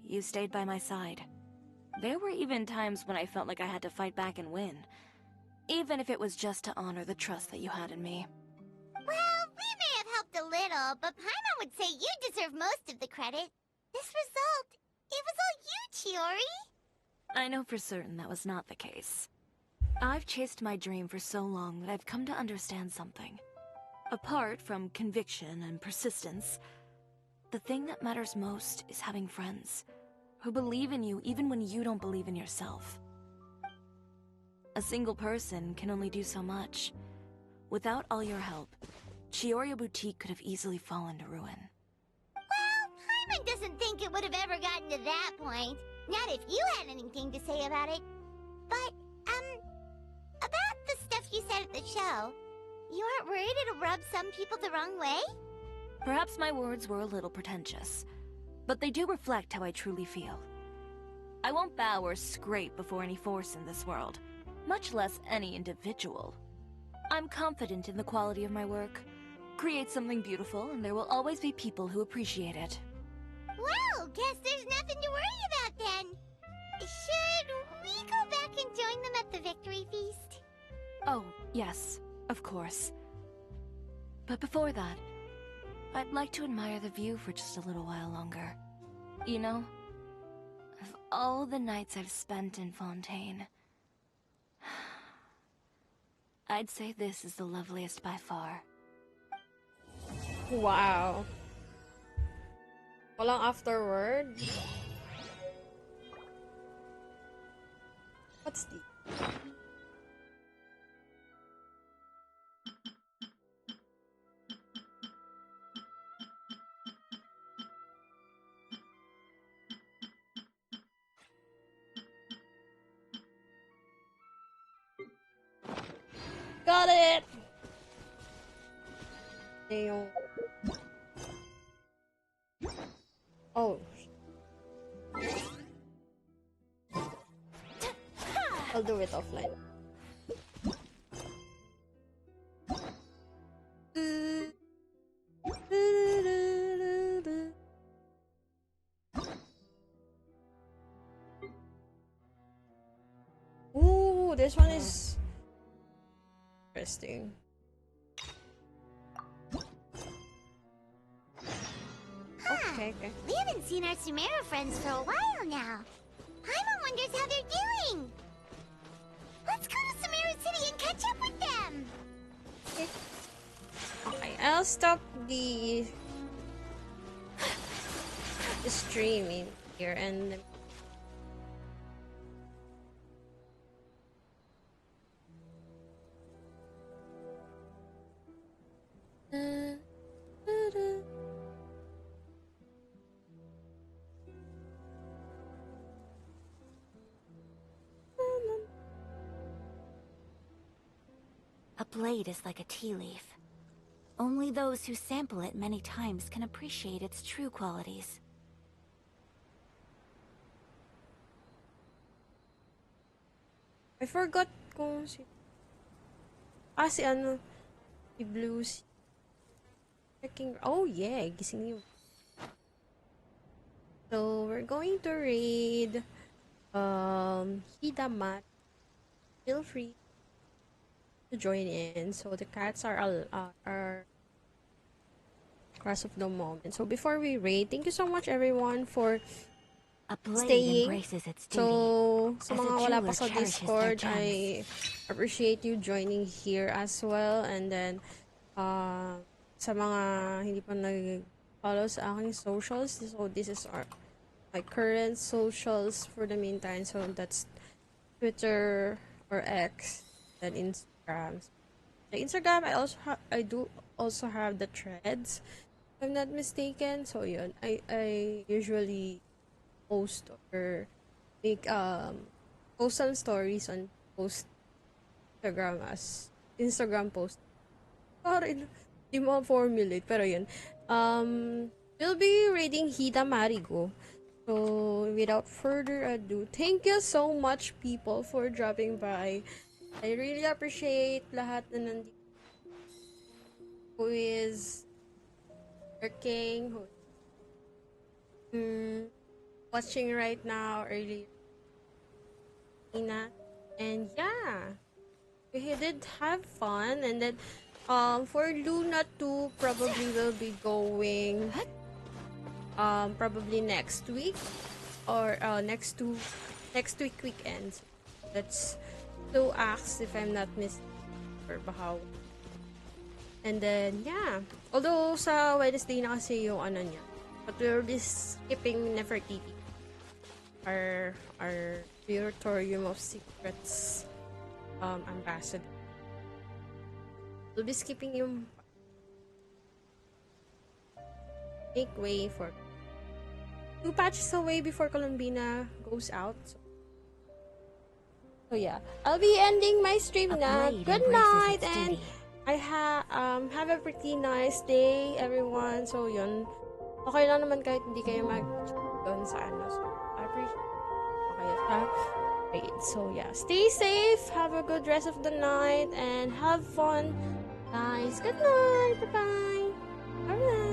you stayed by my side. There were even times when I felt like I had to fight back and win. Even if it was just to honor the trust that you had in me. Well, we may have helped a little, but Paimon would say you deserve most of the credit. This result, it was all you, Chiori. I know for certain that was not the case. I've chased my dream for so long that I've come to understand something. Apart from conviction and persistence, the thing that matters most is having friends who believe in you even when you don't believe in yourself. A single person can only do so much. Without all your help, Chioria Boutique could have easily fallen to ruin. Well, Paimon doesn't think it would have ever gotten to that point. Not if you had anything to say about it. But, about the stuff you said at the show, you aren't worried it'll rub some people the wrong way? Perhaps my words were a little pretentious, but they do reflect how I truly feel. I won't bow or scrape before any force in this world, much less any individual. I'm confident in the quality of my work. Create something beautiful, and there will always be people who appreciate it. Well, guess there's nothing to worry about then. Should we go back and join them at the victory feast? Oh, yes, of course. But before that, I'd like to admire the view for just a little while longer. You know, of all the nights I've spent in Fontaine, I'd say this is the loveliest by far. Wow. Walang afterward. What's the... Got it! Damn. Oh. I'll do it offline. Ooh, this one is interesting. Okay. We haven't seen our Sumeru friends for a while now. Paimon wonders how they're doing. Let's go to Sumeru City and catch up with them. Okay, I'll stop the streaming here and A blade is like a tea leaf. Only those who sample it many times can appreciate its true qualities. I forgot kung si... si ano, si Blue si... Checking... Oh yeah, gising yun. So, we're going to read... Hidamat. Feel free to join in. So, the cats are crush of the moment. So, before we read, thank you so much everyone for staying. So, sa mga wala pa sa Discord, I appreciate you joining here as well. And then, sa mga hindi pa nag-follow sa aking socials, so this is like current socials for the meantime. So that's Twitter or X, then Instagram. The Instagram, I do also have the threads, if I'm not mistaken. So yun, I usually post or make post some stories on post Instagram as Instagram post. Sorry, di mo formulate, pero yun. We'll be reading Hida Marigo. So, without further ado, thank you so much, people, for dropping by. I really appreciate lahat na nandito, who is working, who watching right now, earlier. And yeah, we did have fun. And then, for Luna 2, probably will be going, probably next week, or next week weekends. That's 2 acts, if I'm not mistaken, or Bahaw. And then, yeah. Although, sa Wednesday na kasi yung ano niya. But we'll be skipping Nefertiti. Our Curatorium of Secrets ambassador. We'll be skipping yung make way for 2 patches away before Columbina goes out. So yeah, I'll be ending my stream now. Good night, and I have a pretty nice day, everyone. So yun, okay lang naman kahit hindi kayo doon sa ano. So I appreciate. Okay, great. So yeah, stay safe. Have a good rest of the night and have fun, guys. Good night. Bye bye. Alright.